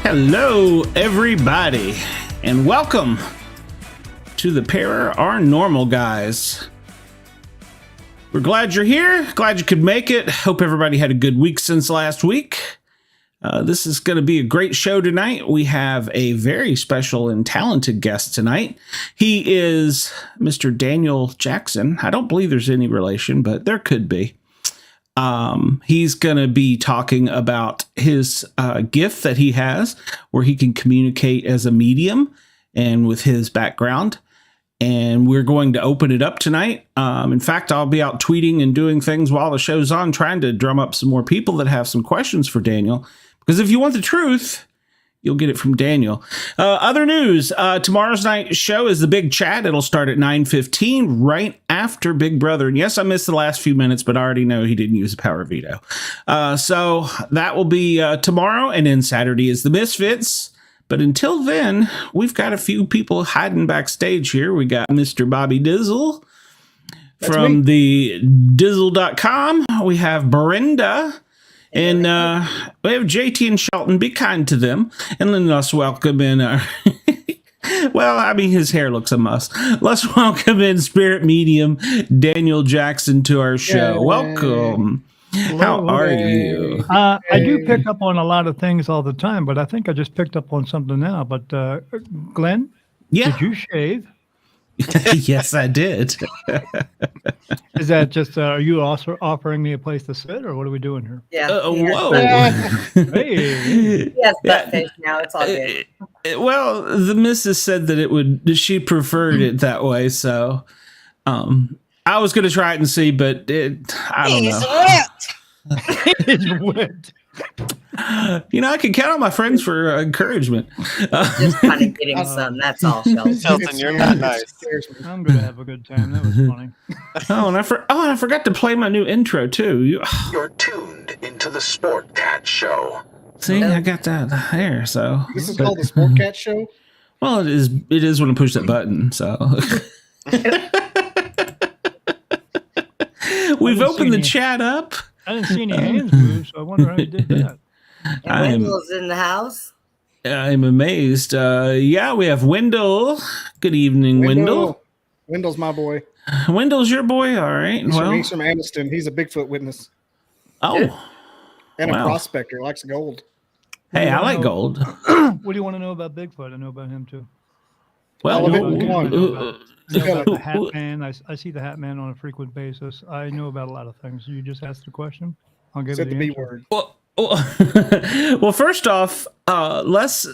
Hello, everybody, and welcome to the Paranormal Guys. We're glad you're here. Glad you could make it. Hope everybody had a good week since last week. This is going to be a great show tonight. We have a very special and talented guest tonight. He is Mr. Daniel Jackson. I don't believe there's any relation, but there could be. He's going to be talking about his gift that he has where he can communicate as a medium and with his background. And we're going to open it up tonight. In fact, I'll be out tweeting and doing things while the show's on, trying to drum up some more people that have some questions for Daniel. Because if you want the truth, you'll get it from Daniel. Other news, tomorrow's night show is the Big Chat. It'll start at 9:15 right after Big Brother. And yes, I missed the last few minutes, but I already know he didn't use a power veto. So that will be tomorrow. And then Saturday is the Misfits. But until then, we've got a few people hiding backstage here. We got Mr. Bobby Dizzle from the Dizzle.com. We have Brenda. And we have JT and Shelton. Be kind to them. And then let's welcome in our... well, I mean, his hair looks a mess. Let's welcome in Spirit Medium Daniel Jackson to our show. Yay. Welcome. How are you? I do pick up on a lot of things all the time, but I think I just picked up on something now. But Glenn, did you shave? Yes, I did. Is that just, are you also offering me a place to sit, or what are we doing here? Yeah. Whoa. Hey. Yes, butt face now. It's all good. Well, the missus said that she preferred it that way. So I was going to try it and see, but I don't know. It's wet. You know, I can count on my friends for encouragement. Just kind of getting some. That's all, Shelton. Shelton, you're not nice. I'm going to have a good time. That was funny. I forgot to play my new intro, too. You're tuned into the Sportcat show. See, I got that there, so. This is called the Sportcat show? Well, it is when I push that button, so. We've opened the chat up. I didn't see any hands move, so I wonder how you did that. Wendell's in the house. I'm amazed. Yeah, we have Wendell. Good evening, Wendell. Wendell's my boy. Wendell's your boy? All right. He's from Anniston. He's a Bigfoot witness. Oh. And a prospector. Likes gold. Hey, I like gold. What do you want to know about Bigfoot? I know about him, too. Well, the Hat Man. I see the Hat Man on a frequent basis. I know about a lot of things. You just asked the question. I'll give it the B word. Well, first off, let's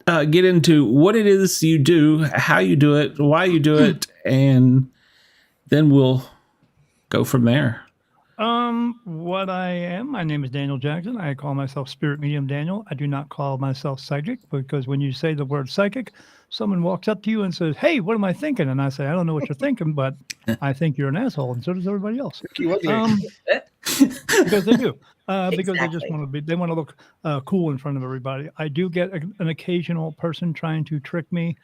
get into what it is you do, how you do it, why you do it, and then we'll go from there. What I am, my name is Daniel Jackson. I call myself Spirit Medium Daniel. I do not call myself psychic, because when you say the word psychic, someone walks up to you and says, "Hey, what am I thinking?" And I say, "I don't know what you're thinking, but I think you're an asshole," and so does everybody else. Because they do. Because they just want to look cool in front of everybody. I do get an occasional person trying to trick me.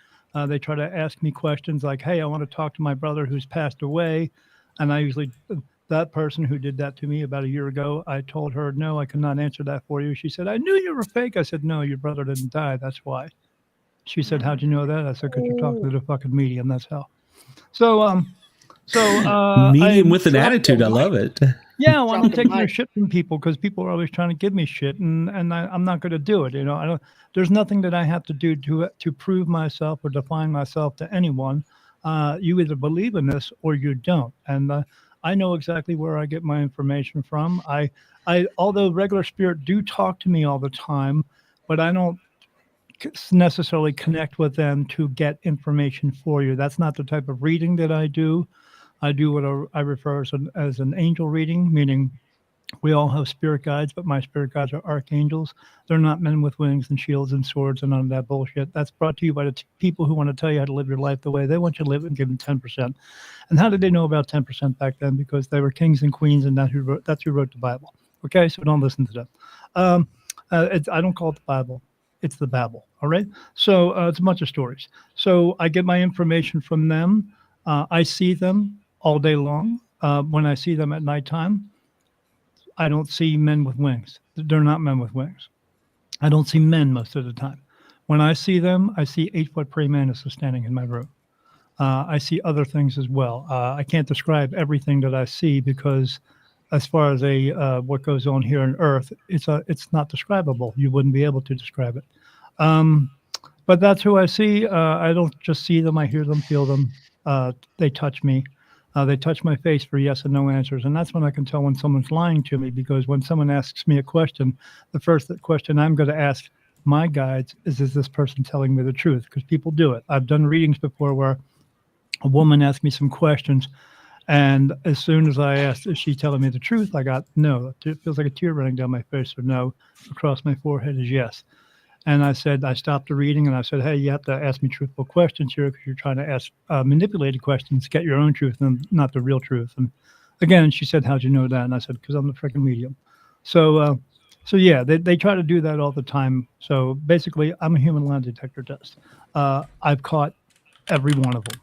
They try to ask me questions like, "Hey, I want to talk to my brother who's passed away," and I usually. That person who did that to me about a year ago, I told her, "No, I cannot answer that for you." She said, "I knew you were fake." I said, "No, your brother didn't die. That's why." She said, "How'd you know that?" I said, "Because you're talking to the fucking medium. That's how." So medium with an attitude. I love it. Yeah, well, I'm taking their shit from people because people are always trying to give me shit, and I'm not going to do it. You know, there's nothing that I have to do to prove myself or define myself to anyone. You either believe in this or you don't, and I know exactly where I get my information from. Although regular spirit do talk to me all the time, but I don't necessarily connect with them to get information for you. That's not the type of reading that I do. I do what I refer as an angel reading, meaning we all have spirit guides, but my spirit guides are archangels. They're not men with wings and shields and swords and none of that bullshit. That's brought to you by the people who want to tell you how to live your life the way they want you to live and give them 10%. And how did they know about 10% back then? Because they were kings and queens, and that's who wrote the Bible. Okay, so don't listen to them. I don't call it the Bible. It's the Babel, all right? So it's a bunch of stories. So I get my information from them. I see them all day long. When I see them at nighttime, I don't see men with wings. They're not men with wings. I don't see men most of the time. When I see them, I see 8-foot praying mantises standing in my room. I see other things as well. I can't describe everything that I see because, as far as what goes on here on Earth, it's not describable. You wouldn't be able to describe it. But that's who I see. I don't just see them; I hear them, feel them. They touch me. They touch my face for yes and no answers, and that's when I can tell when someone's lying to me. Because when someone asks me a question, the first question I'm going to ask my guides is this person telling me the truth? Because people do it. I've done readings before where a woman asked me some questions, and as soon as I asked, is she telling me the truth? I got no. It feels like a tear running down my face, or no. Across my forehead is yes. And I stopped the reading and I said, hey, you have to ask me truthful questions here because you're trying to ask manipulated questions, get your own truth and not the real truth. And again, she said, how'd you know that? And I said, because I'm the freaking medium. So yeah, they try to do that all the time. So basically, I'm a human lie detector test. I've caught every one of them.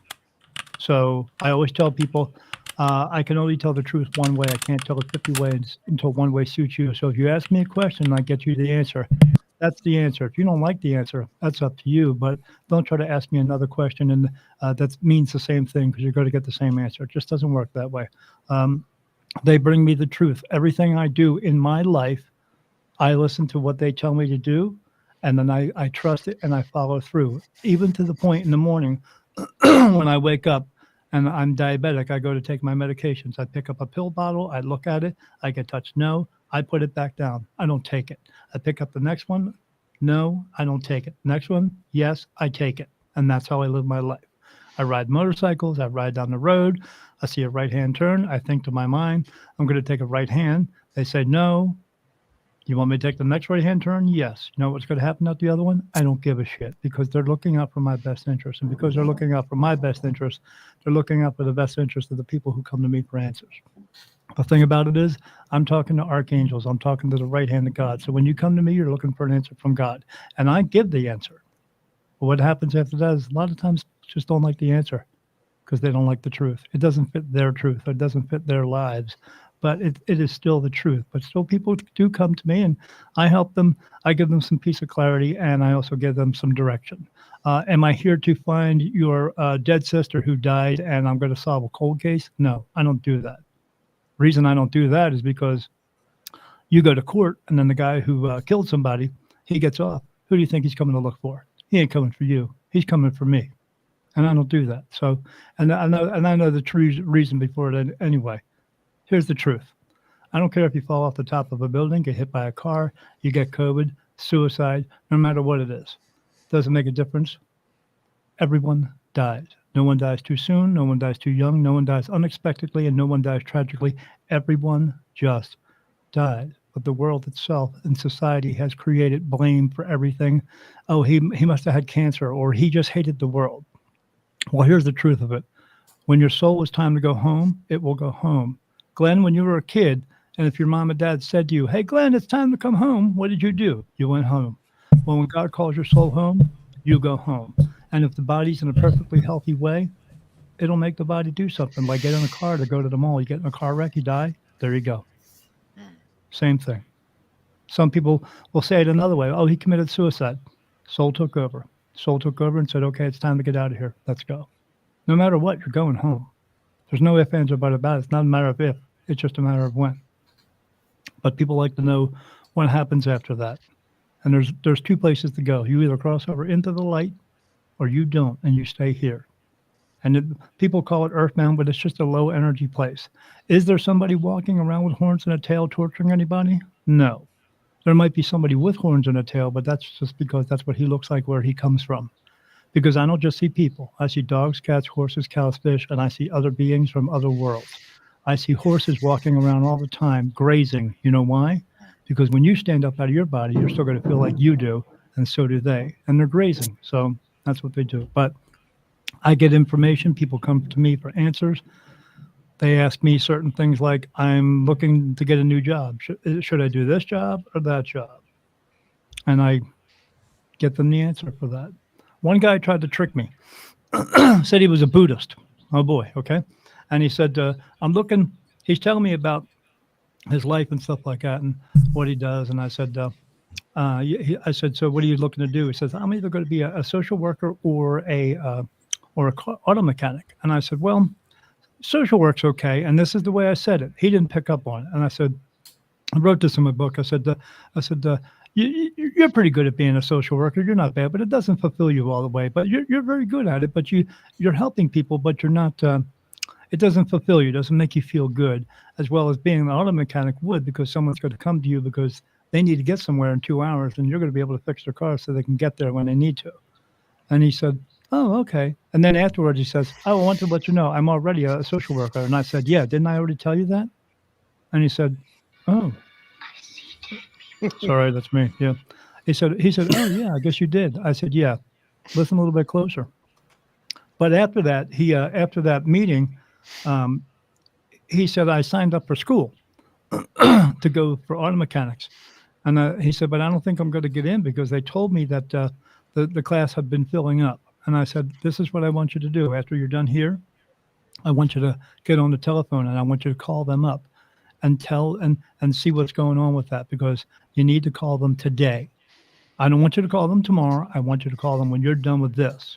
So I always tell people, I can only tell the truth one way. I can't tell it 50 ways until one way suits you. So if you ask me a question, I get you the answer. That's the answer. If you don't like the answer, that's up to you. But don't try to ask me another question, and that means the same thing because you're going to get the same answer. It just doesn't work that way. They bring me the truth. Everything I do in my life, I listen to what they tell me to do, and then I trust it and I follow through. Even to the point in the morning when I wake up and I'm diabetic, I go to take my medications. I pick up a pill bottle. I look at it. I get touched. No. I put it back down. I don't take it. I pick up the next one. No, I don't take it. Next one. Yes, I take it. And that's how I live my life. I ride motorcycles. I ride down the road. I see a right-hand turn. I think to my mind, I'm going to take a right hand. They say, no. You want me to take the next right-hand turn? Yes. You know what's going to happen at the other one? I don't give a shit because they're looking out for my best interest. And because they're looking out for my best interest, they're looking out for the best interest of the people who come to me for answers. The thing about it is, I'm talking to archangels. I'm talking to the right hand of God. So when you come to me, you're looking for an answer from God. And I give the answer. But what happens after that is a lot of times just don't like the answer because they don't like the truth. It doesn't fit their truth. It doesn't fit their lives. But it is still the truth. But still people do come to me and I help them. I give them some piece of clarity and I also give them some direction. Am I here to find your dead sister who died and I'm going to solve a cold case? No, I don't do that. Reason I don't do that is because you go to court and then the guy who killed somebody, he gets off. Who do you think he's coming to look for? He ain't coming for you. He's coming for me. And I don't do that. So, and I know the true reason before it anyway. Here's the truth. I don't care if you fall off the top of a building, get hit by a car, you get COVID, suicide, no matter what it is. Doesn't make a difference. Everyone dies. No one dies too soon. No one dies too young. No one dies unexpectedly, and no one dies tragically. Everyone just dies. But the world itself and society has created blame for everything. Oh, he must have had cancer, or he just hated the world. Well, here's the truth of it. When your soul is time to go home, it will go home. Glenn, when you were a kid, and if your mom and dad said to you, hey, Glenn, it's time to come home, what did you do? You went home. Well, when God calls your soul home, you go home. And if the body's in a perfectly healthy way, it'll make the body do something. Like get in a car to go to the mall. You get in a car wreck, you die. There you go. Same thing. Some people will say it another way. Oh, he committed suicide. Soul took over. Soul took over and said, okay, it's time to get out of here. Let's go. No matter what, you're going home. There's no ifs, ands, or buts about it. It's not a matter of if. It's just a matter of when. But people like to know what happens after that. And there's two places to go. You either cross over into the light or you don't, and you stay here. And people call it earthbound, but it's just a low energy place. Is there somebody walking around with horns and a tail torturing anybody? No. There might be somebody with horns and a tail, but that's just because that's what he looks like where he comes from. Because I don't just see people. I see dogs, cats, horses, cows, fish, and I see other beings from other worlds. I see horses walking around all the time, grazing. You know why? Because when you stand up out of your body, you're still going to feel like you do, and so do they. And they're grazing. So that's what they do. But I get information. People come to me for answers. They ask me certain things like, I'm looking to get a new job. Should I do this job or that job? And I get them the answer for that. One guy tried to trick me. Said he was a Buddhist. Oh, boy. Okay. And he said, he's telling me about his life and stuff like that and what he does. And I said, I said, so what are you looking to do? He says, I'm either going to be a social worker or auto mechanic. And I said, well, social work's okay. And this is the way I said it. He didn't pick up on it. And I said, I wrote this in my book. I said, you're pretty good at being a social worker. You're not bad, but it doesn't fulfill you all the way. But you're very good at it. But you're helping people, but you're not. It doesn't fulfill you. It doesn't make you feel good, as well as being an auto mechanic would, because someone's going to come to you because they need to get somewhere in 2 hours, and you're going to be able to fix their car so they can get there when they need to. And he said, oh, okay. And then afterwards he says, oh, I want to let you know I'm already a social worker. And I said, yeah, didn't I already tell you that? And he said, oh, sorry, that's me. Yeah. He said, oh yeah, I guess you did. I said, yeah, listen a little bit closer. But after that, after that meeting, he said, I signed up for school to go for auto mechanics. And he said, but I don't think I'm going to get in because they told me that the class had been filling up. And I said, this is what I want you to do. After you're done here, I want you to get on the telephone and I want you to call them up and tell and see what's going on with that, because you need to call them today. I don't want you to call them tomorrow. I want you to call them when you're done with this.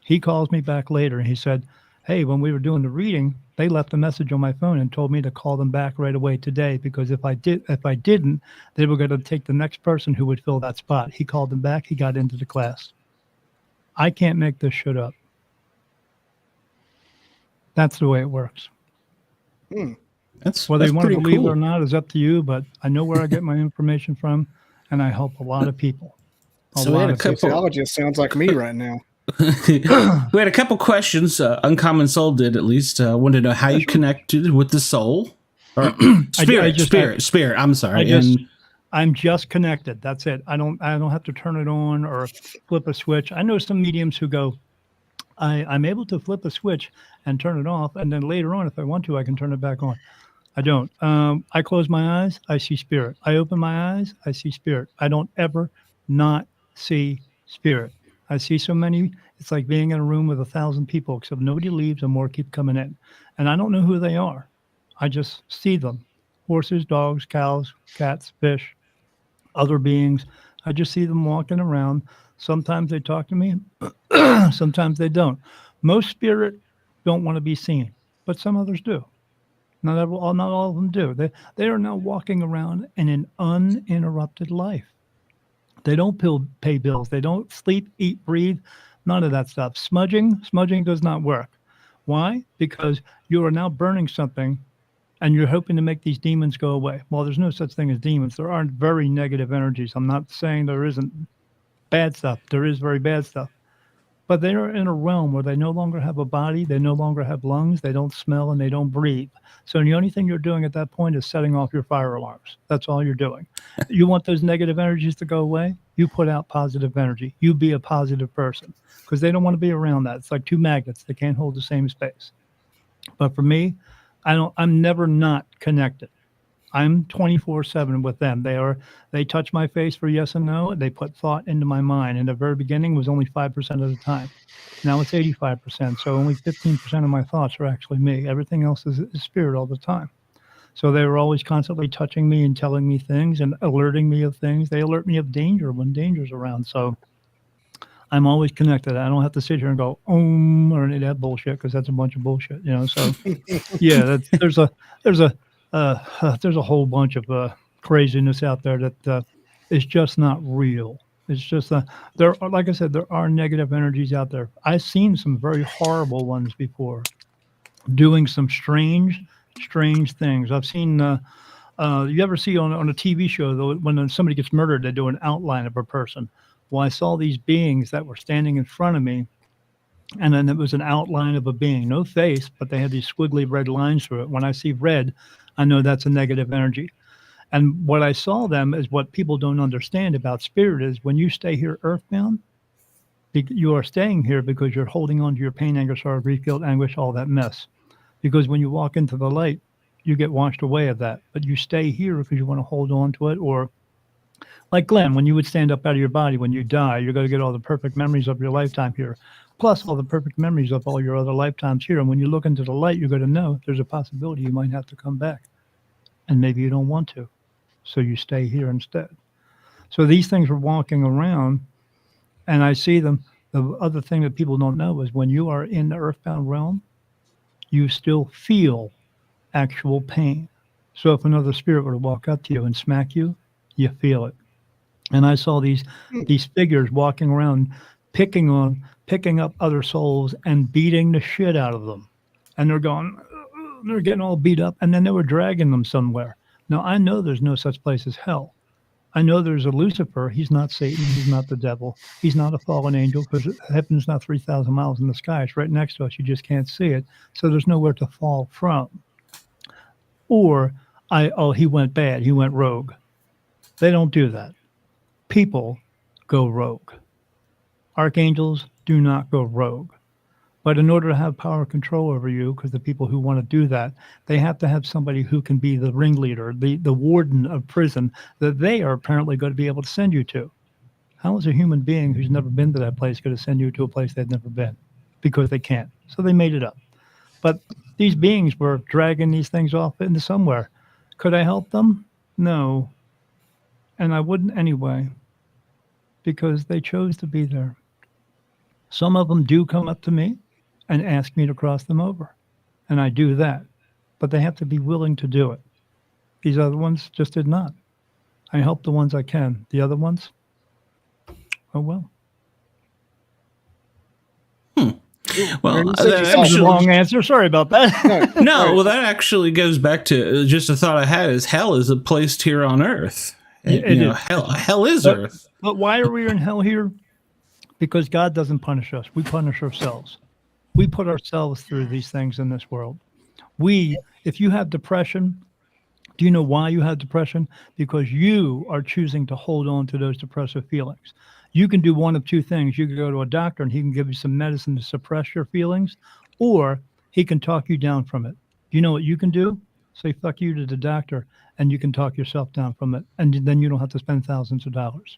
He calls me back later and he said, hey, when we were doing the reading, they left a message on my phone and told me to call them back right away today, because if I didn't, they were going to take the next person who would fill that spot. He called them back. He got into the class. I can't make this shit up. That's the way it works. Whether you want to believe it or not is up to you, but I know where I get my information from, and I help a lot of people. So we had a couple. Sociologist sounds like me right now. We had a couple questions. Uncommon Soul did, at least. Wanted to know how you connected with the soul. Or spirit. I'm sorry. I'm just connected. That's it. I don't have to turn it on or flip a switch. I know some mediums who go, I'm able to flip a switch and turn it off, and then later on, if I want to, I can turn it back on. I don't. I close my eyes, I see spirit. I open my eyes, I see spirit. I don't ever not see spirit. I see so many. It's like being in a room with 1,000 people, except nobody leaves and more keep coming in. And I don't know who they are. I just see them. Horses, dogs, cows, cats, fish, other beings. I just see them walking around. Sometimes they talk to me. Sometimes they don't. Most spirit don't want to be seen, but some others do. Not all of them do. They are now walking around in an uninterrupted life. They don't pay bills. They don't sleep, eat, breathe, none of that stuff. Smudging does not work. Why? Because you are now burning something and you're hoping to make these demons go away. Well, there's no such thing as demons. There aren't very negative energies. I'm not saying there isn't bad stuff. There is very bad stuff. But they are in a realm where they no longer have a body, they no longer have lungs, they don't smell, and they don't breathe. So the only thing you're doing at that point is setting off your fire alarms. That's all you're doing. You want those negative energies to go away? You put out positive energy. You be a positive person, because they don't want to be around that. It's like two magnets. They can't hold the same space. But for me, I'm never not connected. I'm 24/7 with them. They touch my face for yes and no. They put thought into my mind. In the very beginning, it was only 5% of the time. Now it's 85%. So only 15% of my thoughts are actually me. Everything else is spirit all the time. So they were always constantly touching me and telling me things and alerting me of things. They alert me of danger when danger's around. So I'm always connected. I don't have to sit here and go, or any of that bullshit, because that's a bunch of bullshit, So yeah, there's a whole bunch of craziness out there that is just not real. It's just like I said, there are negative energies out there. I've seen some very horrible ones before, doing some strange things. I've seen. You ever see on a TV show, though, when somebody gets murdered, they do an outline of a person. Well, I saw these beings that were standing in front of me, and then it was an outline of a being, no face, but they had these squiggly red lines through it. When I see red, I know that's a negative energy. And what I saw them is what people don't understand about spirit is when you stay here earthbound, you are staying here because you're holding on to your pain, anger, sorrow, grief, guilt, anguish, all that mess. Because when you walk into the light, you get washed away of that. But you stay here because you want to hold on to it. Or like Glenn, when you would stand up out of your body when you die, you're going to get all the perfect memories of your lifetime here, plus all the perfect memories of all your other lifetimes here. And when you look into the light, you're going to know there's a possibility you might have to come back. And maybe you don't want to. So you stay here instead. So these things were walking around, and I see them. The other thing that people don't know is when you are in the earthbound realm, you still feel actual pain. So if another spirit were to walk up to you and smack you, you feel it. And I saw these figures walking around, picking up other souls and beating the shit out of them. And they're going, they're getting all beat up, and then they were dragging them somewhere. Now I know there's no such place as hell. I know there's a Lucifer. He's not Satan. He's not the devil. He's not a fallen angel, because heaven's not 3,000 miles in the sky. It's right next to us. You just can't see it. So there's nowhere to fall from. Or, he went bad. He went rogue. They don't do that. People go rogue. Archangels do not go rogue. But in order to have power and control over you, because the people who want to do that, they have to have somebody who can be the ringleader, the warden of prison that they are apparently going to be able to send you to. How is a human being who's never been to that place going to send you to a place they've never been? Because they can't. So they made it up. But these beings were dragging these things off into somewhere. Could I help them? No. And I wouldn't anyway, because they chose to be there. Some of them do come up to me and ask me to cross them over. And I do that. But they have to be willing to do it. These other ones just did not. I help the ones I can. The other ones, oh well. Well, That was a long answer. Sorry about that. No, well, that actually goes back to just a thought I had: is hell is a place here on Earth. It is. Hell is Earth. But why are we in hell here? Because God doesn't punish us. We punish ourselves. We put ourselves through these things in this world. If you have depression, do you know why you have depression? Because you are choosing to hold on to those depressive feelings. You can do one of two things. You can go to a doctor and he can give you some medicine to suppress your feelings, or he can talk you down from it. Do you know what you can do? Say fuck you to the doctor, and you can talk yourself down from it, and then you don't have to spend thousands of dollars.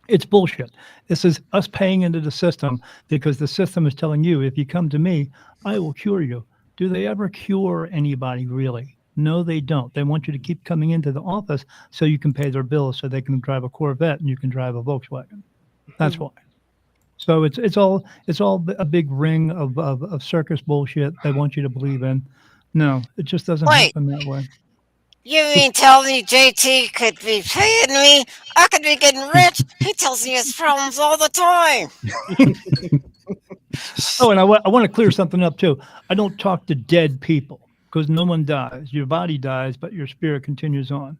It's bullshit. This is us paying into the system because the system is telling you, if you come to me, I will cure you. Do they ever cure anybody, really? No, they don't. They want you to keep coming into the office so you can pay their bills, so they can drive a Corvette and you can drive a Volkswagen. That's why. So it's all a big ring of circus bullshit they want you to believe in. No, it just doesn't happen that way. You mean tell me JT could be paying me? I could be getting rich. He tells me his problems all the time. Oh, and I want to clear something up too. I don't talk to dead people because no one dies. Your body dies, but your spirit continues on.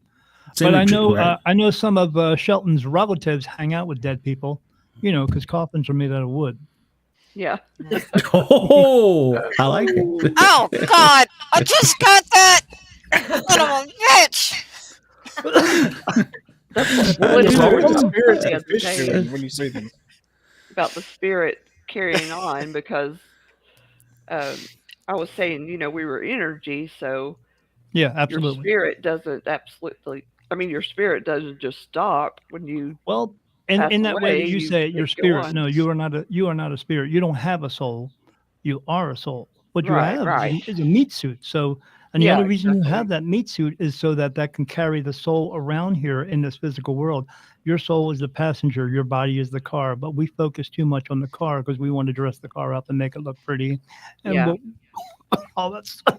But I know some of Shelton's relatives hang out with dead people, because coffins are made out of wood. Yeah. Oh, I like it. Oh, God. I just got that. Son of a bitch. Well, it's Well, always the spirits the have other fish day doing when you see them. about the spirit carrying on because I was saying, we were energy, so Yeah, your absolutely. spirit doesn't your spirit doesn't just stop when you Well, pass in that way away, that you say your go spirit. on. No, you are not a spirit. You don't have a soul. You are a soul. What you Right, have right. is a meat suit. So, and the Yeah, only reason you exactly. have that meat suit is so that can carry the soul around here in this physical world. Your soul is the passenger. Your body is the car. But we focus too much on the car because we want to dress the car up and make it look pretty. And Yeah. all that stuff.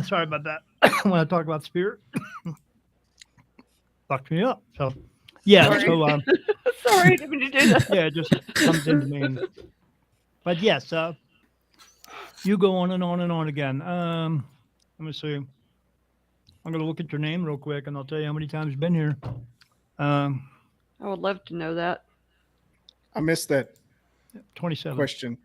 Sorry about that. When I talk about spirit, fucked me up. So, yeah. Sorry. So, Sorry, didn't mean to do that. yeah, it just comes into me. But yes, you go on and on and on again. Let me see. I'm going to look at your name real quick, and I'll tell you how many times you've been here. I would love to know that. I missed that 27. question.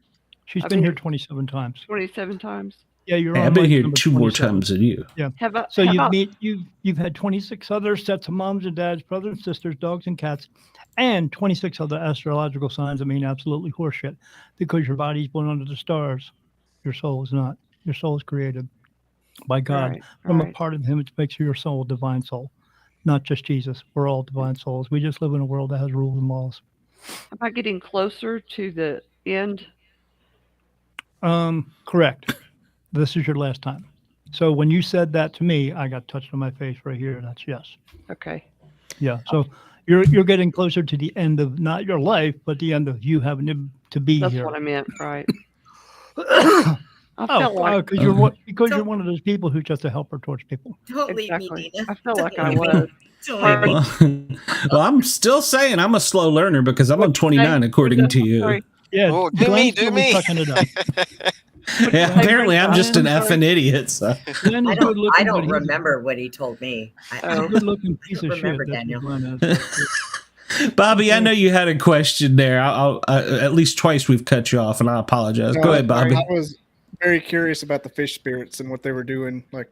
She's I've been been here here 27 times. 27 times. Yeah, you're Hey, on. I've been like here number 2 more 27. times than you. Yeah. So You've had 26 other sets of moms and dads, brothers and sisters, dogs and cats, and 26 other astrological signs that mean absolutely horseshit because your body's born under the stars. Your soul is not. Your soul is created by God from a part of Him which makes your soul a divine soul, not just Jesus. We're all divine souls. We just live in a world that has rules and laws. am I getting closer to the end? Correct. This is your last time. So when you said that to me, I got touched on my face right here. That's yes. Okay. Yeah. So you're getting closer to the end of not your life, but the end of you having to be That's here. what I meant, right? I felt like because you're one of those people who's just a helper towards people. Don't leave me, exactly. Nina. I felt like I Don't leave me. was. Don't Sorry. leave me. Well, I'm still saying I'm a slow learner because I'm on 29 according to you. Sorry. Yeah. Oh, do me, Glenn's really fucking it up. Yeah, apparently I'm just an effing idiot. So. Glenn is I good looking, don't but he's remember what he told me. a Oh. good looking piece of shit. Remember, That's Daniel. what Glenn is. Bobby, I know you had a question there. I'll at least twice we've cut you off, and I apologize. Go ahead, Bobby. I was very curious about the fish spirits and what they were doing. Like,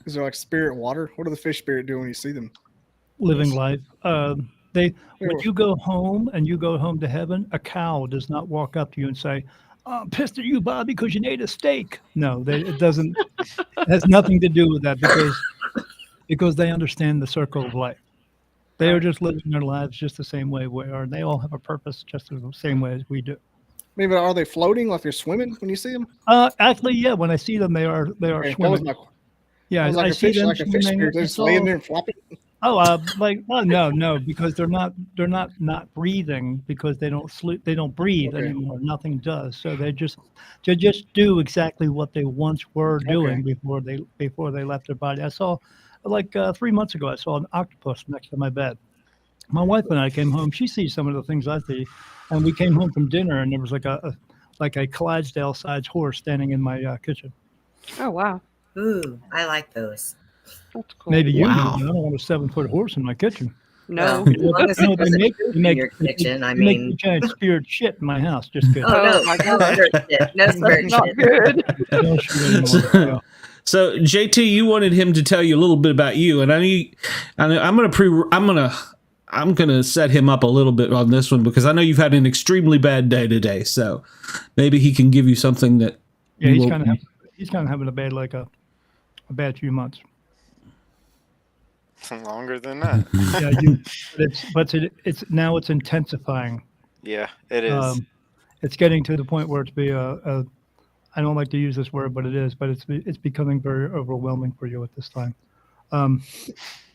is there like spirit water? What do the fish spirit do when you see them? Living life. When you go home and you go home to heaven, a cow does not walk up to you and say, "Oh, I'm pissed at you, Bobby, because you ate a steak." No, it doesn't. It has nothing to do with that because they understand the circle of life. They are just living their lives just the same way we are. And they all have a purpose just the same way as we do. Maybe are they floating like they're swimming when you see them? Actually, yeah. When I see them, they are Okay, that was swimming. my. Yeah, That was like I a see fish, them like a fish swimming. spirit. They're just laying there and flopping. No, because they're not breathing because they don't sleep, they don't breathe anymore. Nothing does. So they just do exactly what they once were doing before they left their body. I saw, 3 months ago, I saw an octopus next to my bed. My wife and I came home. She sees some of the things I see, and we came home from dinner, and there was like a Clydesdale-sized horse standing in my kitchen. Oh, wow. Ooh, I like those. That's cool. Maybe you Wow. do, but I don't want a 7-foot horse in my kitchen. No. Well, as long as No, it doesn't poop in your they kitchen, I make mean. giant spirit shit in my house. Just kidding. Oh, no, Oh, my no gosh. spirit shit. No spirit That's not shit. good. Don't shoot anymore. Yeah. So JT, you wanted him to tell you a little bit about you, and I'm gonna set him up a little bit on this one because I know you've had an extremely bad day today. So maybe he can give you something that. Yeah, you he's won't- kind of having a bad few months. Longer than that. Yeah, it's now it's intensifying. Yeah, it is. It's getting to the point where I don't like to use this word, but it is. But it's becoming very overwhelming for you at this time.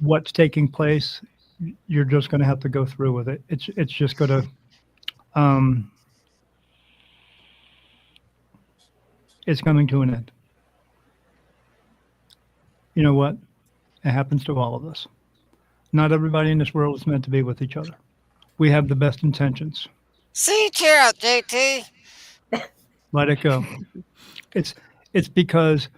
What's taking place? You're just going to have to go through with it. It's just going to. It's coming to an end. You know what? It happens to all of us. Not everybody in this world is meant to be with each other. We have the best intentions. See, cheer out, JT. Let it go. It's because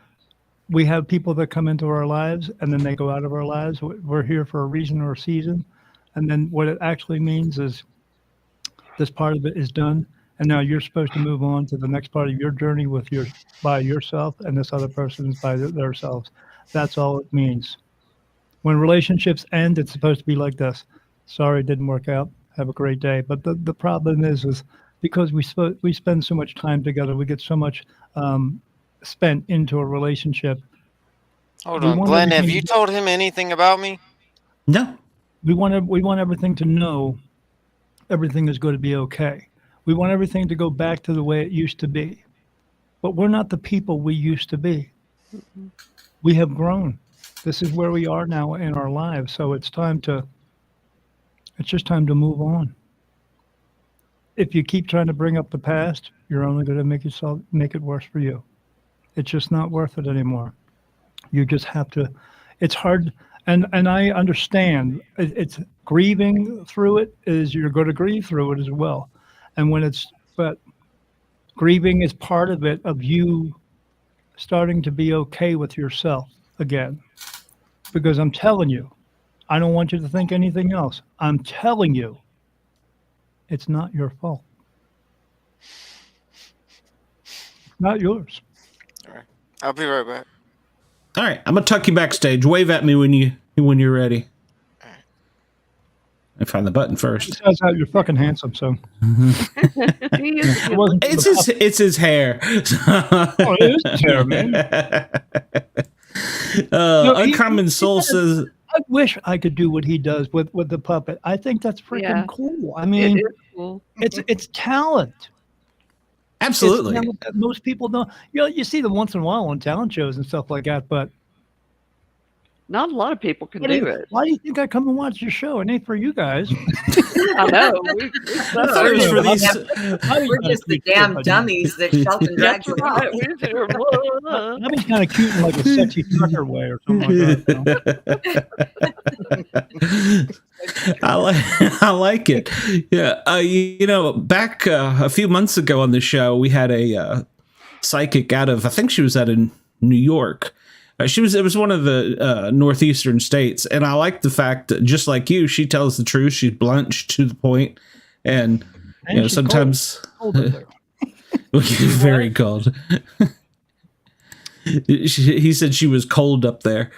we have people that come into our lives and then they go out of our lives. We're here for a reason or a season. And then what it actually means is this part of it is done. And now you're supposed to move on to the next part of your journey by yourself, and this other person is by themselves. That's all it means. When relationships end, it's supposed to be like this. Sorry, it didn't work out. Have a great day. But the problem is because we spend so much time together, we get so much spent into a relationship. Hold on, Glenn, have you told him anything about me? No. We want everything to know everything is going to be okay. We want everything to go back to the way it used to be. But we're not the people we used to be. Mm-hmm. We have grown. This is where we are now in our lives. So it's just time to move on. If you keep trying to bring up the past, you're only going to make it worse for you. It's just not worth it anymore. You just have to, it's hard. And I understand it's grieving through it is you're going to grieve through it as well. And but grieving is part of it, of you starting to be okay with yourself again. Because I'm telling you, I don't want you to think anything else. I'm telling you, it's not your fault. Not yours. All right. I'll be right back. All right, I'm gonna tuck you backstage. Wave at me when you're ready. All right. I find the button first. Besides that, you're fucking handsome, so. It's his hair. Oh, it is his hair, man. Uncommon Soul says, I wish I could do what he does with the puppet. I think that's freaking cool. I mean, It is cool. it's talent. absolutely. It's talent that most people don't. You see them once in a while on talent shows and stuff like that, but Not a lot of people can do it. Why do you think I come and watch your show? It ain't for you guys. I know. I thought it was for these. We're just the damn dummies that Shelton drags That's around. right. That was kind of cute in like a sexy trucker way or something like that. I like it. Yeah. You know, back a few months ago on the show, we had a psychic out of, I think she was out in New York. It was one of the northeastern states, and I like the fact that, just like you, she tells the truth. She's blunt, she's to the point, and you know, sometimes cold up there. very cold. He said she was cold up there.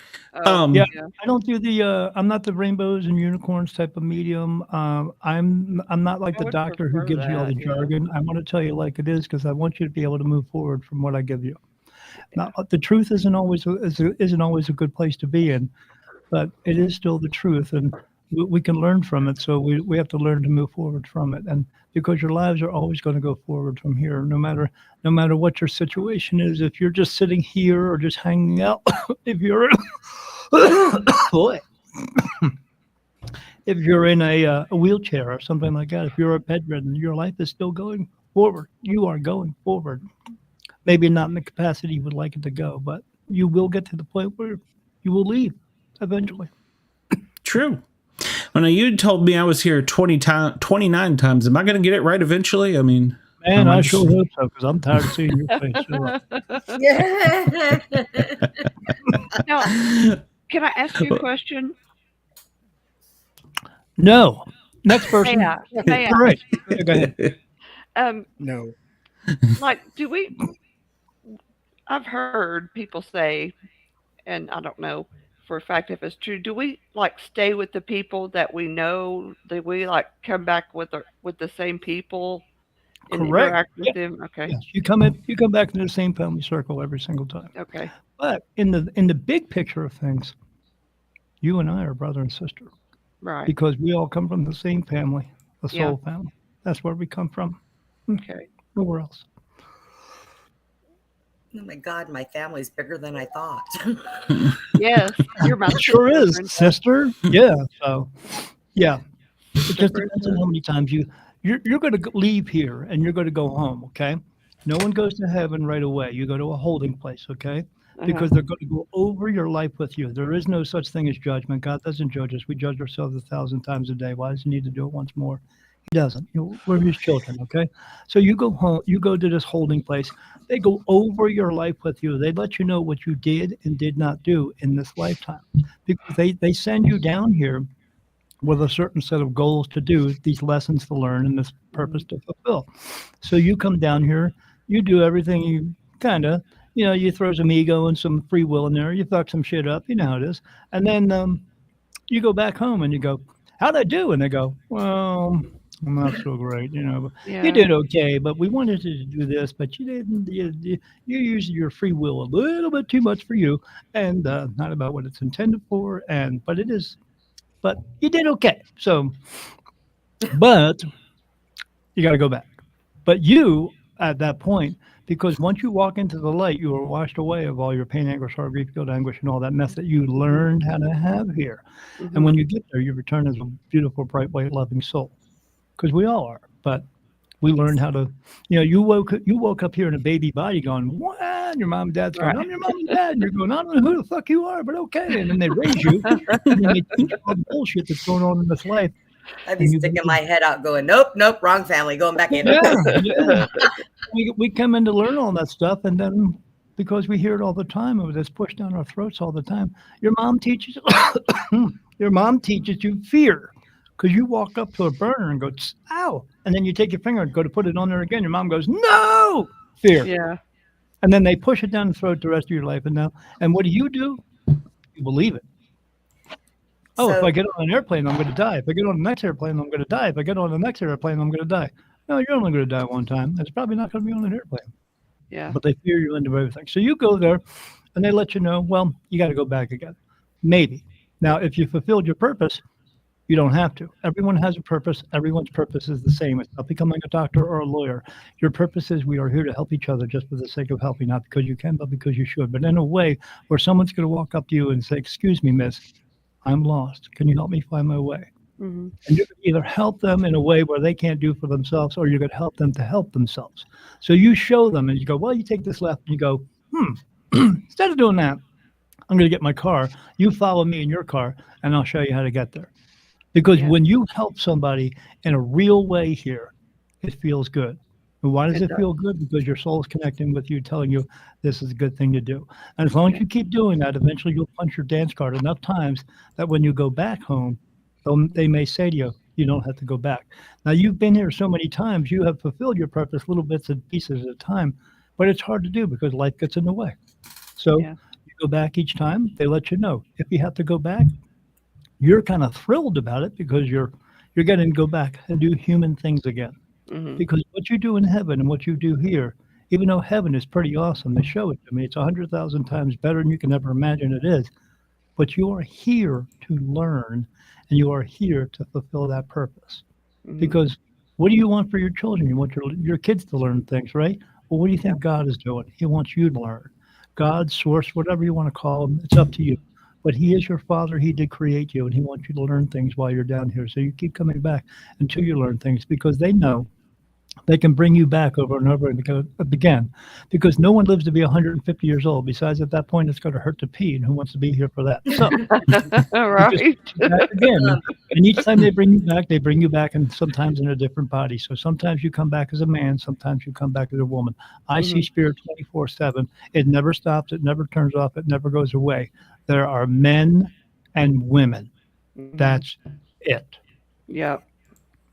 Yeah, I don't do the. I'm not the rainbows and unicorns type of medium. I'm not like I the would doctor who prefer gives you all the that, yeah. jargon. I want to tell you like it is because I want you to be able to move forward from what I give you. Now, the truth isn't always a good place to be in, but it is still the truth, and we can learn from it. So we have to learn to move forward from it, and because your lives are always going to go forward from here, no matter what your situation is. If you're just sitting here or just hanging out, if you're boy, if you're in a wheelchair or something like that, if you're bedridden, your life is still going forward. You are going forward. Maybe not in the capacity you would like it to go, but you will get to the point where you will leave eventually. True. Well, now you told me I was here 29 times. Am I going to get it right eventually? I mean, man, I sure hope so, because I'm tired of seeing your face. Now, can I ask you a question? No. Next person. Yeah. All right. Go ahead. No. Like, I've heard people say, and I don't know for a fact if it's true, do we like stay with the people that we know? Do we like come back with the same people and Correct. interact with them? Okay. Yes, you come back into the same family circle every single time. Okay. But in the big picture of things, you and I are brother and sister. Right. Because we all come from the same family, the soul Yeah. family. That's where we come from. Okay. Nowhere else. Oh my God, my family's bigger than I thought. Yes. You're my It sure is, sister. sister. Yeah. So, yeah. It just depends on how many times you're going to leave here and you're going to go home. Okay. No one goes to heaven right away. You go to a holding place. Okay. Because they're going to go over your life with you. There is no such thing as judgment. God doesn't judge us. We judge ourselves 1,000 times a day. Why does he need to do it once more? He doesn't. We're his children, okay? So you go home, you go to this holding place. They go over your life with you. They let you know what you did and did not do in this lifetime. Because they send you down here with a certain set of goals to do, these lessons to learn, and this purpose to fulfill. So you come down here, you do everything you kind of, you throw some ego and some free will in there. You fuck some shit up. You know how it is. And then you go back home and you go, how'd I do? And they go, well, not so great, but you did okay, but we wanted to do this, but you didn't. You used your free will a little bit too much for you, and not about what it's intended for. But it is, but you did okay. So, but you got to go back. But you at that point, because once you walk into the light, you are washed away of all your pain, anguish, sorrow, grief, guilt, anguish, and all that mess that you learned how to have here. And when you get there, you return as a beautiful, bright, white, loving soul. Because we all are, but we learned how to, you woke up here in a baby body going, what? And your mom and dad's going, I'm your mom and dad. And you're going, I don't know who the fuck you are, but okay. And then they raise you, and then they teach you all the bullshit that's going on in this life. I'd be sticking my head out going, nope, wrong family, going back in. Yeah. We come in to learn all that stuff, and then because we hear it all the time, it was pushed down our throats all the time. Your mom teaches you fear. Because you walk up to a burner and go, ow. And then you take your finger and go to put it on there again. Your mom goes, no, fear. Yeah. And then they push it down the throat the rest of your life. And what do? You believe it. Oh, if I get on an airplane, I'm going to die. If I get on the next airplane, I'm going to die. If I get on the next airplane, I'm going to die. No, you're only going to die one time. It's probably not going to be on an airplane. Yeah. But they fear you into everything. So you go there and they let you know, well, you got to go back again. Maybe. Now, if you fulfilled your purpose, You don't have to. Everyone has a purpose. Everyone's purpose is the same. It's not becoming a doctor or a lawyer. Your purpose is we are here to help each other just for the sake of helping, not because you can, but because you should. But in a way where someone's going to walk up to you and say, "Excuse me, miss, I'm lost. Can you help me find my way?" Mm-hmm. And you can either help them in a way where they can't do for themselves, or you could help them to help themselves. So you show them and you go, "Well, you take this left," and you go, instead of doing that, I'm going to get my car. You follow me in your car and I'll show you how to get there. Because when you help somebody in a real way here, it feels good. And why does it feel good? Because your soul is connecting with you, telling you this is a good thing to do. And as long as you keep doing that, eventually you'll punch your dance card enough times that when you go back home, they may say to you, you don't have to go back. Now, you've been here so many times, you have fulfilled your purpose little bits and pieces at a time, but it's hard to do because life gets in the way. So you go back each time, they let you know. If you have to go back, you're kind of thrilled about it because you're getting to go back and do human things again. Mm-hmm. Because what you do in heaven and what you do here, even though heaven is pretty awesome, they show it to me, it's 100,000 times better than you can ever imagine it is. But you are here to learn, and you are here to fulfill that purpose. Mm-hmm. Because what do you want for your children? You want your kids to learn things, right? Well, what do you think God is doing? He wants you to learn. God, source, whatever you want to call him, it's up to you. But he is your father. He did create you, and he wants you to learn things while you're down here. So you keep coming back until you learn things, because they know they can bring you back over and over again, because no one lives to be 150 years old. Besides, at that point, it's going to hurt to pee, and who wants to be here for that? So, right. Again, and each time they bring you back, and sometimes in a different body. So sometimes you come back as a man, sometimes you come back as a woman. I see spirit 24/7. It never stops. It never turns off. It never goes away. There are men and women. That's it. Yeah.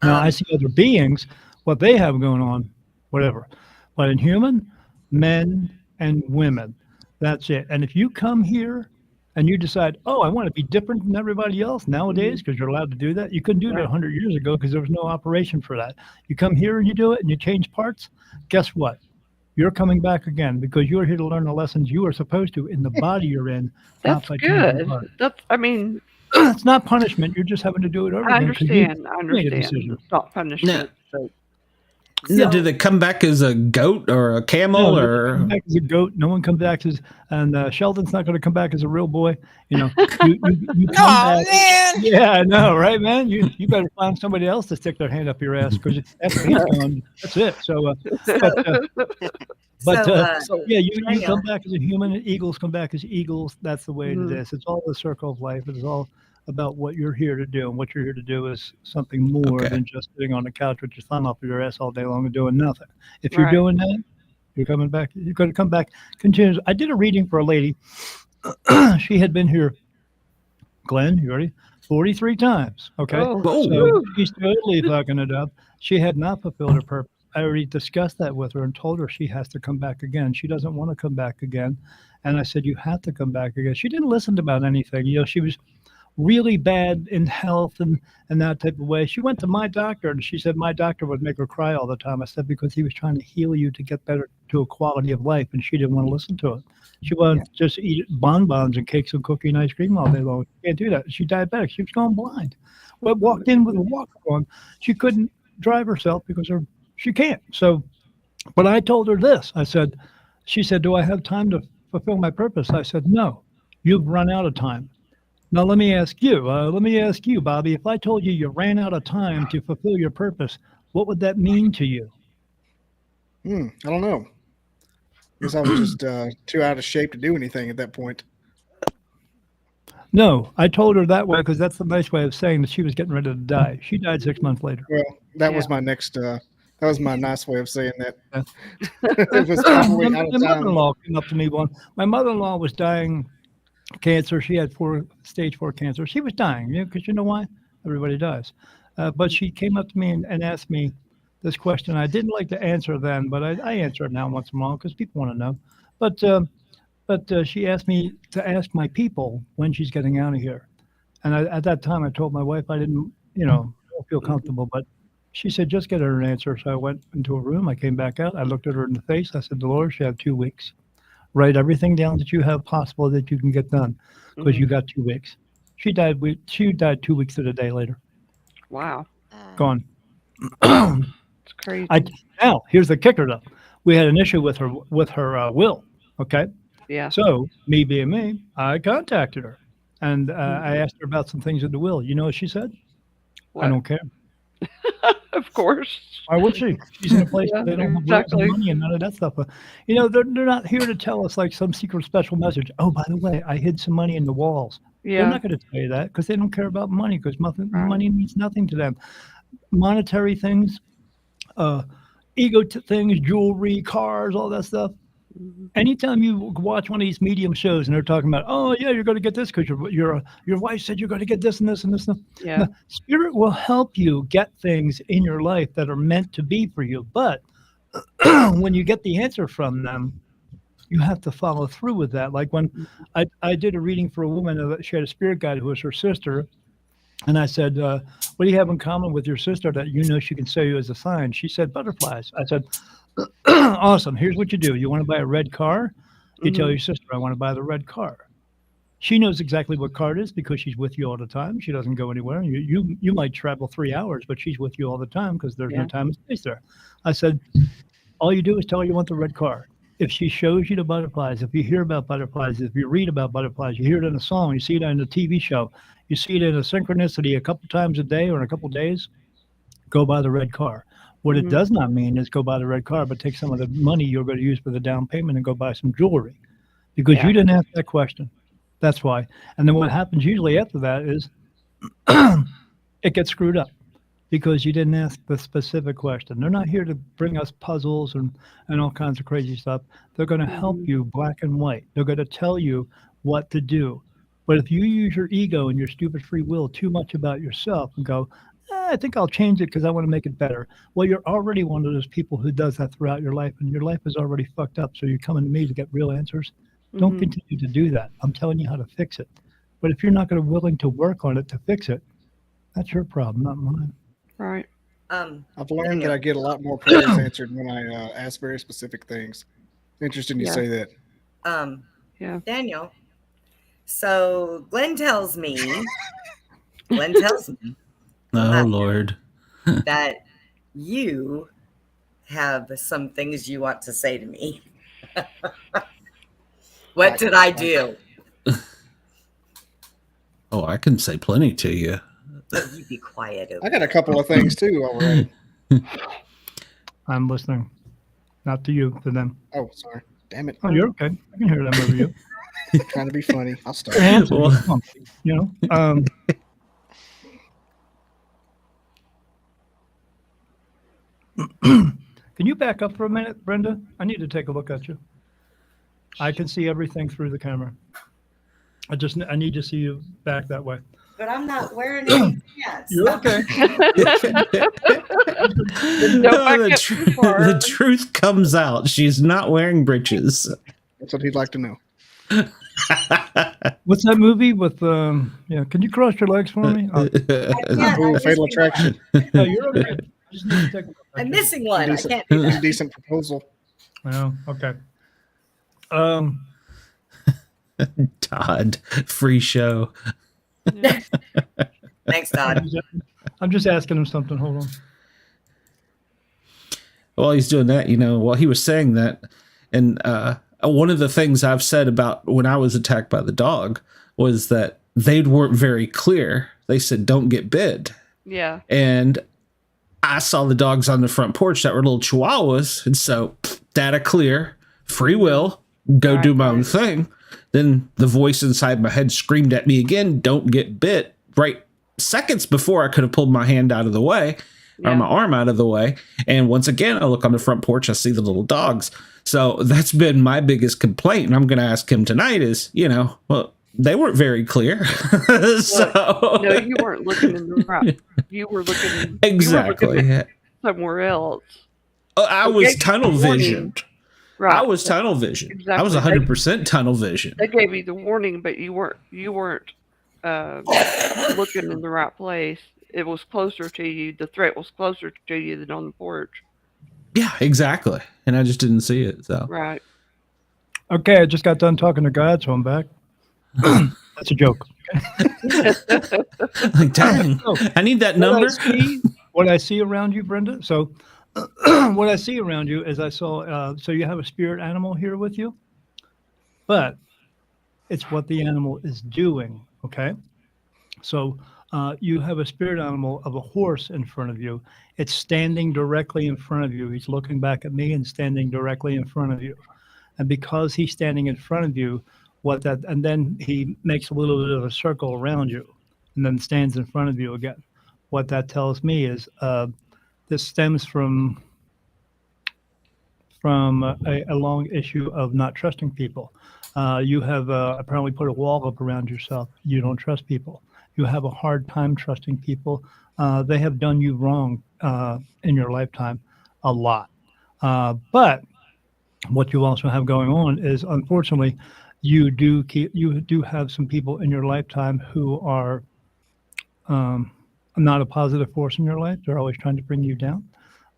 Now, I see other beings, what they have going on, whatever. But in human, men and women, that's it. And if you come here and you decide, oh, I want to be different than everybody else nowadays, because you're allowed to do that. You couldn't do that 100 years ago because there was no operation for that. You come here and you do it and you change parts, guess what? You're coming back again, because you're here to learn the lessons you are supposed to in the body you're in. That's good. I mean, it's not punishment. You're just having to do it over again. I understand. It's not punishment. No. Do they come back as a goat or a camel? Or come back as a goat? No one comes back as, and Sheldon's not going to come back as a real boy. You know, you come back. Man. Yeah, I know, right, man? You better find somebody else to stick their hand up your ass, because after he's gone, that's it. So, yeah, you come back as a human. Eagles come back as eagles. That's the way it is. It's all the circle of life. It's all about what you're here to do, and what you're here to do is something more than just sitting on the couch with your thumb up your ass all day long and doing nothing. If you're doing that, you're coming back. You're going to come back continuously. I did a reading for a lady. She had been here, Glenn, you ready? 43 times. Okay. So she's totally fucking it up. She had not fulfilled her purpose. I already discussed that with her and told her she has to come back again. She doesn't want to come back again. And I said, you have to come back again. She didn't listen about anything. You know, she was really bad in health and that type of way. She went to my doctor, and she said my doctor would make her cry all the time. I said, because he was trying to heal you to get better to a quality of life, and she didn't want to listen to it. She wanted to just eat bonbons and cakes and cookie and ice cream all day long. She can't do that. She's diabetic. She was going blind. Well, walked in with a walker on. She couldn't drive herself because she can't. So, but I told her this. I said, she said, do I have time to fulfill my purpose? I said, no, you've run out of time. Now, let me ask you, Bobby, if I told you ran out of time to fulfill your purpose, what would that mean to you? I don't know. Because I was just too out of shape to do anything at that point. No, I told her that way because that's the nice way of saying that she was getting ready to die. She died 6 months later. Well, that was my next, that was my nice way of saying that. It was probably out of time. My mother-in-law came up to me my mother-in-law was dying cancer. She had stage 4 cancer. She was dying, because you know why? Everybody dies. But she came up to me and asked me this question. I didn't like to answer then, but I answer it now once in a while because people want to know. But she asked me to ask my people when she's getting out of here. And at that time, I told my wife I didn't, don't feel comfortable. But she said, just get her an answer. So I went into a room. I came back out. I looked at her in the face. I said, Dolores, you have 2 weeks. Write everything down that you have possible that you can get done, because you got 2 weeks. She died 2 weeks to the day later. Wow. Gone. It's crazy. Now, here's the kicker, though. We had an issue with her will. Okay. Yeah. So, me being me, I contacted her, and I asked her about some things in the will. You know what she said? What? I don't care. Of course. Why would she? She's in a place where they don't have exactly. money and none of that stuff. But, you know, they're not here to tell us like some secret special message. Oh, by the way, I hid some money in the walls. They're Yeah. not going to tell you that because they don't care about money because money means nothing to them. Monetary things, ego things, jewelry, cars, all that stuff. Anytime you watch one of these medium shows and they're talking about, oh yeah, you're going to get this because your wife said you're going to get this and this and this. Yeah. Now, spirit will help you get things in your life that are meant to be for you. But when you get the answer from them, you have to follow through with that. Like when I did a reading for a woman, she had a spirit guide who was her sister. And I said, what do you have in common with your sister that you know she can say you as a sign? She said, butterflies. I said, awesome. Here's what you do. You want to buy a red car? You tell your sister, I want to buy the red car. She knows exactly what car it is because she's with you all the time. She doesn't go anywhere. You might travel 3 hours, but she's with you all the time because there's no time and space there. I said, all you do is tell her you want the red car. If she shows you the butterflies, if you hear about butterflies, if you read about butterflies, you hear it in a song, you see it in a TV show, you see it in a synchronicity a couple times a day or in a couple days, go buy the red car. What it does not mean is go buy the red car, but take some of the money you're going to use for the down payment and go buy some jewelry because you didn't ask that question. That's why. And then what happens usually after that is it gets screwed up because you didn't ask the specific question. They're not here to bring us puzzles and all kinds of crazy stuff. They're going to help you black and white. They're going to tell you what to do. But if you use your ego and your stupid free will too much about yourself and go, I think I'll change it because I want to make it better. Well, you're already one of those people who does that throughout your life, and your life is already fucked up. So you're coming to me to get real answers. Don't continue to do that. I'm telling you how to fix it. But if you're not going to willing to work on it to fix it, that's your problem, not mine. Right. I've learned that I get a lot more prayers answered when I ask very specific things. Interesting you say that. Yeah. Daniel. So Glenn tells me Oh, Lord. that you have some things you want to say to me. What did I do? Oh, I can say plenty to you. Oh, you be quiet. I got a couple of things too already. I'm listening. Not to you, to them. Oh, sorry. Damn it. Oh, you're okay. I can hear them over you. Trying to be funny. I'll start. Well, you know, can you back up for a minute, Brenda? I need to take a look at you. I can see everything through the camera. I need to see you back that way. But I'm not wearing any pants. You're okay. The truth comes out. She's not wearing breeches. That's what he'd like to know. What's that movie with yeah, can you cross your legs for me? Oh. Fatal Attraction. No, you're okay. I just need to take a look. I'm missing one. Decent, I can't do that. Decent proposal. Oh, okay. Todd, free show. Thanks, Todd. I'm just asking him something. Hold on. While he's doing that, while he was saying that, and one of the things I've said about when I was attacked by the dog was that they weren't very clear. They said, don't get bit. Yeah. And I saw the dogs on the front porch that were little chihuahuas. And so data clear, free will, go do my own thing. Then the voice inside my head screamed at me again, don't get bit, right seconds before I could have pulled my hand out of the way or my arm out of the way. And once again, I look on the front porch, I see the little dogs. So that's been my biggest complaint. And I'm going to ask him tonight is, well, they weren't very clear. So no, you weren't looking in the right. You were looking exactly somewhere else. I was tunnel visioned. Right. I was tunnel vision. Exactly. I was 100% tunnel vision. They gave you the warning, but you weren't looking in the right place. It was closer to you. The threat was closer to you than on the porch. Yeah, exactly. And I just didn't see it. So right. Okay, I just got done talking to God, so I'm back. That's a joke. Like, dang, I need that number. What I see around you, Brenda. So, what I see around you is I saw. So you have a spirit animal here with you, but it's what the animal is doing. Okay, so you have a spirit animal of a horse in front of you. It's standing directly in front of you. He's looking back at me and standing directly in front of you. And because he's standing in front of you, and then he makes a little bit of a circle around you and then stands in front of you again. What that tells me is this stems from a long issue of not trusting people. You have apparently put a wall up around yourself. You don't trust people. You have a hard time trusting people. They have done you wrong in your lifetime a lot. But what you also have going on is, unfortunately, you do have some people in your lifetime who are not a positive force in your life. They're always trying to bring you down.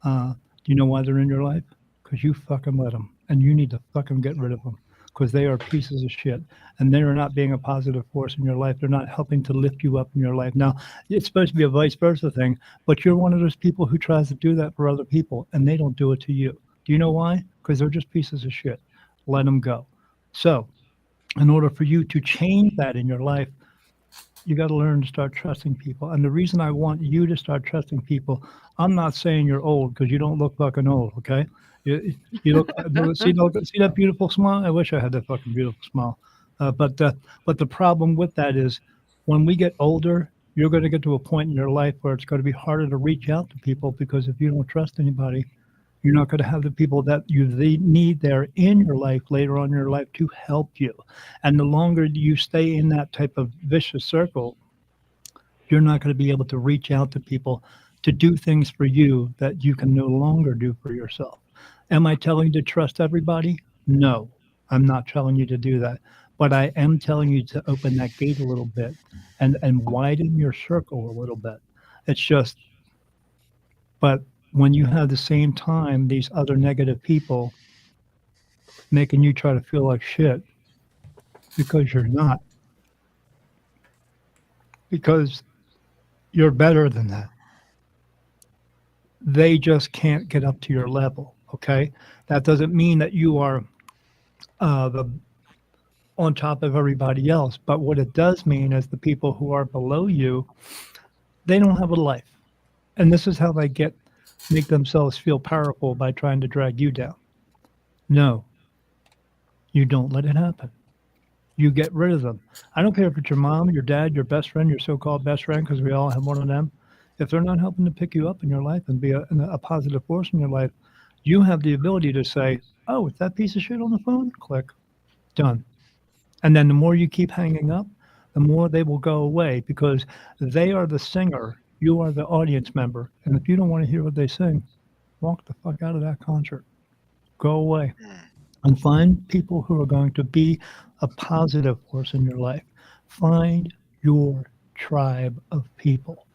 Do you know why they're in your life? Because you fucking let them, and you need to fucking get rid of them, because they are pieces of shit, and they are not being a positive force in your life. They're not helping to lift you up in your life. Now, it's supposed to be a vice versa thing, but you're one of those people who tries to do that for other people, and they don't do it to you. Do you know why? Because they're just pieces of shit. Let them go. So, in order for you to change that in your life, you got to learn to start trusting people. And the reason I want you to start trusting people, I'm not saying you're old, because you don't look fucking old, okay? You look, see that beautiful smile? I wish I had that fucking beautiful smile. But the problem with that is, when we get older, you're going to get to a point in your life where it's going to be harder to reach out to people, because if you don't trust anybody, you're not going to have the people that you need there in your life later on in your life to help you. And the longer you stay in that type of vicious circle, you're not going to be able to reach out to people to do things for you that you can no longer do for yourself. Am I telling you to trust everybody? No, I'm not telling you to do that. But I am telling you to open that gate a little bit and widen your circle a little bit. It's just, but when you have the same time these other negative people making you try to feel like shit, because you're not, because you're better than that. They just can't get up to your level, okay? That doesn't mean that you are on top of everybody else, but what it does mean is the people who are below you, they don't have a life. And this is how they make themselves feel powerful, by trying to drag you down. No, you don't let it happen. You get rid of them. I don't care if it's your mom, your dad, your best friend, your so-called best friend, because we all have one of them. If they're not helping to pick you up in your life and be a positive force in your life, you have the ability to say, oh, it's that piece of shit on the phone? Click. Done. And then the more you keep hanging up, the more they will go away, because they are the singer. You are the audience member. And if you don't want to hear what they sing, walk the fuck out of that concert. Go away. And find people who are going to be a positive force in your life. Find your tribe of people.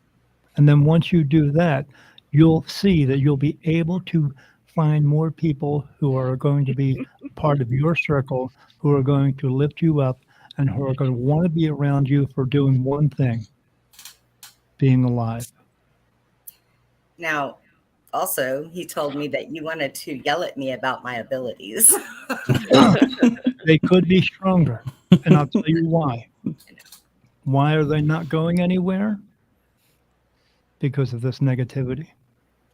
And then once you do that, you'll see that you'll be able to find more people who are going to be part of your circle, who are going to lift you up, and who are going to want to be around you for doing one thing: being alive. Now, also, he told me that you wanted to yell at me about my abilities. They could be stronger, and I'll tell you why. Why are they not going anywhere? Because of this negativity.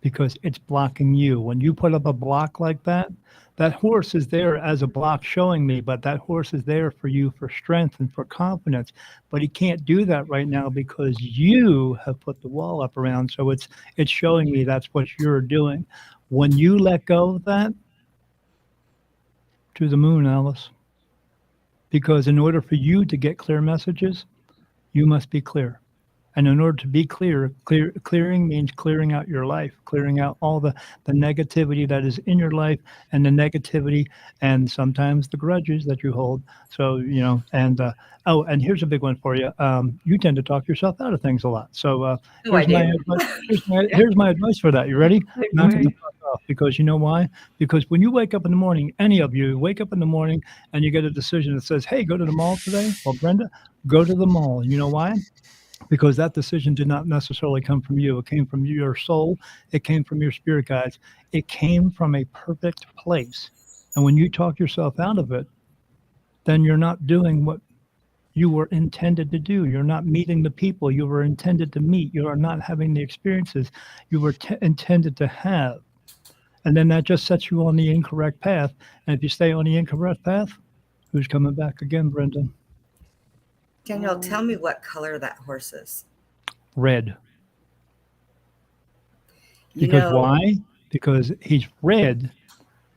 Because it's blocking you. When you put up a block like that, that horse is there as a block showing me, but that horse is there for you for strength and for confidence. But he can't do that right now because you have put the wall up around. So it's showing me that's what you're doing. When you let go of that, to the moon, Alice. Because in order for you to get clear messages, you must be clear. And in order to be clearing means clearing out your life, clearing out all the negativity that is in your life, and the negativity and sometimes the grudges that you hold. So, and here's a big one for you. You tend to talk yourself out of things a lot. So here's my advice for that. You ready? Not to fuck off, because you know why? Because when you wake up in the morning, any of you wake up in the morning and you get a decision that says, hey, go to the mall today. Well, Brenda, go to the mall. You know why? Because that decision did not necessarily come from you. It came from your soul. It came from your spirit guides. It came from a perfect place. And when you talk yourself out of it, then you're not doing what you were intended to do. You're not meeting the people you were intended to meet. You are not having the experiences you were intended to have. And then that just sets you on the incorrect path. And if you stay on the incorrect path, who's coming back again, Brendan? Daniel, tell me what color that horse is. Red. Because why? Because he's red,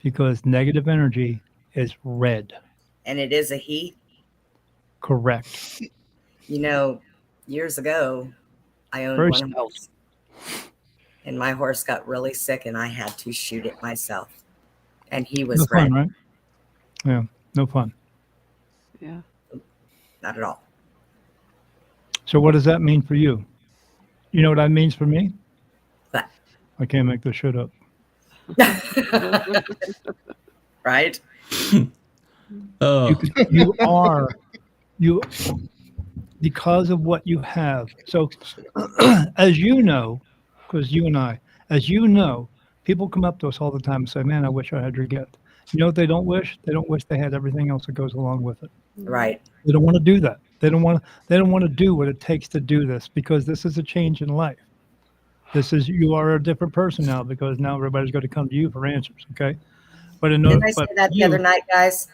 because negative energy is red. And it is a he? Correct. Years ago, I owned one horse. And my horse got really sick and I had to shoot it myself. And he was red. No fun, right? Yeah, no fun. Yeah. Not at all. So what does that mean for you? You know what that means for me? What? I can't make this shit up. Right? Oh. You because of what you have. So as you know, because you and I, people come up to us all the time and say, man, I wish I had your gift. You know what they don't wish? They don't wish they had everything else that goes along with it. Right. They don't want to do that. They don't want to do what it takes to do this, because this is a change in life. You are a different person now, because now everybody's going to come to you for answers. Okay. But Didn't I say that the other night, guys?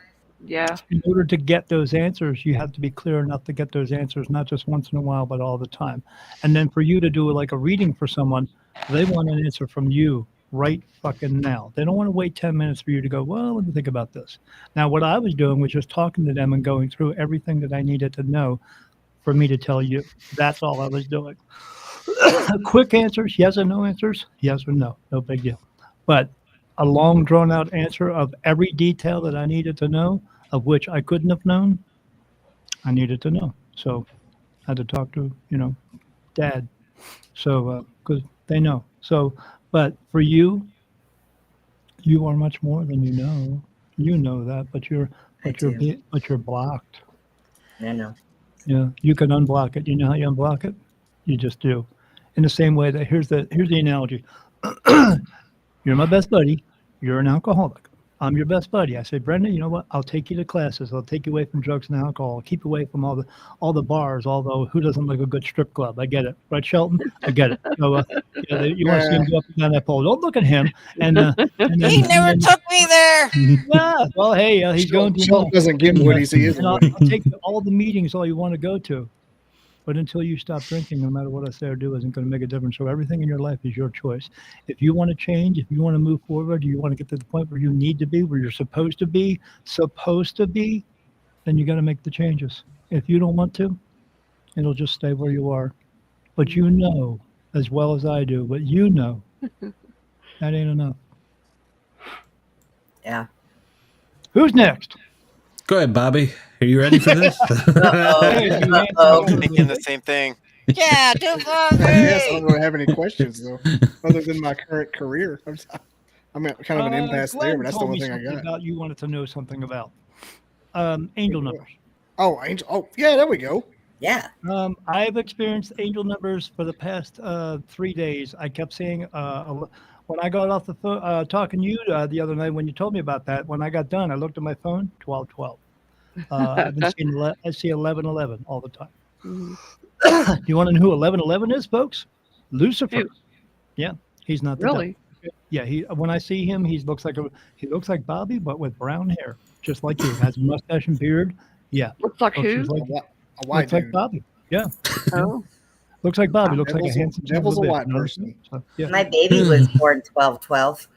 Yeah. In order to get those answers, you have to be clear enough to get those answers, not just once in a while, but all the time. And then for you to do like a reading for someone, they want an answer from you right fucking now. They don't want to wait 10 minutes for you to go, well, let me think about this. Now, what I was doing was just talking to them and going through everything that I needed to know for me to tell you. That's all I was doing. Quick answers, yes or no answers, yes or no, no big deal. But a long drawn out answer of every detail that I needed to know, of which I couldn't have known, I needed to know. So I had to talk to, Dad. So, because they know. So, but for you, you are much more than you know. You know that, but you're blocked. I know. Yeah, you can unblock it. You know how you unblock it? You just do. In the same way that here's the analogy. You're my best buddy. You're an alcoholic. I'm your best buddy. I say, Brenda, you know what? I'll take you to classes. I'll take you away from drugs and alcohol. I'll keep you away from all the bars. Although who doesn't like a good strip club? I get it, right, Shelton? I get it. So you want to see him go up and down that pole? Don't look at him. And He never took me there. Yeah. Well, hey, he's going to. Shelton doesn't give what he sees. I'll take you to all the meetings, all you want to go to. But until you stop drinking, no matter what I say or do, isn't going to make a difference. So everything in your life is your choice. If you want to change, if you want to move forward, you want to get to the point where you need to be, where you're supposed to be, then you got to make the changes. If you don't want to, it'll just stay where you are. But you know, as well as I do, but you know, that ain't enough. Yeah. Who's next? Go ahead, Bobby. Are you ready for this? I'm thinking the same thing. Yeah, do Bobby. Yes, I don't really have any questions though, other than my current career. I'm at kind of an impasse there, but that's the one thing I got. You wanted to know something about angel numbers. Oh, angel. Oh, yeah, there we go. Yeah. I've experienced angel numbers for the past 3 days. I kept saying when I got off the phone talking to you the other night when you told me about that. When I got done, I looked at my phone. 1212. I've been seeing I see 1111 all the time. Do you want to know who 1111 is, folks? Lucifer. Ew. Yeah, he's not the Really? devil. Yeah, when I see him, he looks like Bobby, but with brown hair, just like you. Has a mustache and beard. Yeah. Looks like who? A white looks like dude. Bobby. Yeah. Oh. Looks like Bobby. Looks like a Devil's handsome. Devil's a son of white bitch. person. So, yeah. My baby was born 12/12.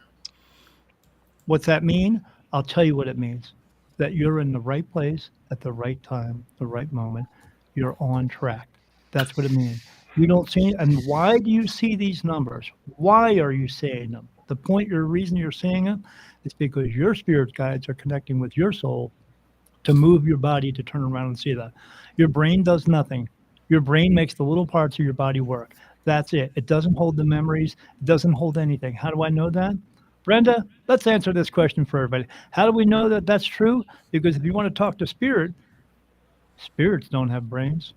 What's that mean? I'll tell you what it means. That you're in the right place at the right time, the right moment. You're on track. That's what it means. You don't see, and why do you see these numbers? Why are you seeing them? The reason you're seeing them is because your spirit guides are connecting with your soul to move your body to turn around and see that. Your brain does nothing. Your brain makes the little parts of your body work. That's it. It doesn't hold the memories. It doesn't hold anything. How do I know that? Brenda, let's answer this question for everybody. How do we know that that's true? Because if you want to talk to spirits don't have brains,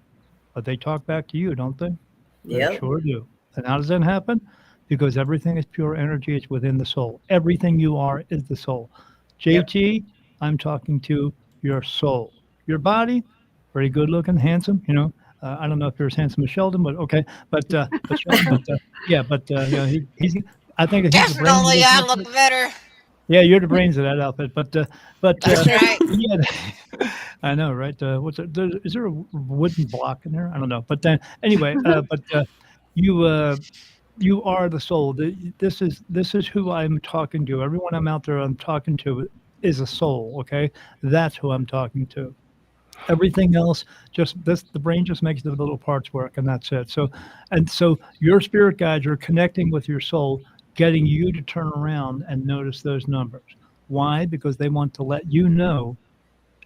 but they talk back to you, don't they? Yeah. They sure do. And how does that happen? Because everything is pure energy. It's within the soul. Everything you are is the soul. JT, I'm talking to your soul. Your body, very good looking, handsome, you know. I don't know if you're as handsome as Sheldon, but okay. But Sheldon, yeah, he's. I think he's Definitely, I look better. Yeah, you're the brains of that outfit. But That's right. yeah, I know, right? What's it? Is there a wooden block in there? I don't know. But then anyway, you are the soul. This is who I'm talking to. Everyone I'm out there I'm talking to is a soul. Okay, that's who I'm talking to. Everything else, the brain just makes the little parts work, and that's it. So your spirit guides are connecting with your soul, getting you to turn around and notice those numbers. Why? Because they want to let you know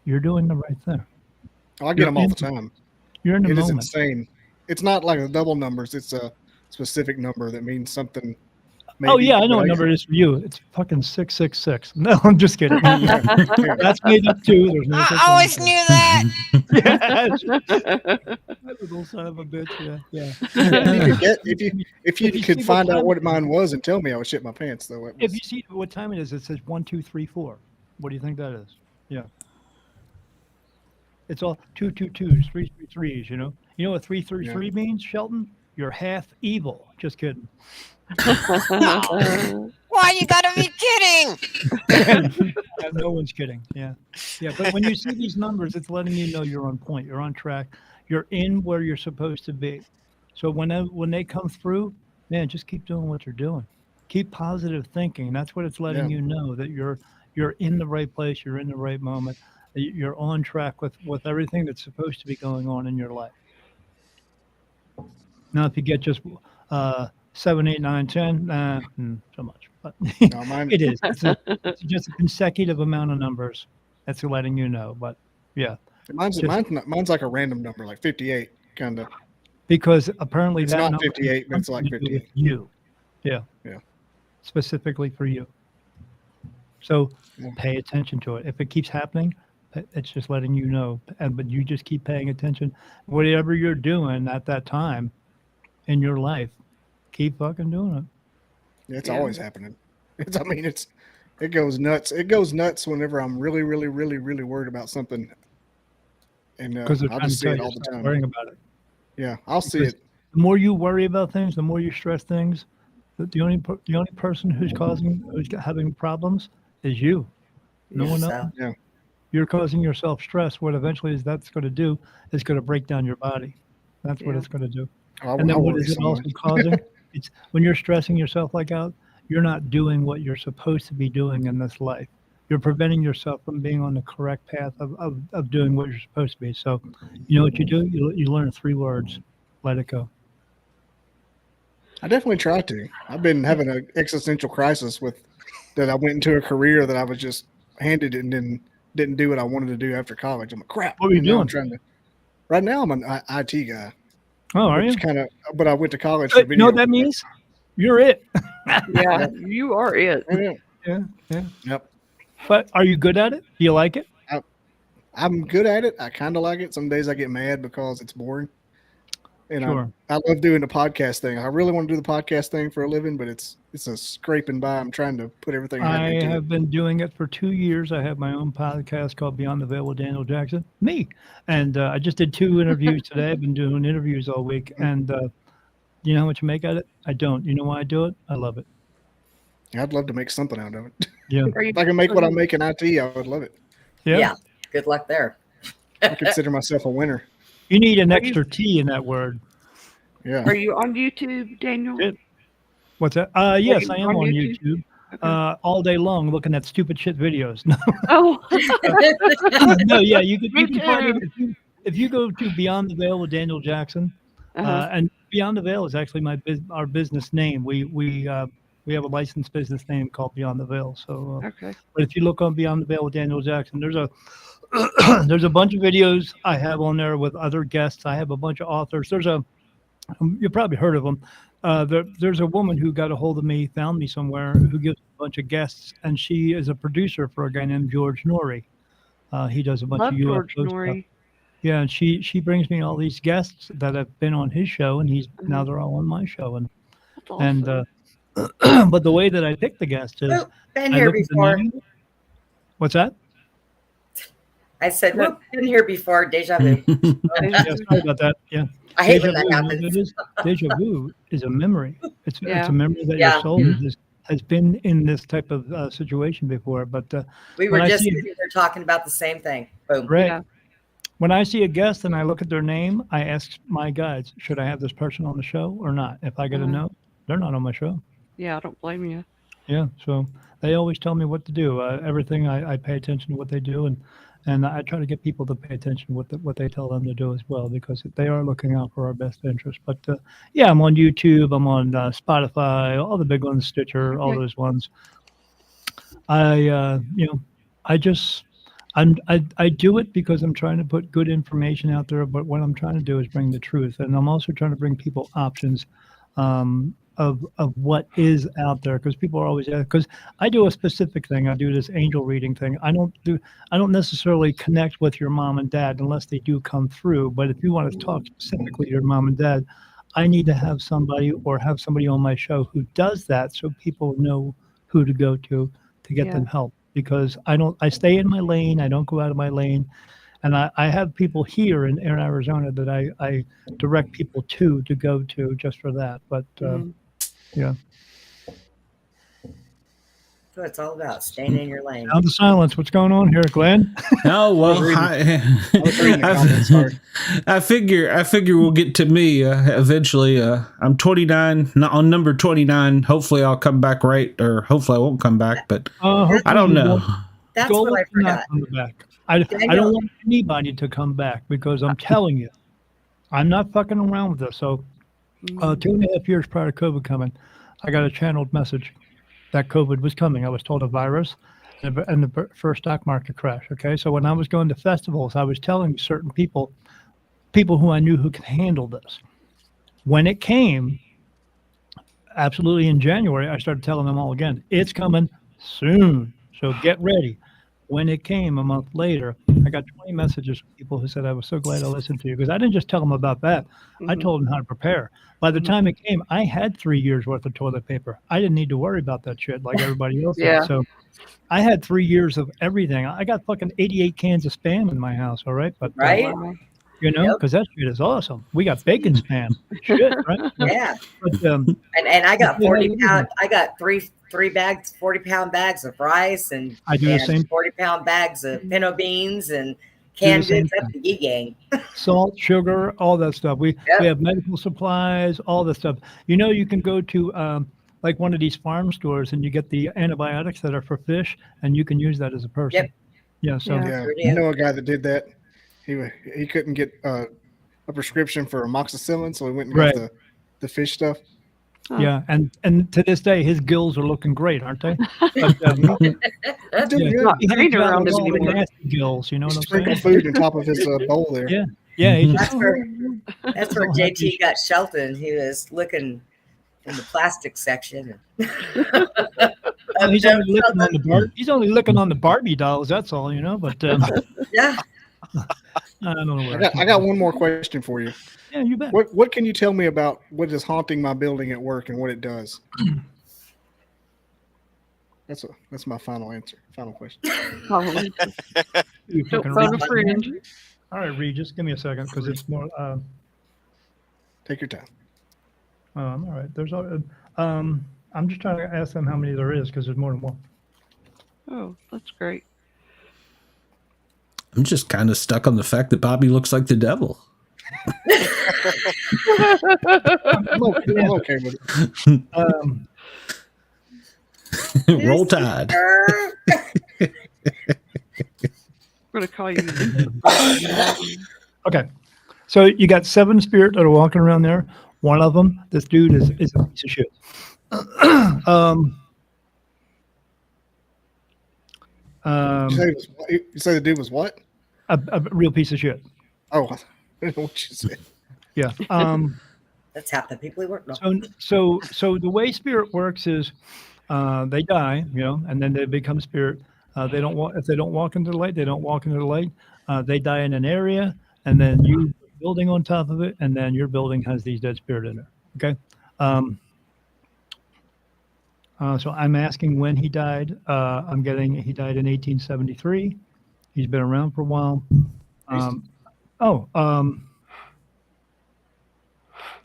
you're doing the right thing. I get them all the time. You're in the moment. It is insane. It's not like the double numbers. It's a specific number that means something. Maybe, oh yeah, I know what number it is for you. It's fucking 666. No, I'm just kidding. That's made up too. There's no I always knew that. That little son of a bitch. Yeah. If you could find out what mine was and tell me, I would shit my pants though. If you see what time it is, it says 1, 2, 3, 4. What do you think that is? Yeah. It's all 2, 2, 2s, 3, 3, 3s. You know what 3, 3, 3 means, Shelton? You're half evil. Just kidding. Why you gotta be kidding? No one's kidding. Yeah. But when you see these numbers, it's letting you know you're on point. You're on track. You're in where you're supposed to be. So when they come through, man, just keep doing what you're doing. Keep positive thinking. That's what it's letting you know, that you're in the right place. You're in the right moment. You're on track with everything that's supposed to be going on in your life. Now, if you get just 7, 8, 9, 10, so much. But no, it is. It's just a consecutive amount of numbers that's letting you know. But yeah, mine's like a random number, like 58, kind of. Because apparently it's not 58, but it's like 58. You, yeah, specifically for you. So pay attention to it. If it keeps happening, it's just letting you know. But you just keep paying attention. Whatever you're doing at that time in your life, keep fucking doing it. Yeah, it's always happening. It goes nuts. It goes nuts whenever I'm really, really, really, really worried about something. And I'll just see it all the time. Worrying about it. Yeah, I'll see it. The more you worry about things, the more you stress things. The only person who's having problems is you. No one else. Yeah. You're causing yourself stress. What eventually that's going to do is going to break down your body. That's what it's going to do. And then what is it also causing? It's when you're stressing yourself like that, you're not doing what you're supposed to be doing in this life. You're preventing yourself from being on the correct path of doing what you're supposed to be. So, you know what you do? You learn 3 words. Let it go. I definitely try to. I've been having an existential crisis with that. I went into a career that I was just handed and then didn't do what I wanted to do after college. I'm like, crap. What are you doing? Right now, I'm an IT guy. Oh, are you? But I went to college for video. You know what that means? You're it. Yeah, you are it. Yeah. Yep. But are you good at it? Do you like it? I'm good at it. I kind of like it. Some days I get mad because it's boring. And sure. I love doing the podcast thing. I really want to do the podcast thing for a living, but it's a scraping by. I'm trying to put everything. I have been doing it for 2 years. I have my own podcast called Beyond the Veil with Daniel Jackson. And I just did 2 interviews today. I've been doing interviews all week. And you know how much you make out of it? I don't. You know why I do it? I love it. I'd love to make something out of it. Yeah. If I can make what I make in IT, I would love it. Yeah. Good luck there. I consider myself a winner. You need an extra T in that word. Yeah. Are you on YouTube, Daniel? What's that? Yes, I am on YouTube. Okay. All day long looking at stupid shit videos. No. Oh. No, yeah, you can find it if you go to Beyond the Veil with Daniel Jackson And Beyond the Veil is actually our business name. We have a licensed business name called Beyond the Veil. So, Okay. but if you look on Beyond the Veil with Daniel Jackson, there's a there's a bunch of videos I have on there with other guests. I have a bunch of authors. You've probably heard of them. There's a woman who got a hold of me, found me somewhere, who gives a bunch of guests, and she is a producer for a guy named George Norrie. He does a bunch Love of George UFO Norrie. stuff. Yeah, and she brings me all these guests that have been on his show, and now they're all on my show. And That's awesome. but the way that I pick the guests is Been here before. What's that? I said, well, been here before. Deja vu. Yeah, sorry about that. Yeah. I hate Deja when that vu, happens. Deja vu is a memory. It's a memory that Yeah. your soul has been in this type of situation before. But We were just sitting there talking about the same thing. Boom. right. Yeah. When I see a guest and I look at their name, I ask my guides, should I have this person on the show or not? If I get a no, they're not on my show. Yeah, I don't blame you. Yeah, so they always tell me what to do. Everything I pay attention to what they do, and I try to get people to pay attention to what they tell them to do as well, because they are looking out for our best interest. But yeah, I'm on YouTube, I'm on Spotify, all the big ones, Stitcher, all those ones. I do it because I'm trying to put good information out there, but what I'm trying to do is bring the truth, and I'm also trying to bring people options of what is out there, because people are always because I do a specific thing. I do this angel reading thing. I don't necessarily connect with your mom and dad unless they do come through. But if you want to talk specifically to your mom and dad, I need to have somebody on my show who does that, so people know who to go to get them help. Because I stay in my lane. I don't go out of my lane. And I have people here in Arizona that I direct people to go to just for that. But yeah. So it's all about staying in your lane. Sound of silence. What's going on here, Glenn? Oh well, I figure we'll get to me eventually. I'm 29, not on number 29. Hopefully, I'll come back right, or hopefully I won't come back. But I don't know. That's what I forgot. I don't want anybody to come back, because I'm telling you, I'm not fucking around with this. So 2.5 years prior to COVID coming, I got a channeled message that COVID was coming. I was told a virus and the first stock market crash. Okay. So when I was going to festivals, I was telling certain people who I knew who could handle this. When it came, absolutely in January, I started telling them all again, it's coming soon. So get ready. When it came a month later, I got 20 messages from people who said, I was so glad I listened to you, because I didn't just tell them about that. I told them how to prepare. By the time it came, I had 3 years worth of toilet paper. I didn't need to worry about that shit like everybody else did. So I had 3 years of everything. I got fucking 88 cans of Spam in my house. All right. But you know, because that shit is awesome. We got bacon Spam. Shit, right? Yeah. But, and I got 40 pound. I got three bags, 40-pound bags of rice, and I do the same. 40-pound bags of pinto beans and canned goods. That's the Gee gang. Salt, sugar, all that stuff. We have medical supplies, all that stuff. You know, you can go to like one of these farm stores and you get the antibiotics that are for fish, and you can use that as a person. Yep. Yeah. So I know a guy that did that. He couldn't get a prescription for amoxicillin, so he went and got the fish stuff. Oh. Yeah, and to this day, his gills are looking great, aren't they? But, around his nasty gills, you know what I'm saying? Sprinkle food on top of his bowl there. Yeah, yeah. That's where JT got Shelton. He was looking in the plastic section. He's only looking on the Barbie dolls. That's all, you know. But yeah. I don't know where I got one more question for you. Yeah, you bet. What can you tell me about what is haunting my building at work and what it does? That's my final answer. Final question. All right, Reed, just give me a second, because it's more. Take your time. All right. There's I'm just trying to ask them how many there is, because there's more than one. Oh, that's great. I'm just kind of stuck on the fact that Bobby looks like the devil. I'm okay with it. Roll Tide. I'm going to call you. Okay. So you got 7 spirits that are walking around there. One of them, this dude is a piece of shit. You say the dude was what? A real piece of shit. Oh, I don't know what you said. Yeah. That's half the people he worked on. So the way spirit works is they die, and then they become spirit. They don't walk if they don't walk into the light. They don't walk into the light. They die in an area, and then you building on top of it, and then your building has these dead spirit in it. Okay. So I'm asking when he died. He died in 1873. He's been around for a while.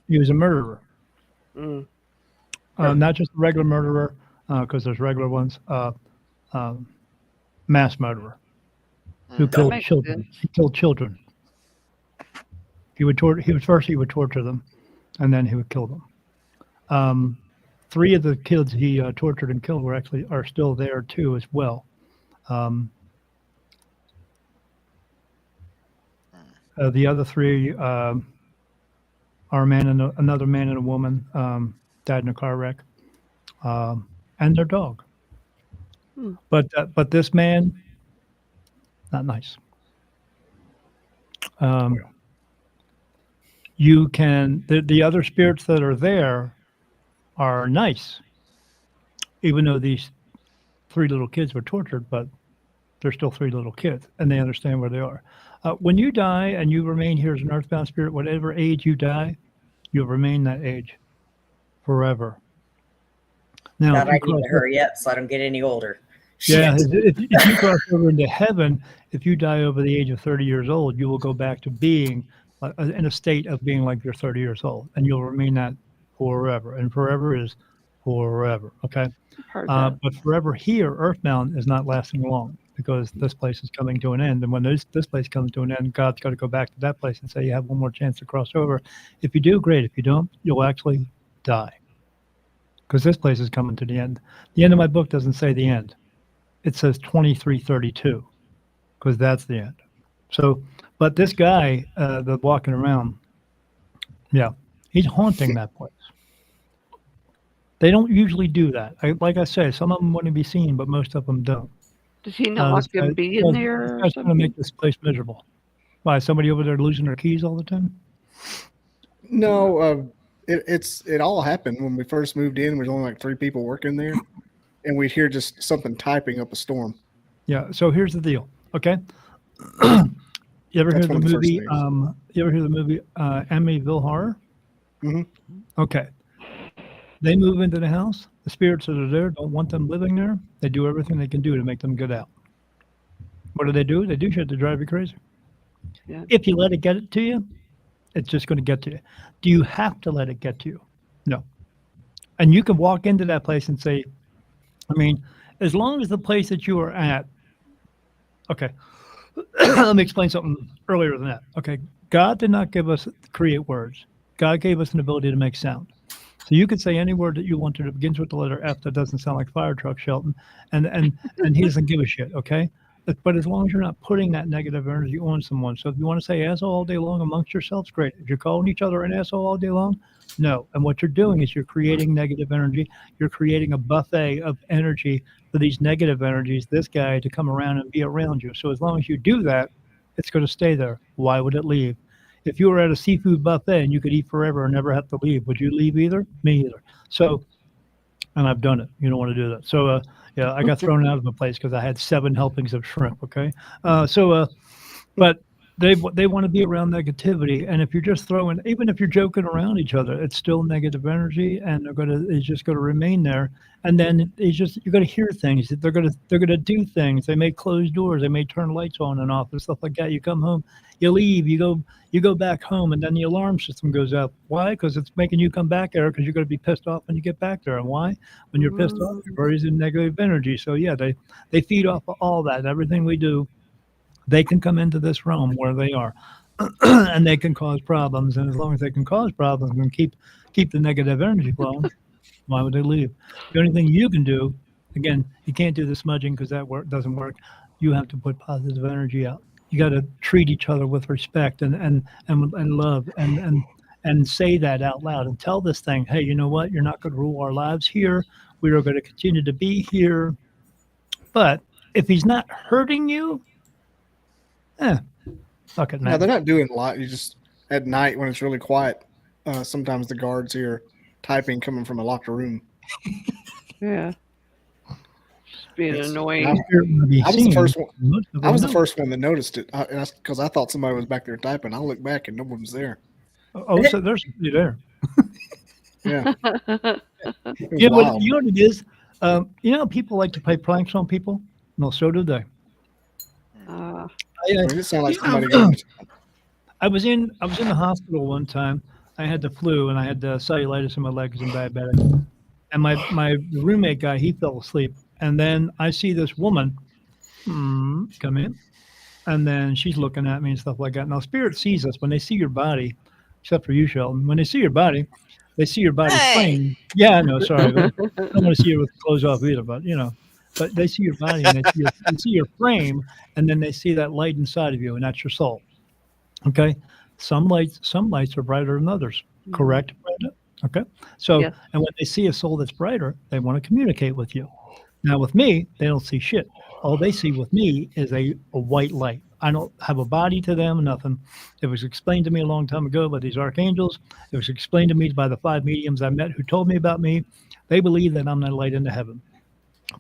He was a murderer. Not just a regular murderer, because there's regular ones. Mass murderer who killed children. He killed children. He would torture them, and then he would kill them. 3 of the kids he tortured and killed are still there too as well. The other 3 are another man and a woman died in a car wreck, and their dog. But this man, not nice. You can the other spirits that are there are nice, even though these 3 little kids were tortured, but they're still 3 little kids, and they understand where they are. When you die and you remain here as an earthbound spirit, whatever age you die, you'll remain that age forever. Now, God, I need to hurry up so I don't get any older. Yeah, if you cross over into heaven, if you die over the age of 30 years old, you will go back to being in a state of being like you're 30 years old, and you'll remain that forever. And forever is forever, okay? But forever here, earthbound, is not lasting long because this place is coming to an end. And when this place comes to an end, God's got to go back to that place and say, you have one more chance to cross over. If you do, great. If you don't, you'll actually die because this place is coming to the end. The end of my book doesn't say the end. It says 2332 because that's the end. So, but this guy that's walking around, yeah, he's haunting that place. They don't usually do that. Like I say, some of them want to be seen, but most of them don't. Does he not want them to be in there? That's going to make this place miserable. Why, somebody over there losing their keys all the time? No, it all happened when we first moved in. There was only like 3 people working there, and we'd hear just something typing up a storm. Yeah. So here's the deal. Okay. You ever hear the movie? You ever hear the movie Amityville Horror? Mm-hmm. Okay. They move into the house. The spirits that are there don't want them living there. They do everything they can do to make them get out. What do? They do shit to drive you crazy. Yeah. If you let it get it to you, it's just going to get to you. Do you have to let it get to you? No. And you can walk into that place and say, I mean, as long as the place that you are at, okay, let me explain something earlier than that. Okay, God did not give us create words. God gave us an ability to make sound. So you could say any word that you want that begins with the letter F that doesn't sound like fire truck, Shelton, and he doesn't give a shit, okay? But as long as you're not putting that negative energy on someone. So if you want to say asshole all day long amongst yourselves, great. If you're calling each other an asshole all day long, no. And what you're doing is you're creating negative energy. You're creating a buffet of energy for these negative energies, this guy, to come around and be around you. So as long as you do that, it's going to stay there. Why would it leave? If you were at a seafood buffet and you could eat forever and never have to leave, would you leave either? Me either. So, and I've done it. You don't want to do that. So, yeah, I got thrown out of the place because I had 7 helpings of shrimp. Okay. But they want to be around negativity. And if you're just throwing, even if you're joking around each other, it's still negative energy, and it's just going to remain there. And then you're going to hear things. They're going to do things. They may close doors. They may turn lights on and off and stuff like that. You come home, you leave, you go back home, and then the alarm system goes up. Why? Because it's making you come back there because you're going to be pissed off when you get back there. And why? When you're pissed off, you're raising negative energy. So yeah, they feed off of all that. Everything we do, they can come into this realm where they are, and they can cause problems. And as long as they can cause problems and keep the negative energy flowing, why would they leave? The only thing you can do, again, you can't do the smudging because that doesn't work. You have to put positive energy out. you got to treat each other with respect and love and say that out loud and tell this thing, hey, you know what? You're not going to rule our lives here. We are going to continue to be here. But if he's not hurting you, fuck it, man. No, they're not doing a lot. You just, at night when it's really quiet, sometimes the guards hear typing coming from a locked room. Yeah. Just being annoying. I was the first one. I was the first one that noticed it because I thought somebody was back there typing. I looked back and no one was there. Oh, so there's somebody there. Yeah. You know what it is? You know, people like to play pranks on people. No, so do they. It sounded like somebody. I was in the hospital one time. I had the flu and I had the cellulitis in my legs and diabetic. And my roommate guy, he fell asleep. And then I see this woman come in, and then she's looking at me and stuff like that. Now, spirit sees us when they see your body, except for you, Sheldon. When they see your body, they see your body frame. Yeah, no, sorry. I don't want to see you with clothes off either, but you know. But they see your body and they see your frame, and then they see that light inside of you, and that's your soul. Okay, some lights are brighter than others. Correct, Brenda? Okay, so and when they see a soul that's brighter, they want to communicate with you. Now with me, they don't see shit. All they see with me is a white light. I don't have a body to them, nothing. It was explained to me a long time ago by these archangels. It was explained to me by the 5 mediums I met who told me about me. They believe that I'm the light into heaven.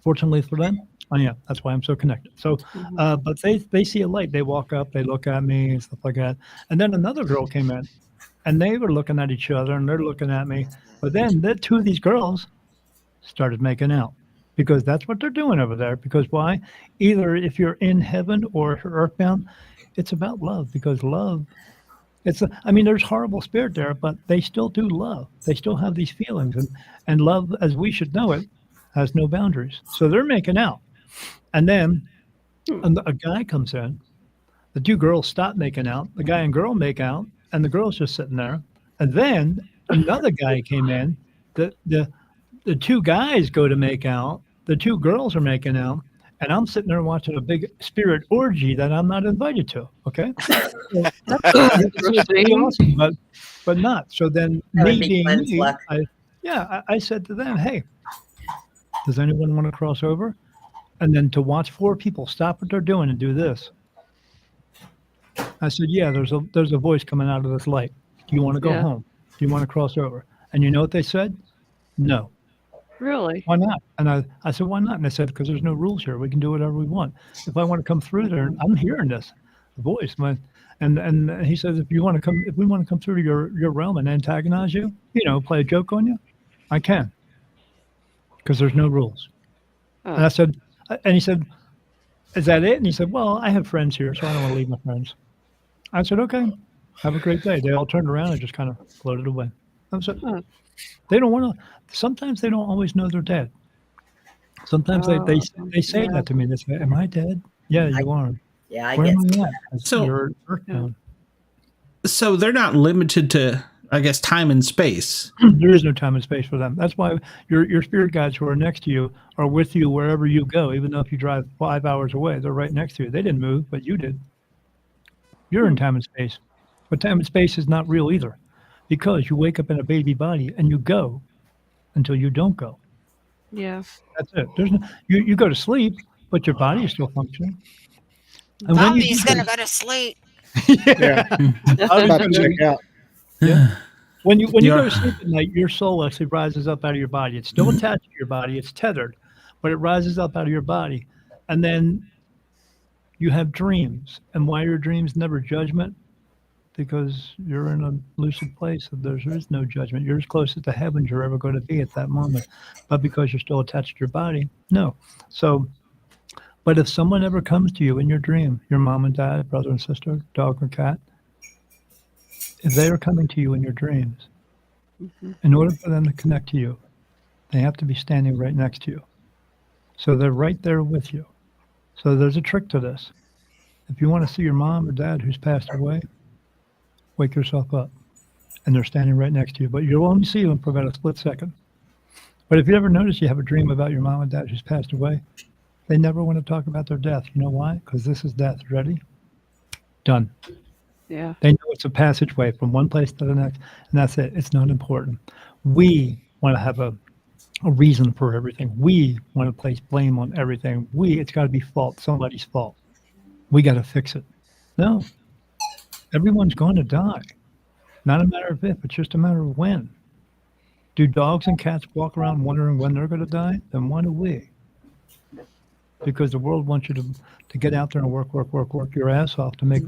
Fortunately for them, I am. That's why I'm so connected. So, but they see a light. They walk up, they look at me and stuff like that. And then another girl came in, and they were looking at each other, and they're looking at me. But then the 2 of these girls started making out. Because that's what they're doing over there. Because why? Either if you're in heaven or earthbound, it's about love. Because love, there's horrible spirit there, but they still do love. They still have these feelings. And love, as we should know it, has no boundaries. So they're making out. And then a guy comes in. The 2 girls stop making out. The guy and girl make out. And the girl's just sitting there. And then another guy came in. The 2 guys go to make out. The 2 girls are making out, and I'm sitting there watching a big spirit orgy that I'm not invited to. Okay, that's pretty awesome, but not. So then, me being me, I said to them, "Hey, does anyone want to cross over?" And then to watch 4 people stop what they're doing and do this. I said, "Yeah, there's a voice coming out of this light. Do you want to go home? Do you want to cross over?" And you know what they said? No. Really? Why not? And I said, why not? And they said, because there's no rules here. We can do whatever we want. If I want to come through there, I'm hearing this voice. And he says, if we want to come through to your realm and antagonize you, play a joke on you, I can. Because there's no rules. Oh. And I said, and he said, is that it? And he said, well, I have friends here, so I don't want to leave my friends. I said, okay, have a great day. They all turned around and just kind of floated away. I said, they don't want to. Sometimes they don't always know they're dead. Sometimes they say that to me. They say, "Am I dead?" Yeah, you are. Yeah, I guess. So they're not limited to, I guess, time and space. There is no time and space for them. That's why your spirit guides who are next to you are with you wherever you go. Even though if you drive 5 hours away, they're right next to you. They didn't move, but you did. You're in time and space, but time and space is not real either, because you wake up in a baby body and you go until you don't go. Yeah. That's it. There's no, you go to sleep, but your body is still functioning. And Bobby's going to go to sleep. Yeah. I'm about to check out. Yeah. When you go to sleep at night, your soul actually rises up out of your body. It's still attached to your body. It's tethered, but it rises up out of your body. And then you have dreams. And why your dreams never judgment? Because you're in a lucid place, so there is no judgment. You're as close to heaven as you're ever going to be at that moment. But because you're still attached to your body, no. So, but if someone ever comes to you in your dream, your mom and dad, brother and sister, dog or cat, if they are coming to you in your dreams, in order for them to connect to you, they have to be standing right next to you. So they're right there with you. So there's a trick to this. If you want to see your mom or dad who's passed away, wake yourself up, and they're standing right next to you. But you'll only see them for about a split second. But if you ever notice you have a dream about your mom and dad who's passed away, they never want to talk about their death. You know why? Because this is death. Ready? Done. Yeah. They know it's a passageway from one place to the next, and that's it. It's not important. We want to have a reason for everything. We want to place blame on everything. It's got to be somebody's fault. We got to fix it. No. Everyone's going to die. Not a matter of if, it's just a matter of when. Do dogs and cats walk around wondering when they're going to die? Then why do we? Because the world wants you to get out there and work your ass off to make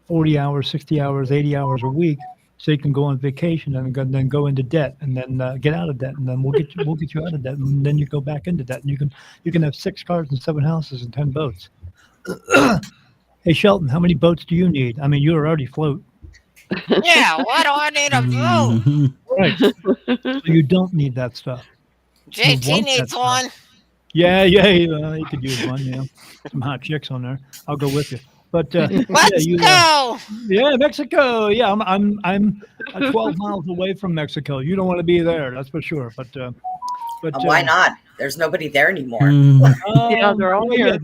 40 hours, 60 hours, 80 hours a week, so you can go on vacation and then go into debt and then get out of debt, and then we'll get you out of debt, and then you go back into debt, and you can have 6 cars and 7 houses and 10 boats. Hey Shelton, how many boats do you need? I mean, you already float. Yeah, why do I need a boat? Right. So you don't need that stuff. JT needs one. Yeah, you could use one. Yeah, some hot chicks on there. I'll go with you. But Let's go. Yeah, Mexico. Yeah, I'm 12 miles away from Mexico. You don't want to be there, that's for sure. But why not? There's nobody there anymore. Yeah, they're all here.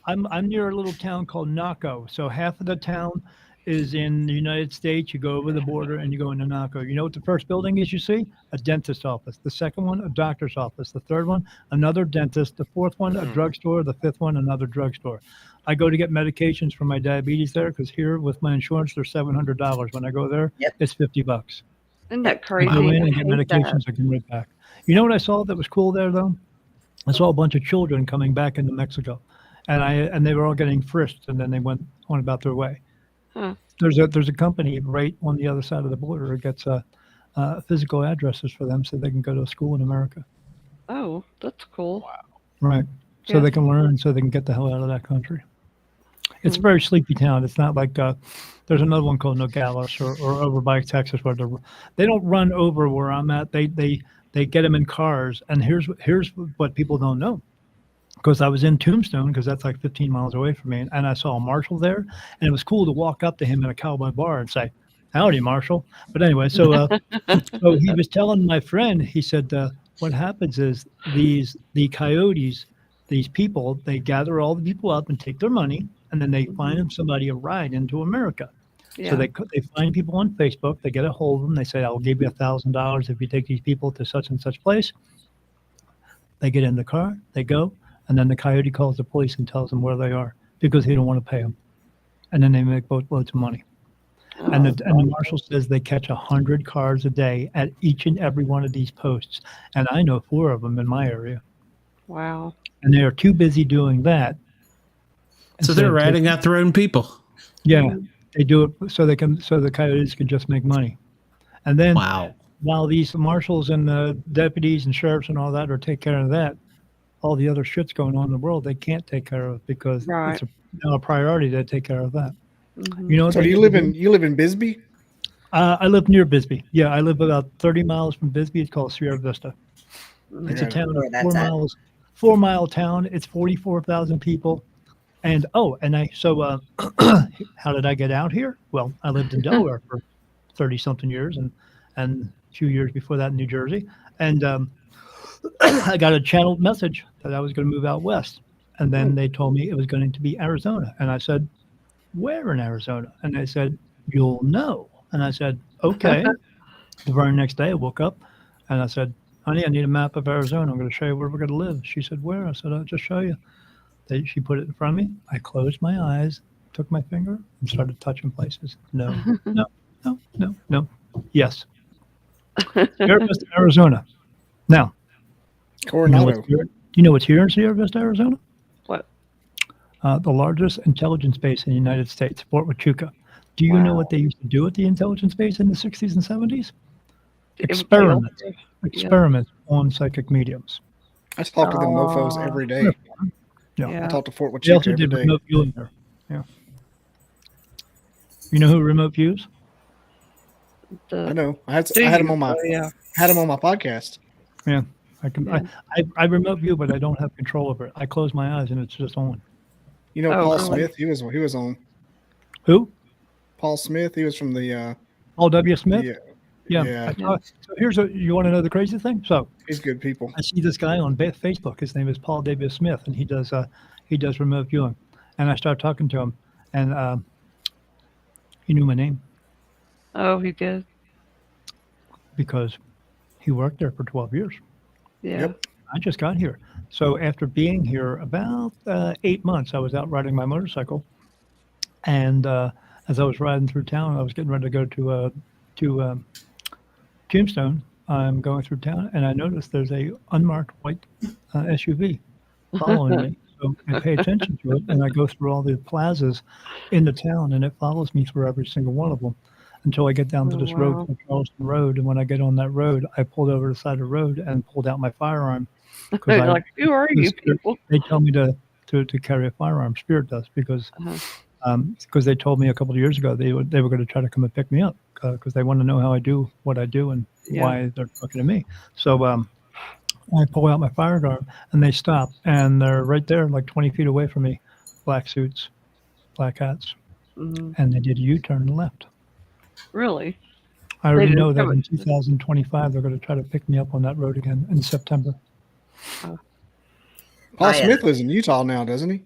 I'm near a little town called Naco. So half of the town is in the United States. You go over the border and you go into Naco. You know what the first building is you see? A dentist's office. The second one, a doctor's office. The third one, another dentist. The fourth one, a drugstore. The fifth one, another drugstore. I go to get medications for my diabetes there because here with my insurance, they're $700. When I go there, It's $50. Isn't that crazy? I go in and get medications. I come right back. You know what I saw that was cool there though? I saw a bunch of children coming back into Mexico, and they were all getting frisked, and then they went on about their way. Huh. There's a company right on the other side of the border that gets physical addresses for them so they can go to school in America. Oh, that's cool. Wow. Right. So they can learn, so they can get the hell out of that country. It's a very sleepy town. It's not like there's another one called Nogales or over by Texas where they don't run over where I'm at. They get them in cars. And here's what people don't know. Because I was in Tombstone, because that's like 15 miles away from me, and I saw a marshal there, and it was cool to walk up to him in a cowboy bar and say, "Howdy, Marshal." But anyway, so he was telling my friend, he said, what happens is the coyotes, these people, they gather all the people up and take their money, and then they find them somebody a ride into America. Yeah. So they find people on Facebook, they get a hold of them, they say, "I'll give you $1,000 if you take these people to such and such place." They get in the car, they go. And then the coyote calls the police and tells them where they are because he don't want to pay them. And then they make boatloads of money. Oh, and the marshal says they catch 100 cars a day at each and every one of these posts. And I know 4 of them in my area. Wow. And they are too busy doing that. So they're ratting out their own people. Yeah, they do it so the coyotes can just make money. And then while these marshals and the deputies and sheriffs and all that are take care of that, all the other shit's going on in the world they can't take care of because it's now a priority to take care of that. Mm-hmm. You know. So you live in Bisbee? I live near Bisbee. Yeah, I live about 30 miles from Bisbee. It's called Sierra Vista. It's a town, 4-mile town. It's 44,000 people. And how did I get out here? Well, I lived in Delaware for 30 something years and a few years before that in New Jersey. And I got a channeled message that I was going to move out west. And then they told me it was going to be Arizona. And I said, "Where in Arizona?" And they said, "You'll know." And I said, "Okay." The very next day I woke up and I said, "Honey, I need a map of Arizona. I'm going to show you where we're going to live." She said, "Where?" I said, "I'll just show you." She put it in front of me. I closed my eyes, took my finger and started touching places. No. Yes. Sierra Vista, Arizona. Now, Coronado. You know what's here in Sierra Vista, Arizona? What? The largest intelligence base in the United States, Fort Huachuca. Do you know what they used to do at the intelligence base in the 60s and 70s? Experiments on psychic mediums. I talk to them mofos every day. Yeah. I talk to Fort They also Huachuca every did day. remote viewing there. Yeah. You know who remote views? I know. I had them on my podcast. Yeah. I remote view, but I don't have control over it. I close my eyes and it's just on. You know, Paul Smith, he was on. Who? Paul Smith. He was from the. Paul W. Smith. Yeah. So you want to know the crazy thing? So he's good people. I see this guy on Facebook. His name is Paul W. Smith, and he does remote viewing. And I start talking to him, and He knew my name Oh, he did. because he worked there for 12 years. Yeah. Yep. I just got here. So after being here about 8 months, I was out riding my motorcycle, and as I was riding through town, I was getting ready to go to Tombstone. I'm going through town, and I noticed there's a unmarked white SUV following me. So I pay attention to it, and I go through all the plazas in the town, and it follows me through every single one of them until I get down to Oh, this wow. road called Charleston Road. And when I get on that road, I pulled over the side of the road and pulled out my firearm. They're like, who are you Spirit- people? They tell me to carry a firearm. Spirit does because they told me a couple of years ago they were going to try to come and pick me up because they want to know how I do what I do and why they're talking to me. So I pull out my firearm and they stop, and they're right there, like 20 feet away from me, black suits, black hats, and they did a U-turn and left. Really? I already didn't know that come in in- 2025 they're going to try to pick me up on that road again in September. Paul Smith lives in Utah now, doesn't he?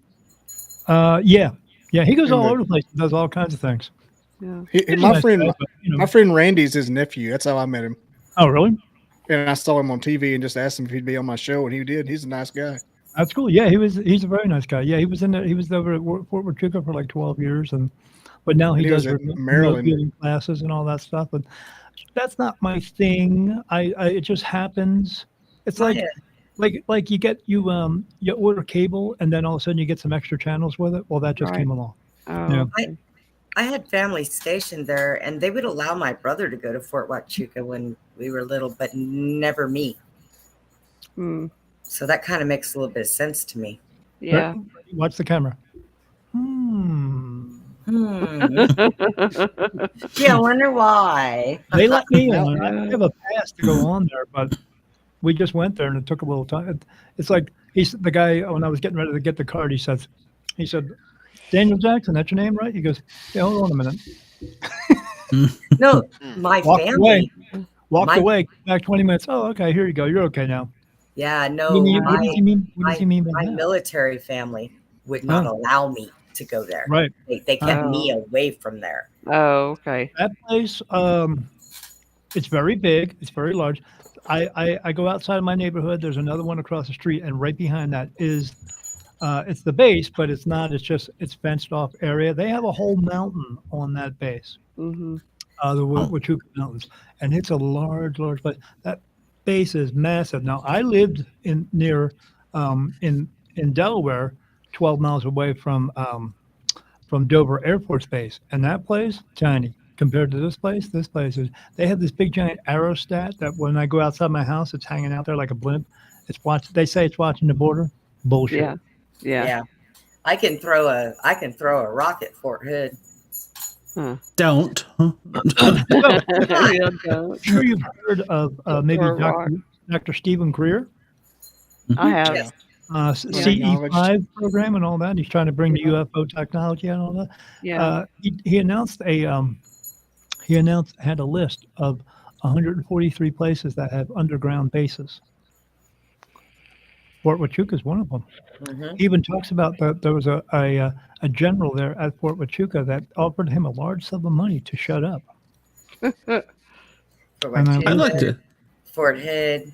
Yeah, he goes And all the- over the place. He does all kinds of things. Yeah. He, He's a my nice friend, guy, but, you know. my friend Randy's his nephew. That's how I met him. Oh, really? And I saw him on TV and just asked him if he'd be on my show, and he did. He's a nice guy. That's cool. Yeah, he's a very nice guy. Yeah, he was over at Fort Huachuca for like 12 years, but now he He does was at remote Maryland. viewing classes and all that stuff. But that's not my thing. It just happens. It's like you order cable and then all of a sudden you get some extra channels with it. Well, that just Right. came along. Oh, Yeah. okay. I had family stationed there, and they would allow my brother to go to Fort Huachuca when we were little, but never me. Hmm. So that kind of makes a little bit of sense to me. Yeah. Watch the camera. Yeah, I wonder why. They let me on. I have a pass to go on there, but we just went there and it took a little time. It's like the guy, when I was getting ready to get the card, he said, Daniel Jackson, that's your name, right? He goes, yeah, hold on a minute. No, my Walked family. Walked away, back 20 minutes. Oh, okay, here you go. You're okay now. Yeah, no, What does he mean? What does he mean by my that? military family would not allow me to go there. Right. They kept me away from there. Oh, okay. That place, it's very big. It's very large. I go outside of my neighborhood. There's another one across the street, and right behind that is it's the base, but it's not. It's fenced off area. They have a whole mountain on that base, Mm-hmm. the Huachuca Mountains, and it's a large place. That base is massive. Now I lived in Delaware, 12 miles away from Dover Air Force Base, and that place tiny compared to this place. This place is. They have this big giant aerostat that when I go outside my house, it's hanging out there like a blimp. They say it's watching the border. Bullshit. Yeah. Yeah. I can throw a rock at Fort Hood. Don't. I'm sure you've heard of maybe Or rock. Dr. Stephen Greer, I have. Yes. CE5 program and all that. He's trying to bring the UFO technology and all that. Yeah. He announced had a list of 143 places that have underground bases. Fort Huachuca is one of them. Mhm. He even talks about that there was a general there at Fort Huachuca that offered him a large sum of money to shut up. Fort And I Huachuca, I'd like to. Fort Hood,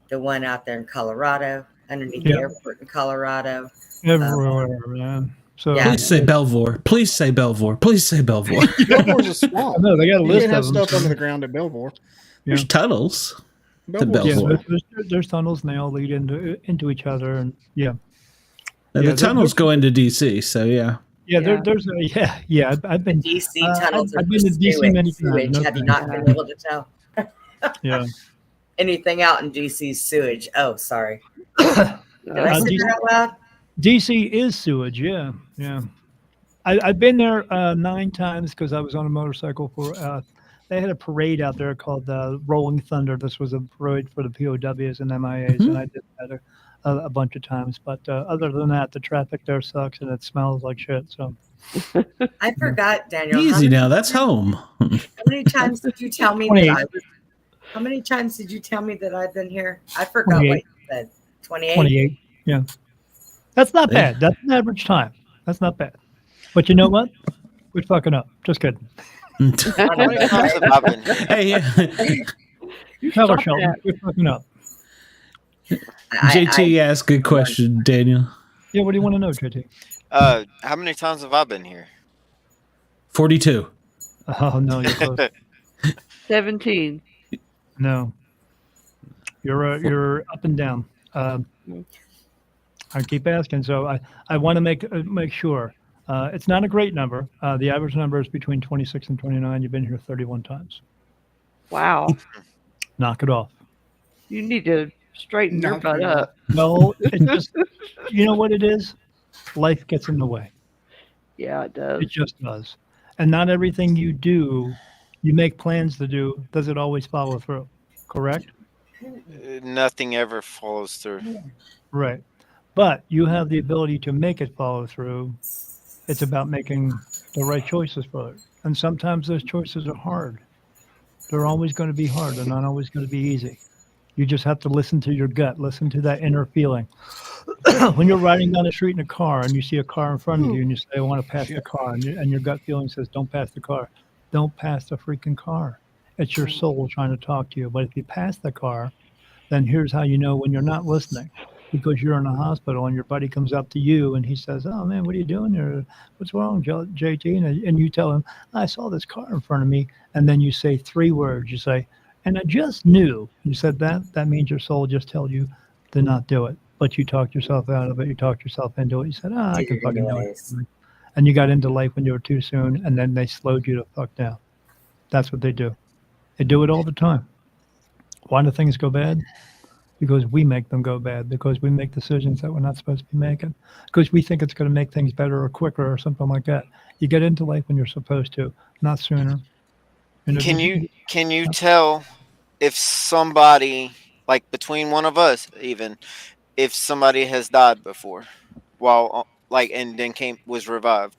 the one out there in Colorado, underneath Yeah. the airport in Colorado. Everywhere, man. So Yeah. Please say Belvoir. Please say Belvoir. Please say Belvoir. Belvoir's a swamp. no, they got a You list can have of them. stuff under the ground at Belvoir. There's tunnels. Belvoir's Yeah, Belvoir. there's tunnels and they all lead into each other, and And Yeah, the tunnels go into DC, so yeah. I've been DC tunnels I've are been for to DC sewage. many times, Sewage. no Have you thanks. not been able to tell? yeah. Anything out in DC is sewage. Oh, sorry. Did I say that out loud? DC is sewage. Yeah. I've been there 9 times because I was on a motorcycle for. They had a parade out there called Rolling Thunder. This was a parade for the POWs and MIAs, and I did that a bunch of times. But other than that, the traffic there sucks and it smells like shit. So I forgot, Daniel. Easy now. That's home. How many times did you tell me 28. that I was? How many times did you tell me that I've been here? I forgot 28. what you said. 28. 28. Yeah, that's not bad. That's an average time. That's not bad. But you know what? Quit fucking up. Just kidding. How many times have I been here? Hey, yeah. Tell her, Shelton. Quit fucking up. JT asked a good question, Daniel. Yeah, what do you want to know, JT? How many times have I been here? 42. Oh, no, you're close. 17. No. You're up and down. I keep asking, so I want to make sure. It's not a great number. The average number is between 26 and 29. You've been here 31 times. Wow. Knock it off. You need to straighten your butt up. No, it just, you know what it is? Life gets in the way. Yeah, it does. It just does. And not everything you do, you make plans to do, does it always follow through? Correct? Nothing ever follows through. Right. But you have the ability to make it follow through. It's about making the right choices for it. And sometimes those choices are hard. They're always going to be hard. They're not always going to be easy. You just have to listen to your gut, listen to that inner feeling. When you're riding down the street in a car and you see a car in front of you and you say, I want to pass the car, and your gut feeling says, don't pass the car. Don't pass the freaking car. It's your soul trying to talk to you. But if you pass the car, then here's how you know when you're not listening. Because you're in a hospital and your buddy comes up to you and he says, oh, man, what are you doing here? What's wrong, JT? And you tell him, I saw this car in front of me. And then you say 3 words. You say, and I just knew. You said that. That means your soul just told you to not do it. But you talked yourself out of it. You talked yourself into it. You said, I can fucking do it. And you got into life when you were too soon. And then they slowed you to fuck down. That's what they do. They do it all the time. Why do things go bad? Because we make them go bad, because we make decisions that we're not supposed to be making, because we think it's going to make things better or quicker or something like that. You get into life when you're supposed to, not sooner. Can you tell if somebody, like between one of us even, if somebody has died before while and then was revived?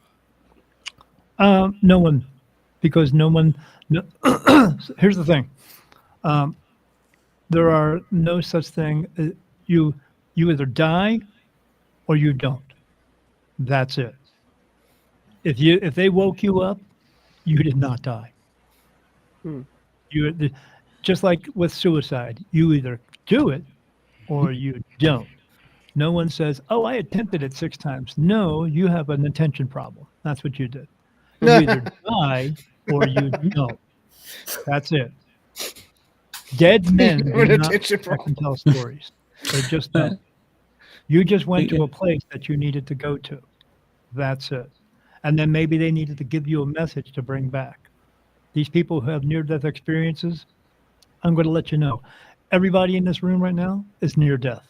No one, because no one. No, here's the thing. There are no such thing. You either die or you don't. That's it. If they woke you up, you did not die. You just like with suicide, you either do it or you don't. No one says, "Oh, I attempted it 6 times." No, you have an attention problem. That's what you did. You either die or you don't. That's it. Dead men do not fucking tell stories. They just don't. You just went to a place that you needed to go to. That's it. And then maybe they needed to give you a message to bring back. These people who have near-death experiences, I'm going to let you know. Everybody in this room right now is near death.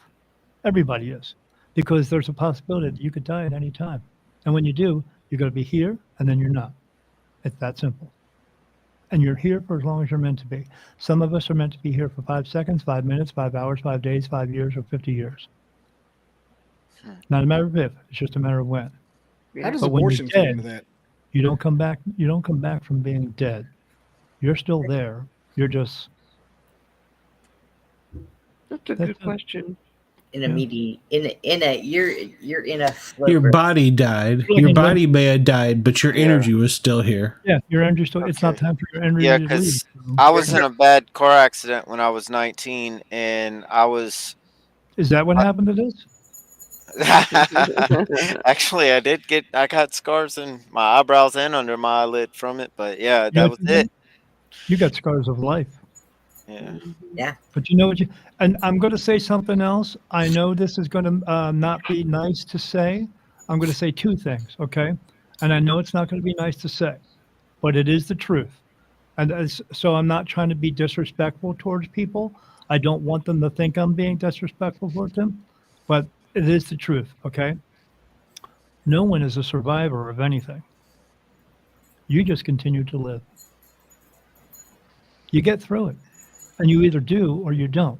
Everybody is. Because there's a possibility that you could die at any time. And when you do, you're going to be here, and then you're not. It's that simple. And you're here for as long as you're meant to be. Some of us are meant to be here for 5 seconds, 5 minutes, 5 hours, 5 days, 5 years, or 50 years. Not a matter of if, it's just a matter of when. How does abortion fit into that? You don't come back. You don't come back from being dead. You're still there. You're just. That's a good question. You're in a your body died. Your body may have died, but your energy was still here. Yeah, your energy still. It's not time for your energy. Yeah, because I was in a bad car accident when I was 19, and I was. Is that what happened to this? Actually, I got scars in my eyebrows and under my eyelid from it, but yeah, that was it. You got scars of life. Yeah. But you know what and I'm going to say something else. I know this is going to not be nice to say. I'm going to say 2 things, okay? And I know it's not going to be nice to say, but it is the truth. And so I'm not trying to be disrespectful towards people. I don't want them to think I'm being disrespectful towards them, but it is the truth, okay? No one is a survivor of anything. You just continue to live. You get through it. And you either do or you don't.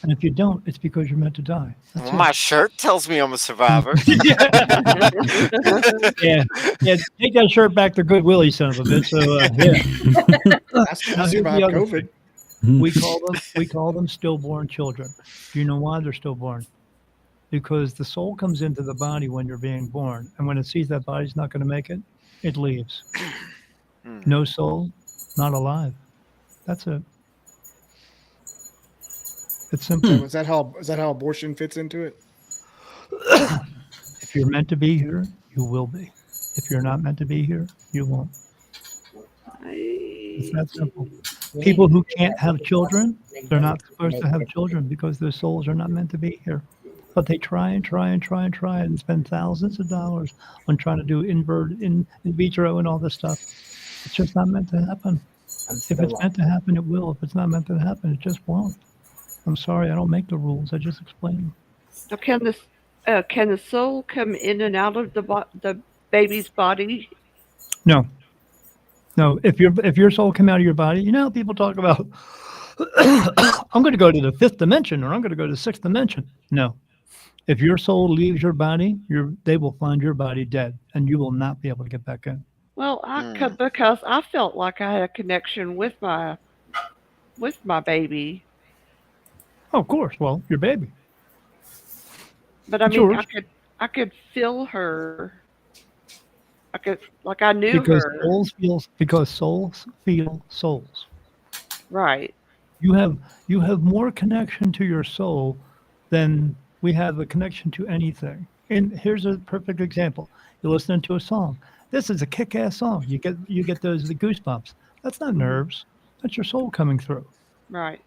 And if you don't, it's because you're meant to die. Well, my shirt tells me I'm a survivor. yeah, take that shirt back to Goodwill, you son of a bitch. So, I survived COVID. We call them stillborn children. Do you know why they're stillborn? Because the soul comes into the body when you're being born. And when it sees that body's not going to make it, it leaves. No soul, not alive. That's it. It's simple. So is that how abortion fits into it? If you're meant to be here, you will be. If you're not meant to be here, you won't. It's that simple. People who can't have children, they're not supposed to have children because their souls are not meant to be here. But they try and spend thousands of dollars on trying to do in vitro and all this stuff. It's just not meant to happen. If it's meant to happen, it will. If it's not meant to happen, it just won't. I'm sorry, I don't make the rules. I just explain them. So can the soul come in and out of the baby's body? No. If your soul came out of your body, you know how people talk about, I'm going to go to the 5th dimension or I'm going to go to the 6th dimension. No. If your soul leaves your body, they will find your body dead, and you will not be able to get back in. Well, because I felt like I had a connection with my baby. Oh, of course. Well, your baby. But I mean, I could feel her. I knew her. Because souls feel souls. Right. You have more connection to your soul than we have a connection to anything. And here's a perfect example. You're listening to a song. This is a kick-ass song. You get the goosebumps. That's not nerves. That's your soul coming through. Right.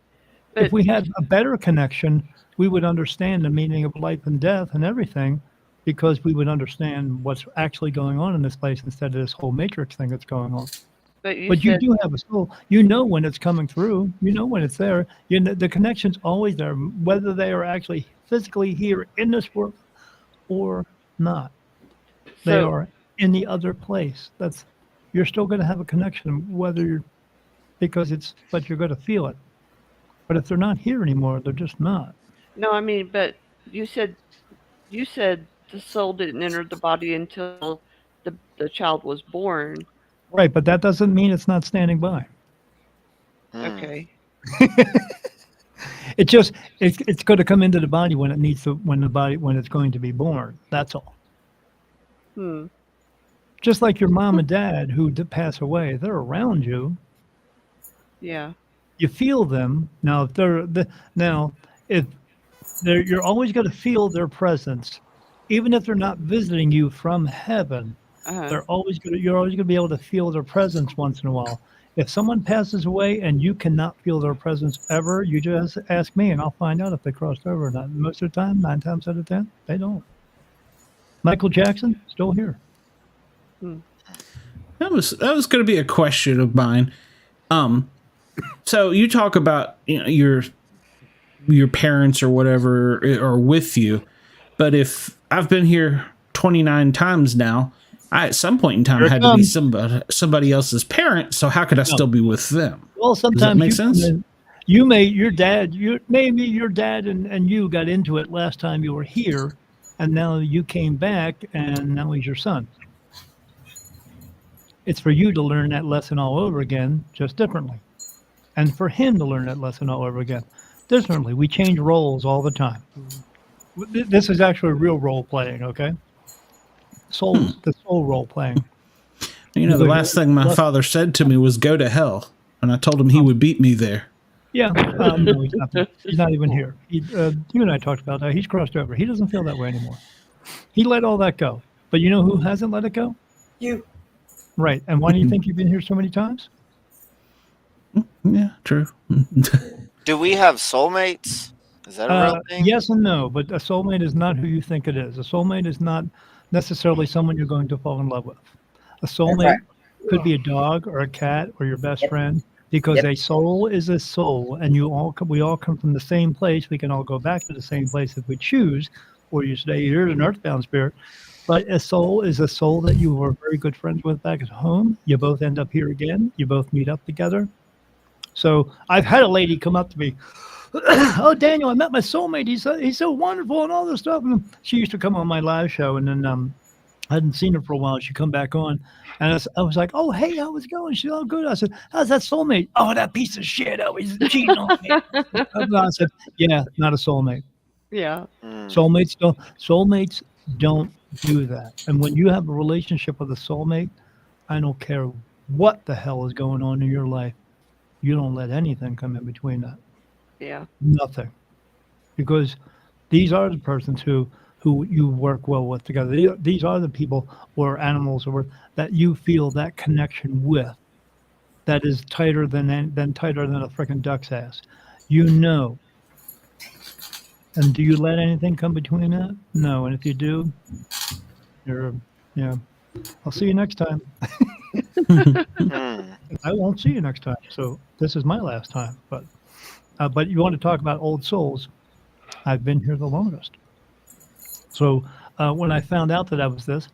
But if we had a better connection, we would understand the meaning of life and death and everything, because we would understand what's actually going on in this place instead of this whole matrix thing that's going on. But you do have a soul. You know when it's coming through. You know when it's there. The connection's always there, whether they are actually physically here in this world or not. They are in the other place. You're still going to have a connection, but you're going to feel it. But if they're not here anymore, they're just not. No, I mean, but you said the soul didn't enter the body until the child was born. Right, but that doesn't mean it's not standing by. Okay. It's going to come into the body when it needs to, when it's going to be born. That's all. Just like your mom and dad who did pass away, they're around you. Yeah. You feel them now. You're always going to feel their presence, even if they're not visiting you from heaven. You're always going to be able to feel their presence once in a while. If someone passes away and you cannot feel their presence ever, you just ask me and I'll find out if they crossed over or not. Most of the time, 9 times out of 10, they don't. Michael Jackson, still here. That was going to be a question of mine. So you talk about your parents or whatever are with you, but if I've been here 29 times now, I at some point in time had to be somebody else's parent. So how could I still be with them? Well, sometimes does that make sense? Maybe your dad and you got into it last time you were here, and now you came back, and now he's your son. It's for you to learn that lesson all over again, just differently. And for him to learn that lesson all over again, differently. We change roles all the time. This is actually real role playing, okay? The soul role playing. The last thing my father said to me was go to hell. And I told him he would beat me there. Yeah. No, he's not even here. You and I talked about that. He's crossed over. He doesn't feel that way anymore. He let all that go. But you know who hasn't let it go? You. Right. And why do you think you've been here so many times? Yeah, true. Do we have soulmates? Is that a real thing? Yes and no, but a soulmate is not who you think it is. A soulmate is not necessarily someone you're going to fall in love with. A soulmate could be a dog or a cat or your best friend, because a soul is a soul, and we all come from the same place. We can all go back to the same place if we choose, or you say you're an earthbound spirit. But a soul is a soul that you were very good friends with back at home. You both end up here again. You both meet up together. So I've had a lady come up to me, oh, Daniel, I met my soulmate. He's so wonderful and all this stuff. And she used to come on my live show, and then I hadn't seen her for a while. She'd come back on, and I was like, oh, hey, how's it going? She's all good. I said, how's that soulmate? Oh, that piece of shit. Oh, he's cheating on me. I said, yeah, not a soulmate. Yeah. Soulmates don't do that. And when you have a relationship with a soulmate, I don't care what the hell is going on in your life. You don't let anything come in between that. Yeah. Nothing. Because these are the persons who you work well with together. These are the people or animals or that you feel that connection with. That is tighter than a freaking duck's ass. You know. And do you let anything come between that? No. And if you do, you're, yeah. I'll see you next time. I won't see you next time. So this is my last time. But you want to talk about old souls? I've been here the longest. So when I found out that I was this,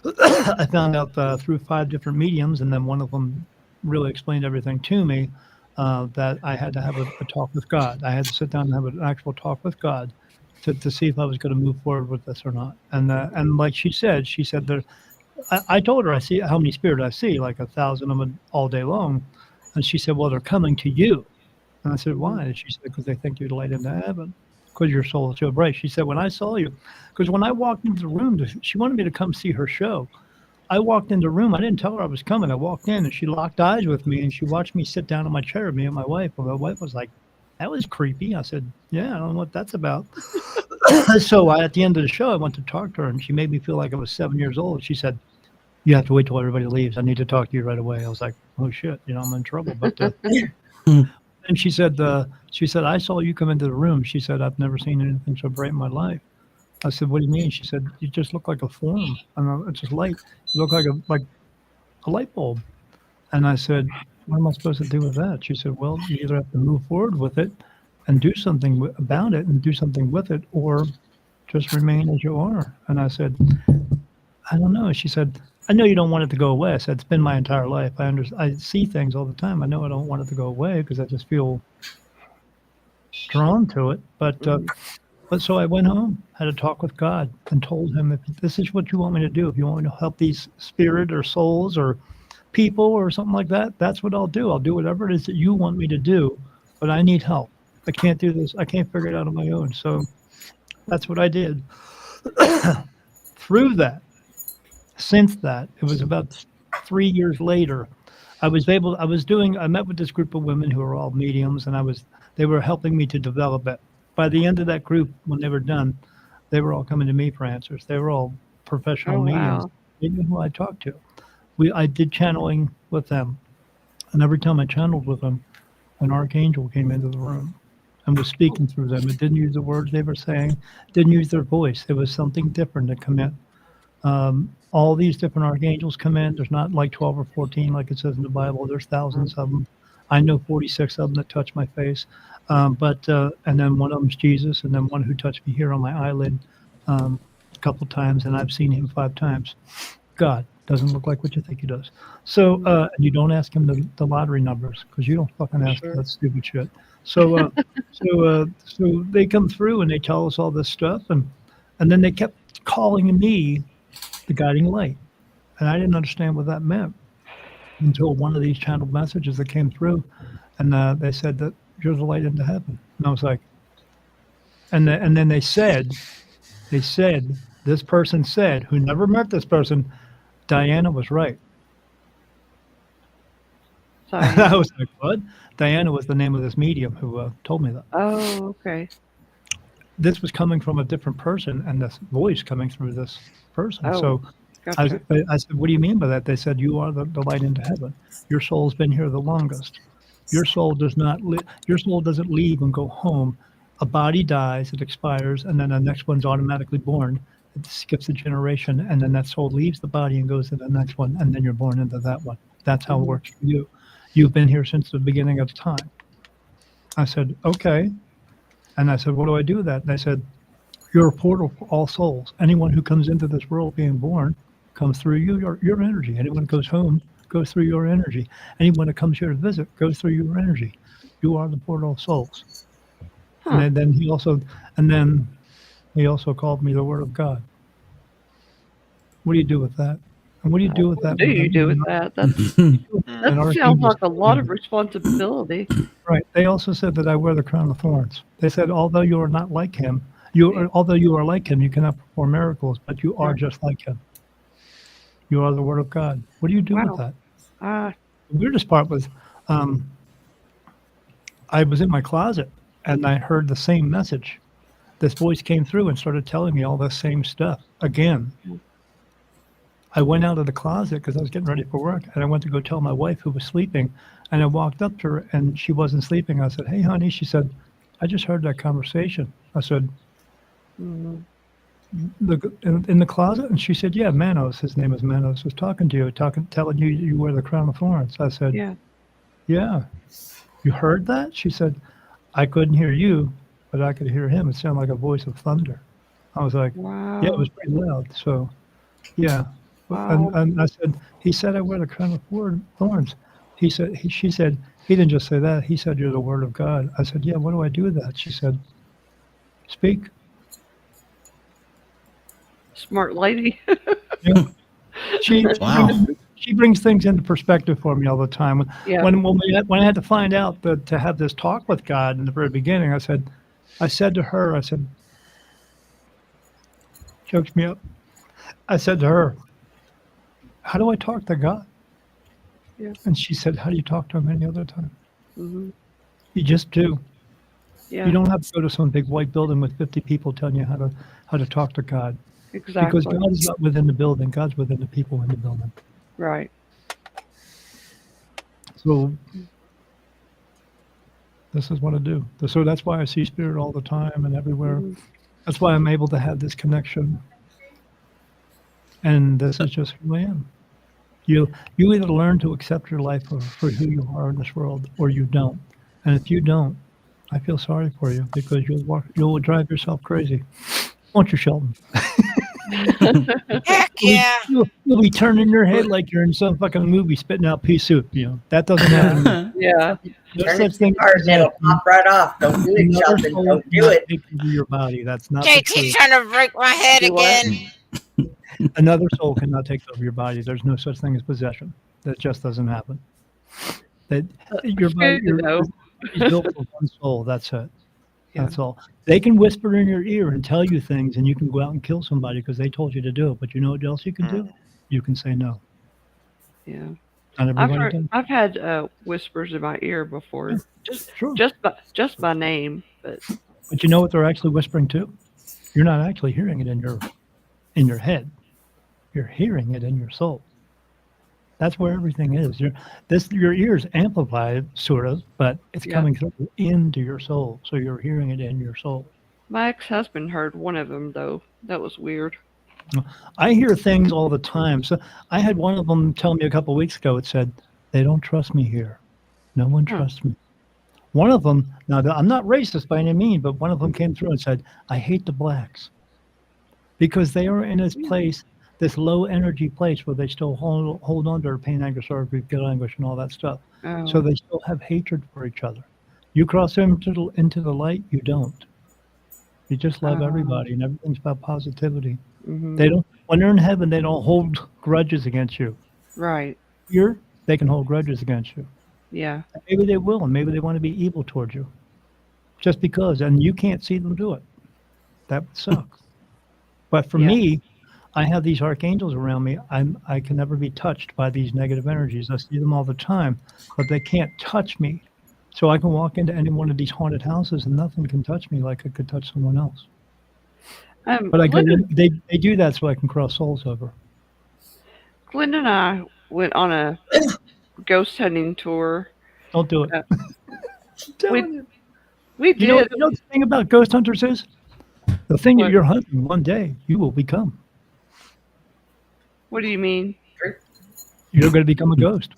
I found out through 5 different mediums, and then one of them really explained everything to me, that I had to have a talk with God. I had to sit down and have an actual talk with God to see if I was going to move forward with this or not. And like she said there. I told her I see how many spirits I see, like 1,000 of them all day long. And she said, well, they're coming to you. And I said, why? And she said, because they think you're the light into heaven, because your soul is so bright. She said, when I saw you, because when I walked into the room, she wanted me to come see her show. I walked into the room. I didn't tell her I was coming. I walked in, and she locked eyes with me, and she watched me sit down in my chair, me and my wife. And my wife was like, that was creepy. I said, yeah, I don't know what that's about. So at the end of the show, I went to talk to her, and she made me feel like I was 7 years old. She said, you have to wait till everybody leaves. I need to talk to you right away. I was like, oh shit, I'm in trouble. But and she said, I saw you come into the room. She said, I've never seen anything so bright in my life. I said, what do you mean? She said, you just look like a form. It's just light. You look like a light bulb. And I said, what am I supposed to do with that? She said, well, you either have to move forward with it and do something about it and do something with it, or just remain as you are. And I said, I don't know. She said, I know you don't want it to go away. I said, it's been my entire life. I see things all the time. I know I don't want it to go away because I just feel drawn to it. But so I went home, had a talk with God, and told him, if this is what you want me to do, if you want me to help these spirit or souls or people or something like that, that's what I'll do. I'll do whatever it is that you want me to do, but I need help. I can't do this. I can't figure it out on my own. So that's what I did. Through that, since that, it was about 3 years later, I met with this group of women who are all mediums, and they were helping me to develop it. By the end of that group, when they were done, they were all coming to me for answers. They were all professional mediums. They knew who I talked to. I did channeling with them, and every time I channeled with them, an archangel came into the room and was speaking through them. It didn't use the words they were saying, didn't use their voice. There was something different that come in. All these different archangels come in. There's not like 12 or 14 like it says in the Bible. There's thousands of them. I know 46 of them that touch my face. And then one of them's Jesus, and then one who touched me here on my eyelid a couple times, and I've seen him 5 times. God doesn't look like what you think he does. So you don't ask him the lottery numbers, because you don't fucking ask that stupid shit. So so they come through and they tell us all this stuff, and then they kept calling me the guiding light, and I didn't understand what that meant until one of these channeled messages that came through, and they said that you're the light into heaven. And I was like, and then they said, this person said, who never met this person, Diana was right. Sorry. I was like, what? Diana was the name of this medium who told me that. Oh, okay. This was coming from a different person, and this voice coming through this person. Oh, so gotcha. I said, what do you mean by that? They said, you are the light into heaven. Your soul's been here the longest. Your soul does not your soul doesn't leave and go home. A body dies, it expires, and then the next one's automatically born. It skips a generation, and then that soul leaves the body and goes to the next one, and then you're born into that one. That's how it works for you. You've been here since the beginning of time. I said, okay. And I said, what do I do with that? And they said, you're a portal for all souls. Anyone who comes into this world being born comes through you, your energy. Anyone who goes home goes through your energy. Anyone that comes here to visit goes through your energy. You are the portal of souls. Huh. And then he also called me the Word of God. What do you do with that? And what do you do with that? What do you do with that? That sounds like a lot of responsibility. Right. They also said that I wear the crown of thorns. They said, although you are not like him, although you are like him, you cannot perform miracles, but you are just like him. You are the Word of God. What do you do with Wow. that? The weirdest part was I was in my closet and I heard the same message. This voice came through and started telling me all the same stuff again. I went out of the closet because I was getting ready for work, and I went to go tell my wife who was sleeping, and I walked up to her and she wasn't sleeping. I said, "Hey, honey," she said, "I just heard that conversation." I said, in the closet? And she said, "Yeah, Manos, his name is Manos, was talking to you, telling you you wear the crown of thorns." I said, Yeah. "Yeah, you heard that?" She said, "I couldn't hear you, but I could hear him. It sounded like a voice of thunder." I was like, Wow. "Yeah, it was pretty loud." So, yeah. Wow. And I said, "He said I wear the crown of thorns." She said, "He didn't just say that. He said you're the Word of God." I said, "Yeah, what do I do with that?" She said, "Speak." Smart lady. Yeah. She Wow. she brings things into perspective for me all the time. Yeah. When I had to find out that to have this talk with God in the very beginning, I said to her, chokes me up. I said to her, "How do I talk to God?" Yeah. And she said, "How do you talk to him any other time? Mm-hmm. You just do. Yeah. You don't have to go to some big white building with 50 people telling you how to talk to God. Exactly. Because God is not within the building. God's within the people in the building." Right. So this is what I do. So that's why I see spirit all the time and everywhere. Mhm. That's why I'm able to have this connection. And this is just who I am. You either learn to accept your life for who you are in this world, or you don't. And if you don't, I feel sorry for you, because you'll drive yourself crazy. Won't you, Shelton? Heck yeah. You'll be turning your head like you're in some fucking movie spitting out pea soup. That doesn't happen. Yeah. No Turn such it thing too hard as and it'll pop right off. Don't do it, another Sheldon. soul Don't do cannot it. take over your body. That's not the JT's truth. trying to break my head Do what? again. Another soul cannot take over your body. There's no such thing as possession. That just doesn't happen. That your body, Good to know. is built for one soul. That's it. That's all. They can whisper in your ear and tell you things, and you can go out and kill somebody because they told you to do it. But you know what else you can do? You can say no. Yeah. Not everybody does. I've had whispers in my ear before. Sure. Just by name, but But you know what they're actually whispering to? You're not actually hearing it in your head. You're hearing it in your soul. That's where everything is. Your ears amplified, sort of, but it's coming through into your soul. So you're hearing it in your soul. my ex-husband heard one of them though. That was weird. I hear things all the time. So I had one of them tell me a couple of weeks ago. It said, "They don't trust me here. No one trusts me." One of them, now I'm not racist by any means, but one of them came through and said, "I hate the blacks because they are in this place, this low energy place where they still hold on to their pain, anger, sorrow, grief, guilt, anguish, and all that stuff. Oh. So they still have hatred for each other. You cross into the light, you don't. You just love everybody, and everything's about positivity. Mhm. They don't. When they're in heaven, they don't hold grudges against you. Right. Here, they can hold grudges against you. Yeah. Maybe they will, and maybe they want to be evil towards you, just because, and you can't see them do it. That would suck. But for me, I have these archangels around me. I can never be touched by these negative energies. I see them all the time, but they can't touch me. So I can walk into any one of these haunted houses and nothing can touch me like it could touch someone else. But they do that so I can cross souls over. Glenn and I went on a ghost hunting tour. Don't do it. We did. You know the thing about ghost hunters is? The thing that you're hunting, one day you will become. What do you mean? You're going to become a ghost.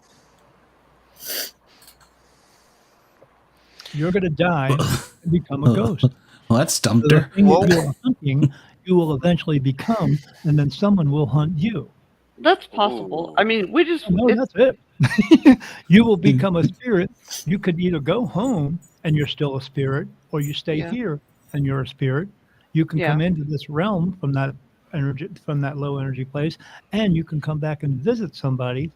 You're going to die and become a ghost. Well, that's stumped So the her. thing that you are hunting, you will eventually become, and then someone will hunt you. That's possible. I mean, we just... No, that's it. You will become a spirit. You could either go home and you're still a spirit, or you stay here and you're a spirit. You can come into this realm from that energy, from that low energy place, and you can come back and visit somebody.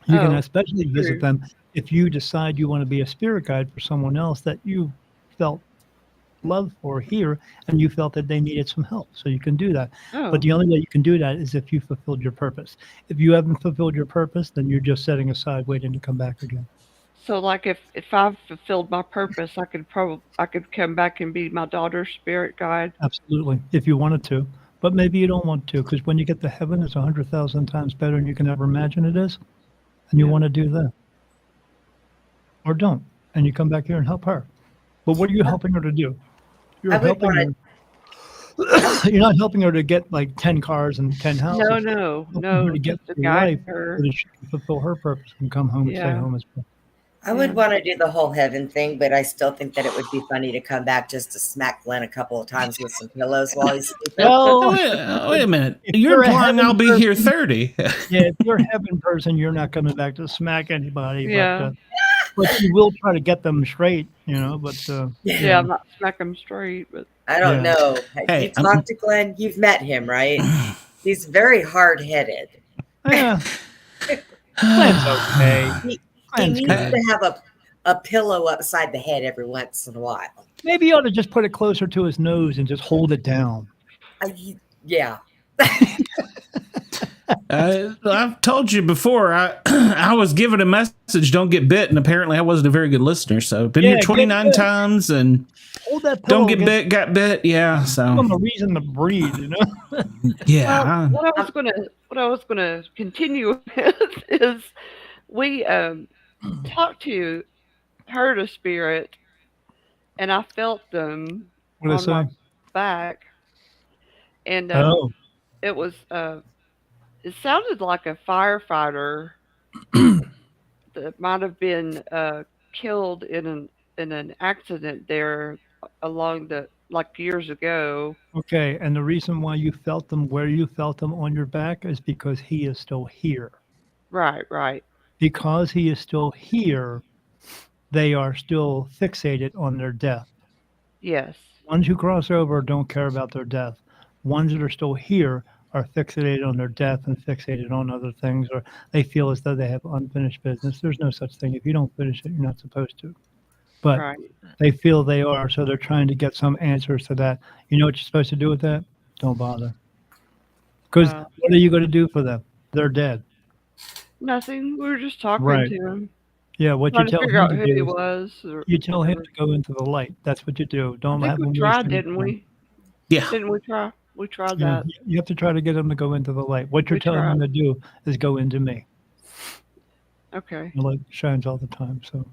You can especially visit them if you decide you want to be a spirit guide for someone else that you felt love for here, and you felt that they needed some help. So you can do that. Oh, But the only way you can do that is if you fulfilled your purpose. If you haven't fulfilled your purpose, then you're just setting aside waiting to come back again. so like if I've fulfilled my purpose, I could come back and be my daughter's spirit guide. Absolutely, if you wanted to. But maybe you don't want to, because when you get to heaven, it's 100,000 times better than you can ever imagine it is. And you Yeah. want to do that. Or don't. And you come back here and help her. But what are you helping her to do? You're I would helping her. You're not helping her to get like 10 cars and 10 houses. No, Helping no, her to get just to through guide life her. so that she can fulfill her purpose and come home and stay Yeah. home as well. I would want to do the whole heaven thing, but I still think that it would be funny to come back just to smack Glenn a couple of times with some pillows while he's sleeping. Well, Wait a minute. if You're you're a implying I'll be heaven here person- 30. yeah, if you're a heaven person, you're not coming back to smack anybody. Yeah. But you will try to get them straight, But Yeah, I'm not smack them straight, but I don't Yeah. know. Hey, You talked to Glenn, you've met him, right? He's very hard-headed. yeah, Glenn's okay. He Glenn's needs good. to have a pillow upside the head every once in a while. Maybe you ought to just put it closer to his nose and just hold it down. Yeah. I've told you before, I was given a message, don't get bit, and apparently I wasn't a very good listener. So been Yeah, here get 29 bit. times and Hold that pillow. don't get bit, got bit. Yeah, Give so them a reason to breathe, yeah. what I was gonna continue with is we talked to heard a spirit, and I felt them What on I my say? back, and Oh, it was it sounded like a firefighter that might have been killed in an accident there along the like years ago. okay. And the reason why you felt them where you felt them on your back is because he is still here. Right. Because he is still here, they are still fixated on their death. Yes. Ones who cross over don't care about their death. Ones that are still here are fixated on their death and fixated on other things, or they feel as though they have unfinished business. There's no such thing. If you don't finish it, you're not supposed to. But Right. they feel they are, so they're trying to get some answers to that. You know what you're supposed to do with that? Don't bother. Because what are you going to do for them? They're dead. Nothing. We were just talking Right. to him. Yeah, what you Trying to tell figure him out to who he do, was. Or you tell him whatever. to go into the light. That's what you do. I Don't think have we him tried, waste any didn't time. we? Yeah. Didn't we try? We tried Yeah, that. you have to try to get them to go into the light. What you're We telling them tried. to do is go into me. Okay. The light shines all the time, so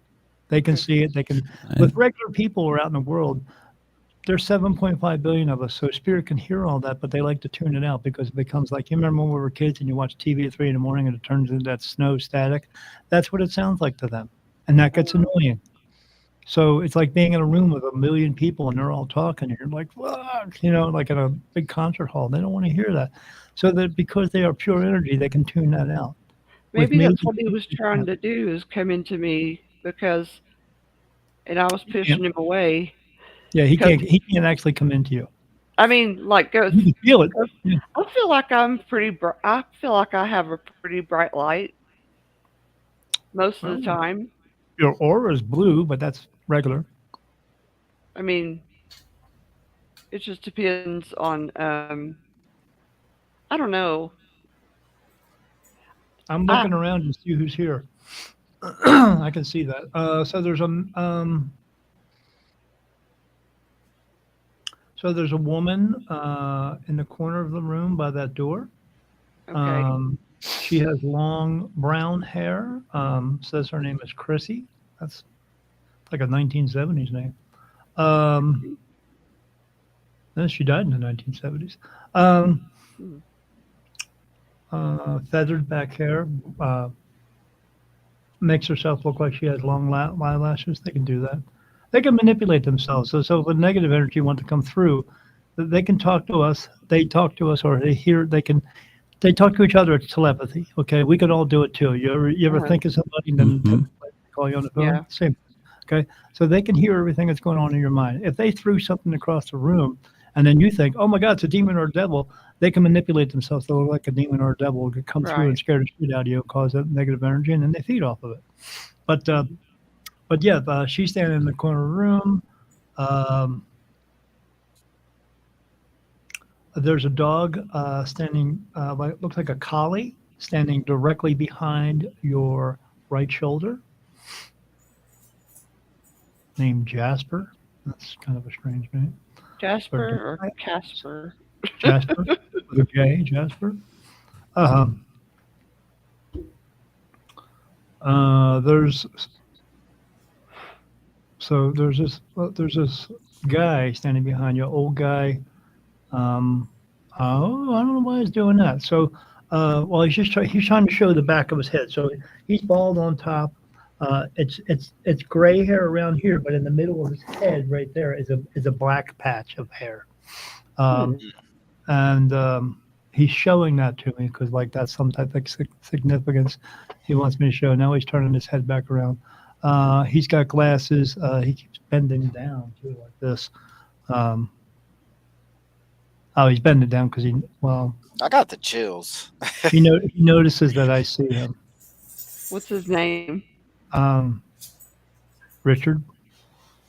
they can Okay. see it. They can. With regular people who are out in the world, there's 7.5 billion of us, so spirit can hear all that, but they like to tune it out because it becomes like, you remember when we were kids and you watch TV at 3 in the morning and it turns into that snow static? That's what it sounds like to them, and that gets annoying. So it's like being in a room with a million people and they're all talking, and you're like, fuck, like in a big concert hall. They don't want to hear that. So that because they are pure energy, they can tune that out. With Maybe me, that's what he was trying to do, is come into me and I was pushing him away. Yeah, he Because- can't actually come into you. I mean, like, go. You can feel it. Yeah. I feel like I'm pretty. I feel like I have a pretty bright light most of the time. Your aura is blue, but that's regular. I mean, it just depends on. I don't know. I'm looking around to see who's here. I can see that. So there's a woman in the corner of the room by that door. Okay. She has long brown hair. Says her name is Chrissy. That's like a 1970s name. Then she died in the 1970s. Feathered back hair. Makes herself look like she has long eyelashes. They can do that. They can manipulate themselves. So if a negative energy wants to come through, they can talk to us. They talk to us, or they hear. They talk to each other. It's telepathy. Okay, we could all do it too. You ever think of somebody and then call you on the phone? Yeah. Same. Okay, so they can hear everything that's going on in your mind. If they threw something across the room, and then you think, "Oh my God, it's a demon or a devil," they can manipulate themselves to look like a demon or a devil, could come through and scare the shit out of you, cause that negative energy, and then they feed off of it. But yeah, she's standing in the corner of the room. there's a dog standing, looks like a collie, standing directly behind your right shoulder, named Jasper. That's kind of a strange name. Jasper or Casper? Jasper, with a J, Jasper. There's this guy standing behind you, old guy. I don't know why he's doing that. So, well, he's trying to show the back of his head. So he's bald on top. It's gray hair around here, but in the middle of his head, right there, is a black patch of hair. And he's showing that to me because like that's some type of significance he wants me to show. Now he's turning his head back around. He's got glasses. He keeps bending down too, like this. He's bending down because I got the chills. he notices that I see him. What's his name? Richard.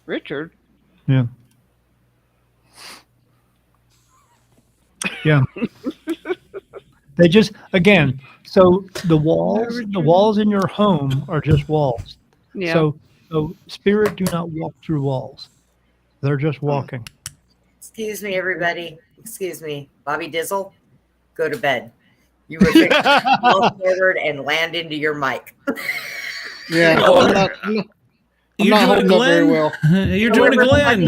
Richard? Yeah. Yeah. They just, again, so the walls in your home are just walls. Yeah. So spirit do not walk through walls. They're just walking. Excuse me, everybody. Excuse me. Bobby Dizzle, go to bed. You were fixing to fall forward and land into your mic. Yeah, You're doing holding up very Glenn. well. You're doing a Glenn.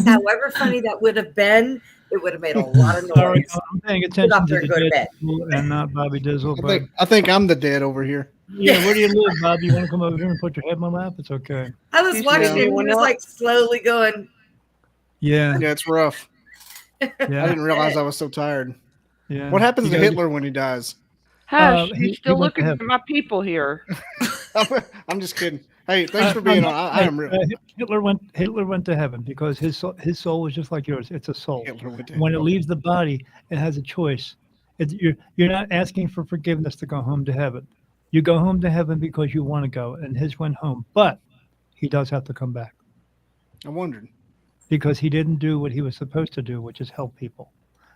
However funny that would have been, it would have made a lot of Sorry, noise. I'm paying Get attention up to there and go to the bed. dead and not Bobby Dizzle. I think I'm the dead over here. Yeah, where do you live, Bob? You want to come over here and put your head in my lap? It's okay. I was watching him. He was like slowly going. Yeah. Yeah, it's rough. Yeah. I didn't realize I was so tired. Yeah. What happens to Hitler when he dies? Hush, he he's still went to looking heaven. for my people here. I'm just kidding. Hey, thanks for being on. I am real. Hitler went to heaven because his soul was just like yours. It's a soul. Hitler went to When it heaven. leaves the body, it has a choice. You're not asking for forgiveness to go home to heaven. You go home to heaven because you want to go, and his went home. But he does have to come back I wondered. because he didn't do what he was supposed to do, which is help people.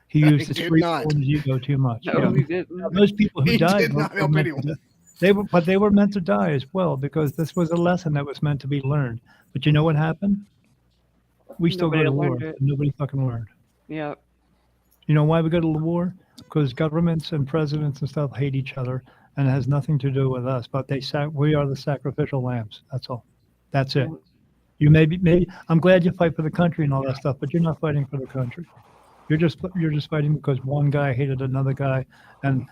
He used his did free not. will and his ego too much. No, he didn't. Now, those people who He died did not help meant anyone. to- they were meant to die as well because this was a lesson that was meant to be learned. But you know what happened? We still go Nobody to war. learned it. And nobody fucking learned. Yeah. You know why we go to war? Because governments and presidents and stuff hate each other, and it has nothing to do with us. But we are the sacrificial lambs. That's all. That's it. You maybe I'm glad you fight for the country and all that stuff, but you're not fighting for the country. You're just fighting because one guy hated another guy, and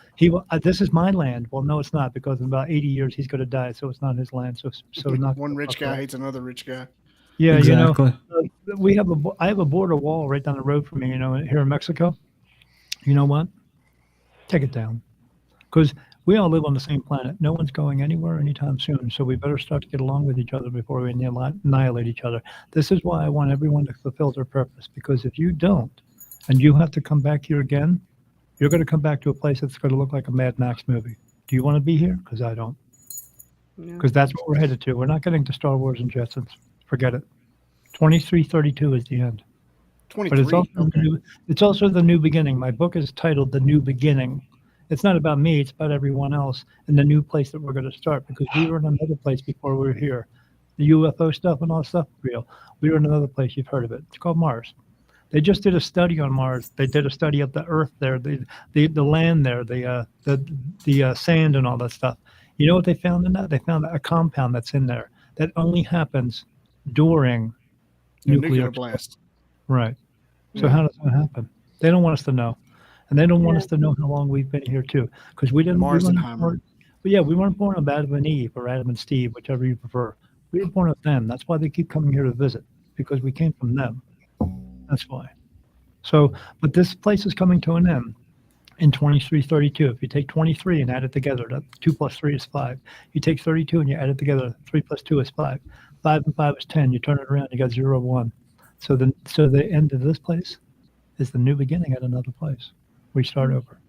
this is my land. Well, no, it's not, because in about 80 years he's going to die, so it's not his land. So not One rich guy hates another rich guy. Yeah, Exactly. I have a border wall right down the road from me. Here in Mexico. You know what? Take it down, because we all live on the same planet. No one's going anywhere anytime soon. So we better start to get along with each other before we annihilate each other. This is why I want everyone to fulfill their purpose, because if you don't, and you have to come back here again, you're going to come back to a place that's going to look like a Mad Max movie. Do you want to be here? Because I don't. Because that's what we're headed to. We're not getting to Star Wars and Jetsons. Forget it. 2332 is the end. 23. But it's also the new beginning. My book is titled The New Beginning. It's not about me. It's about everyone else and the new place that we're going to start, because we were in another place before we were here. The UFO stuff and all that stuff, real. We were in another place. You've heard of it. It's called Mars. They just did a study on Mars. They did a study of the Earth there, the land there, the sand and all that stuff. You know what they found in that? They found a compound that's in there that only happens during nuclear blast. Right. So how does that happen? They don't want us to know, and they don't want us to know how long we've been here too, because we Marsenheimer. we weren't born of Adam and Eve or Adam and Steve, whichever you prefer. We were born of them. That's why they keep coming here to visit, because we came from them. That's why. So, but this place is coming to an end in 2332. If you take 23 and add it together, that 2 plus 3 is 5. You take 32 and you add it together, 3 plus 2 is 5. 5 and 5 is 10. You turn it around, you got 0, 1. So the end of this place is the new beginning at another place. We start over.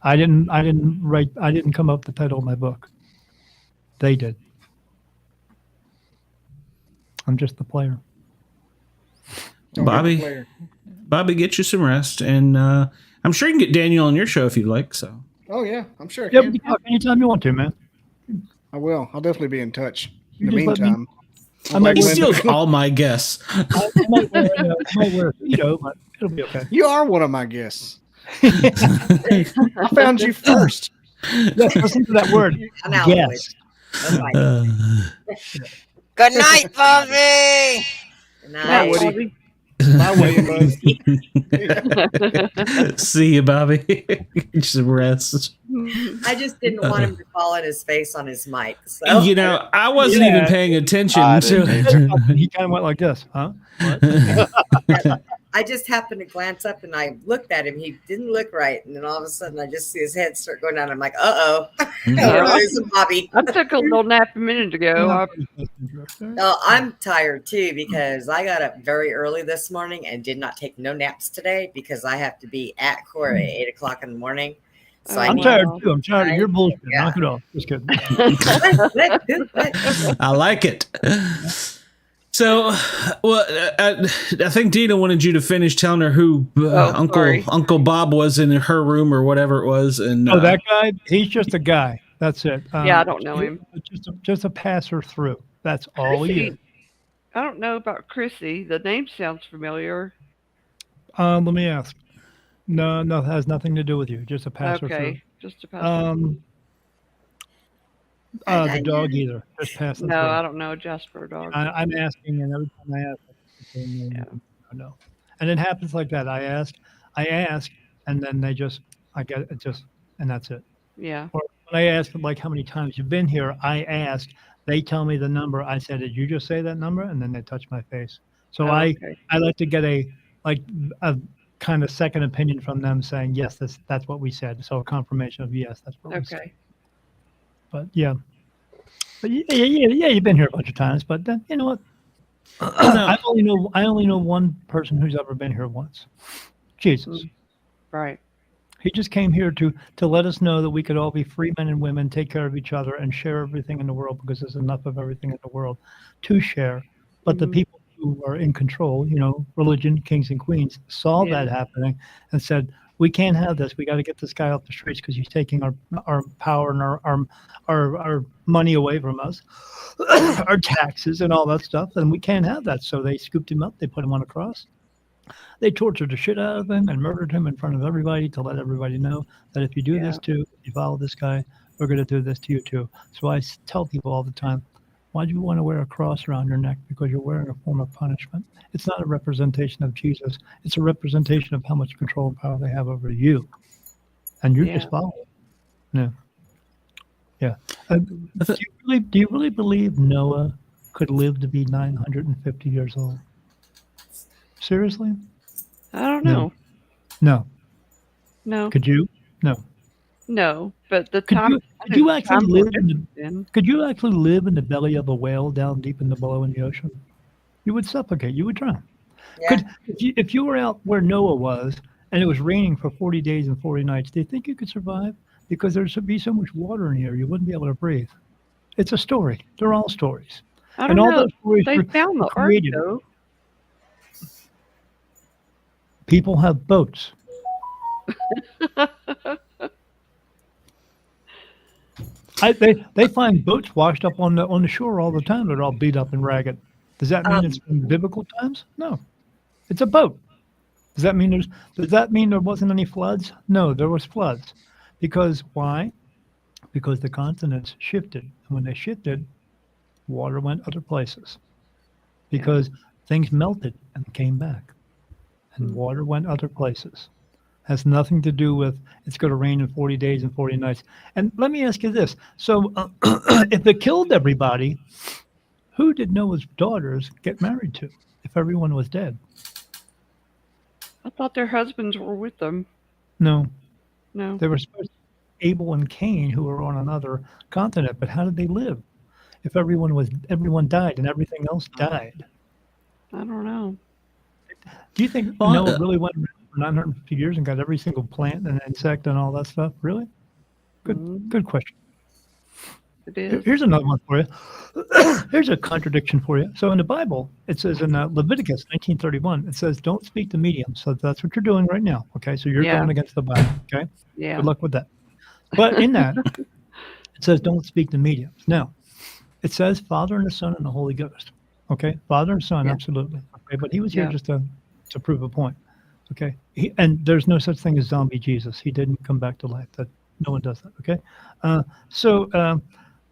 I didn't come up with the title of my book. They did. I'm just the player. Bobby, Bobby, get you some rest, and I'm sure you can get Daniel on your show if you'd like. So. Oh yeah, I'm sure I Yeah, can. we can talk anytime you want to, man. I will. I'll definitely be in touch. In You the just let me- meantime, I might He wear- steals all my guests. I might wear a Speedo, but it'll be okay. you are one of my guests. I found you first. Yes, listen to that word. I'm out. Yes. Oh, my. Good night, Bobby. Good Night, night. Bobby. My way, bud. See you, Bobby. Get you some rest. I just didn't want him to fall in his face on his mic. So You know, I wasn't even paying attention to it. He kind of went like this, huh? What? I just happened to glance up and I looked at him. He didn't look right. And then all of a sudden I just see his head start going down. I'm like, uh-oh. We're losing Bobby. I took a little nap a minute ago. I'm tired too because I got up very early this morning and did not take no naps today because I have to be at court at 8 o'clock in the morning. So I'm tired too. I'm tired of your bullshit. Yeah. Knock it off. Just kidding. I like it. So, well, I think Dina wanted you to finish telling her who Uncle Bob was in her room or whatever it was. And that guy, he's just a guy. That's it. Yeah, I don't know him. Just a passer through. That's all he is. I don't know about Chrissy. The name sounds familiar. Let me ask. No, it has nothing to do with you. Just a passer Okay, through. just a passer. The dog either. Just pass the No, through. I don't know Jasper dog. I'm asking, and every time I ask, I know. And it happens like that. I ask, and then I get it just, and that's it. Yeah. Or when I ask like how many times you've been here, I ask, they tell me the number. I said, did you just say that number? And then they touch my face. So I like to get a kind of second opinion from them saying, yes, that's what we said. So a confirmation of yes, that's what we said. But yeah, you've been here a bunch of times. But then you know what? I only know one person who's ever been here once. Jesus. Right. He just came here to let us know that we could all be free men and women, take care of each other, and share everything in the world because there's enough of everything in the world to share. But the people who are in control, religion, kings and queens, saw that happening and said, we can't have this. We got to get this guy off the streets because he's taking our power and our money away from us, our taxes and all that stuff. And we can't have that. So they scooped him up. They put him on a cross. They tortured the shit out of him and murdered him in front of everybody to let everybody know that if you do this too, if you follow this guy, we're going to do this to you too. So I tell people all the time, why do you want to wear a cross around your neck? Because you're wearing a form of punishment. It's not a representation of Jesus. It's a representation of how much control and power they have over you. And you're just following. No. Yeah. Do you really believe Noah could live to be 950 years old? Seriously? I don't know. No. Could you? No. No, but the Could time. you actually live could you actually live in the belly of a whale down deep in the ocean? You would suffocate. You would drown. Yeah. If you were out where Noah was and it was raining for 40 days and 40 nights, do you think you could survive? Because there would be so much water in here, you wouldn't be able to breathe. It's a story. They're all stories. I don't all know. those stories They were found the created. ark, though. People have boats. They find boats washed up on the shore all the time. They're all beat up and ragged. Does that mean it's from biblical times? No, it's a boat. Does that mean there wasn't any floods? No, there was floods. Because why? Because the continents shifted, and when they shifted, water went other places. Because things melted and came back, and water went other places. Has nothing to do with it's going to rain in 40 days and 40 nights. And let me ask you this. So if it killed everybody, who did Noah's daughters get married to if everyone was dead? I thought their husbands were with them. No. No. They were supposed to be Abel and Cain, who were on another continent. But how did they live if everyone died and everything else died? I don't know. Do you think Noah really went around for 950 years and got every single plant and insect and all that stuff? Really? Good question. It is. Here's another one for you. Here's a contradiction for you. So in the Bible, it says in Leviticus 19:31, it says, "Don't speak to mediums." So that's what you're doing right now. Okay, so you're going against the Bible. Okay, Yeah. good luck with that. But in that, it says, "Don't speak to mediums." Now, it says Father and the Son and the Holy Ghost. Okay, Father and Son, absolutely. Okay, but he was here just to prove a point. Okay, and there's no such thing as zombie Jesus. He didn't come back to life. That no one does that. Okay,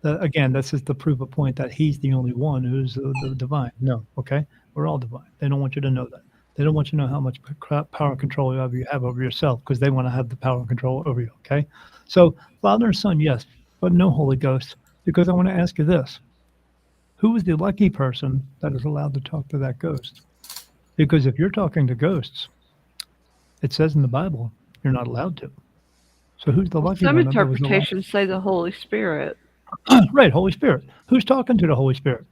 again, this is to prove a point that he's the only one who's the divine. No, okay, we're all divine. They don't want you to know that. They don't want you to know how much power and control you have over yourself, because they want to have the power and control over you. Okay, so Father and Son, yes, but no Holy Ghost, because I want to ask you this: who is the lucky person that is allowed to talk to that ghost? Because if you're talking to ghosts, it says in the Bible you're not allowed to. So who's the lucky Some one? interpretations say the Holy Spirit. Right, Holy Spirit. Who's talking to the Holy Spirit?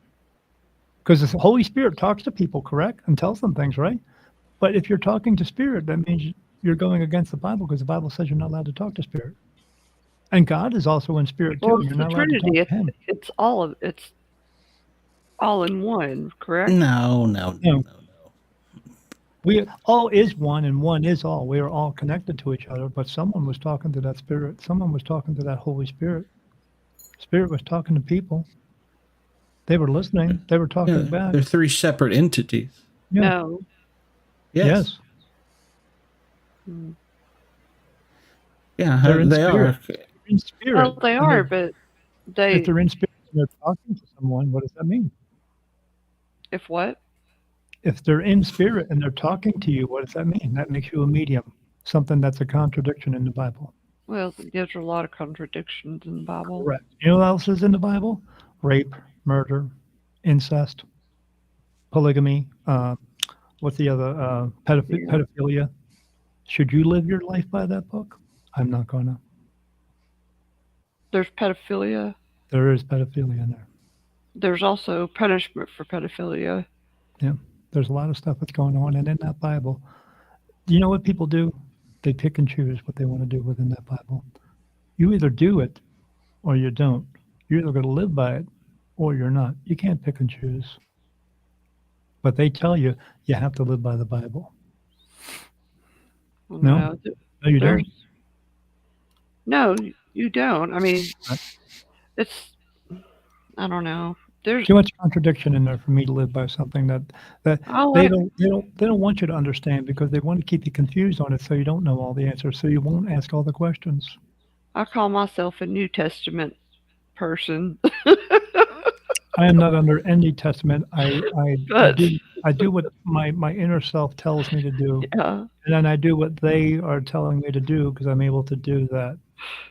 Because the Holy Spirit talks to people, correct, and tells them things, right? But if you're talking to spirit, that means you're going against the Bible, because the Bible says you're not allowed to talk to spirit. And God is also in spirit too. Well, You're it's the not allowed to Trinity. talk to him. It's all in one, correct? No. We all is one, and one is all. We are all connected to each other, but someone was talking to that spirit. Someone was talking to that Holy Spirit. Spirit was talking to people. They were listening. They were talking back. They're three separate entities. Yeah. No. Yes. Yeah, They're in they spirit. are. In spirit. Well, they are, but If they. they're in spirit and they're talking to someone, what does that mean? If what? If they're in spirit and they're talking to you, what does that mean? That makes you a medium. Something that's a contradiction in the Bible. Well, there's a lot of contradictions in the Bible. Correct. You know what else is in the Bible? Rape, murder, incest, polygamy. What's the other? Pedophilia. Should you live your life by that book? I'm not gonna. There's pedophilia. There is pedophilia in there. There's also punishment for pedophilia. Yeah. There's a lot of stuff that's going on, and in that Bible, you know what people do? They pick and choose what they want to do within that Bible. You either do it or you don't. You're either going to live by it or you're not. You can't pick and choose. But they tell you you have to live by the Bible. No, you don't. No, you don't. I mean, it's. I don't know. There's too much contradiction in there for me to live by something that they don't want you to understand, because they want to keep you confused on it, so you don't know all the answers, so you won't ask all the questions. I call myself a New Testament person. I am not under any testament. I do what my inner self tells me to do, and then I do what they are telling me to do, because I'm able to do that.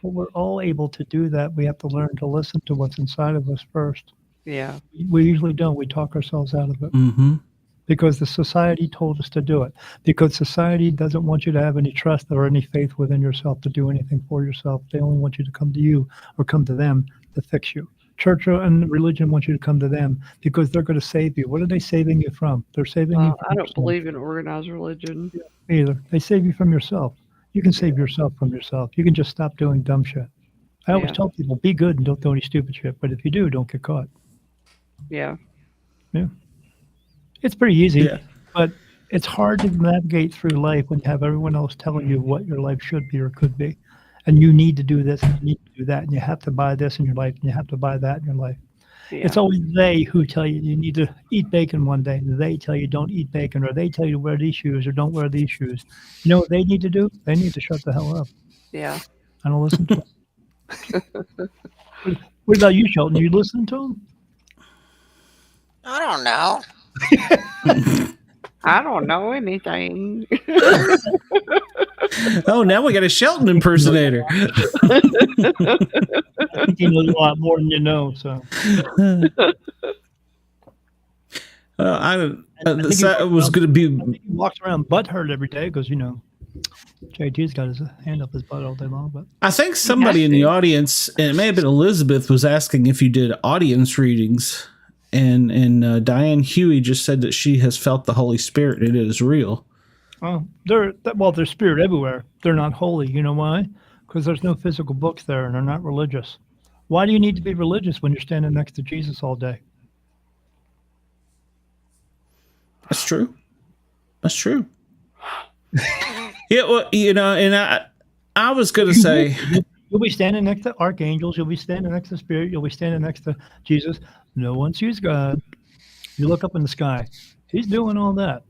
But we're all able to do that. We have to learn to listen to what's inside of us first. Yeah. We usually don't. We talk ourselves out of it. Mm-hmm. Because the society told us to do it. Because society doesn't want you to have any trust or any faith within yourself to do anything for yourself. They only want you to come to you or come to them to fix you. Church and religion want you to come to them because they're going to save you. What are they saving you from? They're saving you from I don't yourself. believe in organized religion. Either. They save you from yourself. You can save yourself from yourself. You can just stop doing dumb shit. I always tell people, be good and don't do any stupid shit. But if you do, don't get caught. Yeah. Yeah. It's pretty easy, but it's hard to navigate through life when you have everyone else telling you what your life should be or could be. And you need to do this and you need to do that. And you have to buy this in your life and you have to buy that in your life. Yeah. It's always they who tell you you need to eat bacon one day. And they tell you don't eat bacon, or they tell you to wear these shoes or don't wear these shoes. You know what they need to do? They need to shut the hell up. Yeah. I don't listen to them. What about you, Shelton? You listen to them? I don't know. I don't know anything. Oh, now we got a Shelton impersonator. I think he knows a lot more than you know. So, that was going to be. He walks around butthurt every day because JT's got his hand up his butt all day long. But I think somebody in the audience, and it may have been Elizabeth, was asking if you did audience readings. And Diane Huey just said that she has felt the Holy Spirit and it is real. Oh, there's spirit everywhere. They're not holy. You know why? Because there's no physical books there and they're not religious. Why do you need to be religious when you're standing next to Jesus all day? That's true. That's true. Yeah, well, and I was going to say, you'll be standing next to archangels. You'll be standing next to Spirit. You'll be standing next to Jesus. No one sees God. You look up in the sky. He's doing all that.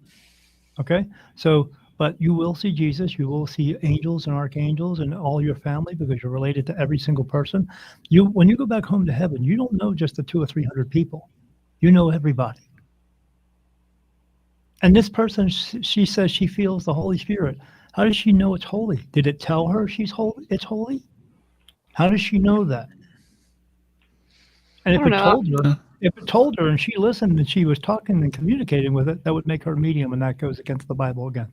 Okay? So, but you will see Jesus. You will see angels and archangels and all your family because you're related to every single person. When you go back home to heaven, you don't know just the 200 or 300 people. You know everybody. And this person, she says she feels the Holy Spirit. How does she know it's holy? Did it tell her she's holy? It's holy? How does she know that? And if it told her and she listened and she was talking and communicating with it, that would make her a medium, and that goes against the Bible again.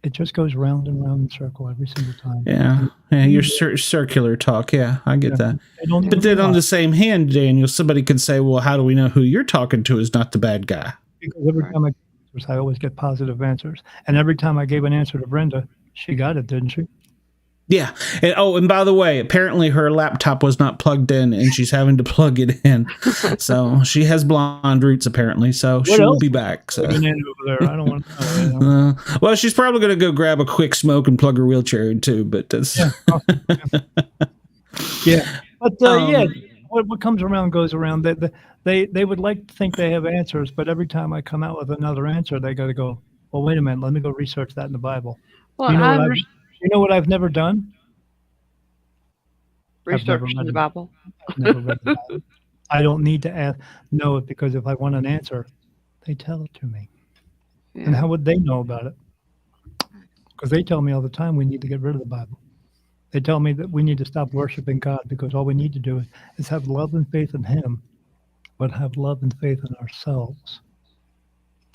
It just goes round and round in circle every single time. Yeah, your circular talk. Yeah, I get that. But then on the same hand, Daniel, somebody could say, well, how do we know who you're talking to is not the bad guy? Because every time I always get positive answers. And every time I gave an answer to Brenda, she got it, didn't she? Yeah. And by the way, apparently her laptop was not plugged in and she's having to plug it in. So she has blonde roots, apparently. So she will be back. So. I don't want to know. Well, she's probably going to go grab a quick smoke and plug her wheelchair in too. But that's. Yeah. But what comes around goes around. They would like to think they have answers, but every time I come out with another answer, they got to go, well, wait a minute, let me go research that in the Bible. Well, you know what I've never done? Research in the Bible. Never read the Bible. I don't need to know it because if I want an answer, they tell it to me. Yeah. And how would they know about it? Because they tell me all the time we need to get rid of the Bible. They tell me that we need to stop worshiping God because all we need to do is have love and faith in Him, but have love and faith in ourselves.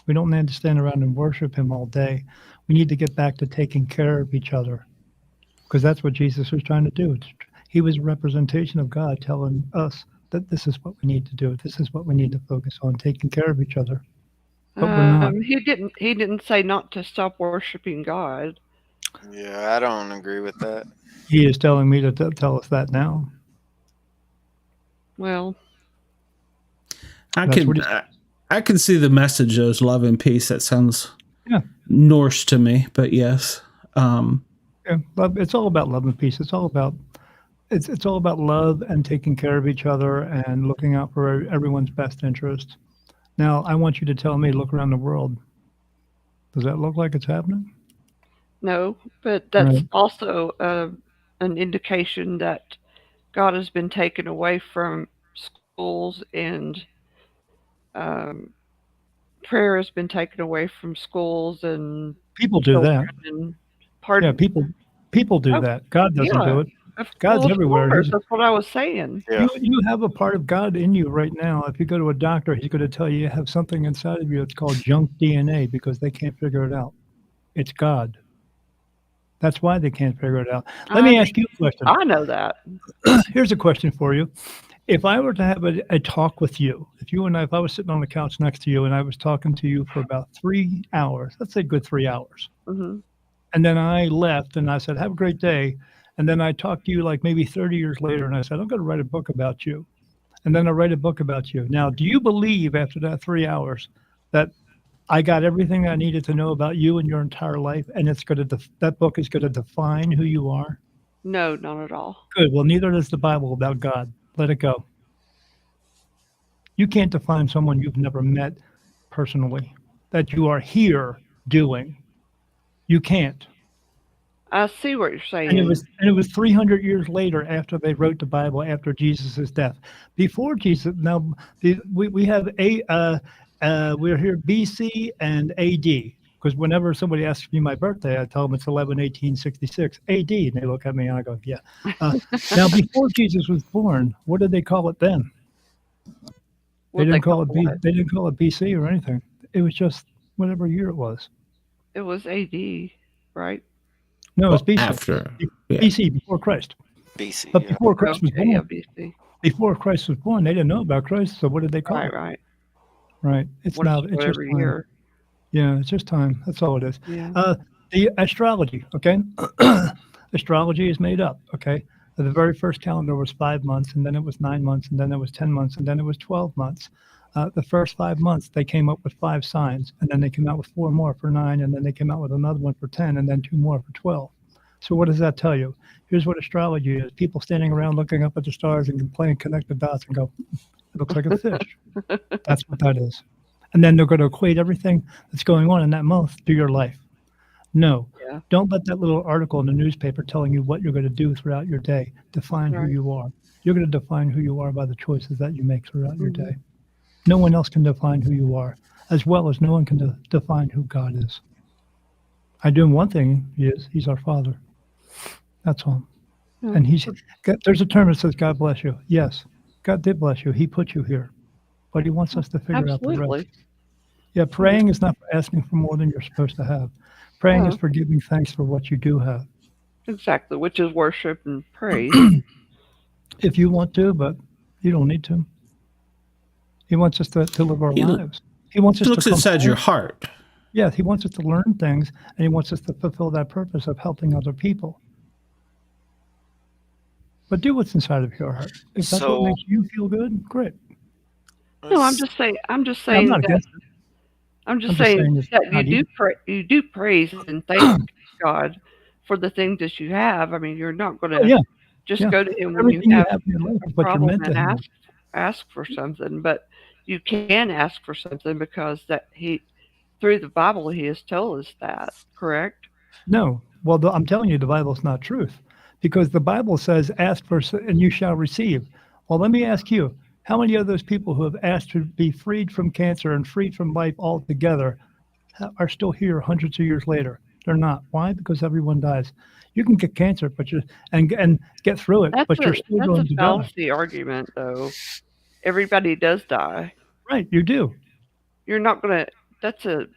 We don't need to stand around and worship Him all day. We need to get back to taking care of each other because that's what Jesus was trying to do. He was a representation of God telling us that this is what we need to do. This is what we need to focus on, taking care of each other. But we're not. He didn't say not to stop worshiping God. Yeah, I don't agree with that. He is telling me to tell us that now. Well, I can see the message as love and peace. That sounds Norse to me, but yes. It's all about love and peace. It's all about love and taking care of each other and looking out for everyone's best interest. Now, I want you to tell me, look around the world. Does that look like it's happening? No, but that's also an indication that God has been taken away from schools and prayer has been taken away from schools and people do that. People do that. God doesn't do it. God's everywhere. That's what I was saying. Yeah. You have a part of God in you right now. If you go to a doctor, he's going to tell you have something inside of you. It's called junk DNA because they can't figure it out. It's God. That's why they can't figure it out. Let me ask you a question. I know that. Here's a question for you. If I were to have a talk with you, if I was sitting on the couch next to you and I was talking to you for about 3 hours, let's say good 3 hours, and then I left and I said, have a great day. And then I talked to you like maybe 30 years later and I said, I'm going to write a book about you. And then I write a book about you. Now, do you believe after that 3 hours that I got everything I needed to know about you and your entire life, and that book is going to define who you are? No, not at all. Good. Well, neither does the Bible about God. Let it go. You can't define someone you've never met personally, that you are here doing. You can't. I see what you're saying. And it was 300 years later after they wrote the Bible, after Jesus' death. Before Jesus, now we have we're here BC and AD, because whenever somebody asks me my birthday, I tell them it's 11/18/66 AD, and they look at me and I go, yeah. Now, before Jesus was born, what did they call it then? They didn't call it BC or anything. It was just whatever year it was. It was AD, right? No, it's BC. After BC, before Christ. BC. But before Christ was born. Yeah, BC. Before Christ was born, they didn't know about Christ, so what did they call it? Right. It's just time. Year. Yeah, it's just time. That's all it is. Yeah. The astrology, okay? Astrology is made up, okay? The very first calendar was 5 months, and then it was 9 months, and then it was 10 months, and then it was 12 months. The first 5 months, they came up with 5 signs, and then they came out with 4 more for 9, and then they came out with another one for 10, and then 2 more for 12. So what does that tell you? Here's what astrology is. People standing around looking up at the stars and playing connect the dots and go, it looks like a fish. That's what that is. And then they're going to equate everything that's going on in that month to your life. No, don't let that little article in the newspaper telling you what you're going to do throughout your day define who you are. You're going to define who you are by the choices that you make throughout your day. No one else can define who you are, as well as no one can define who God is. I do one thing, he's our Father. That's all. And there's a term that says, God bless you. Yes, God did bless you. He put you here. But he wants us to figure out the rest. Yeah, praying is not asking for more than you're supposed to have. Praying is for giving thanks for what you do have. Exactly, which is worship and praise. If you want to, but you don't need to. He wants us to live our lives. He wants us to look inside your heart. Yes, he wants us to learn things, and he wants us to fulfill that purpose of helping other people. But do what's inside of your heart. If that's what makes you feel good, great. No, I'm just saying that you do praise and thank God for the things that you have. I mean, you're not going to just go to him when you have a problem and ask for something, but you can ask for something because through the Bible, he has told us that, correct? No. Well, I'm telling you, the Bible's not truth, because the Bible says, ask for and you shall receive. Well, let me ask you, how many of those people who have asked to be freed from cancer and freed from life altogether are still here hundreds of years later? They're not. Why? Because everyone dies. You can get cancer, but and get through it, but you're still going to die. That's a fallacy argument, though. Everybody does die. Right, you do. You're not going to.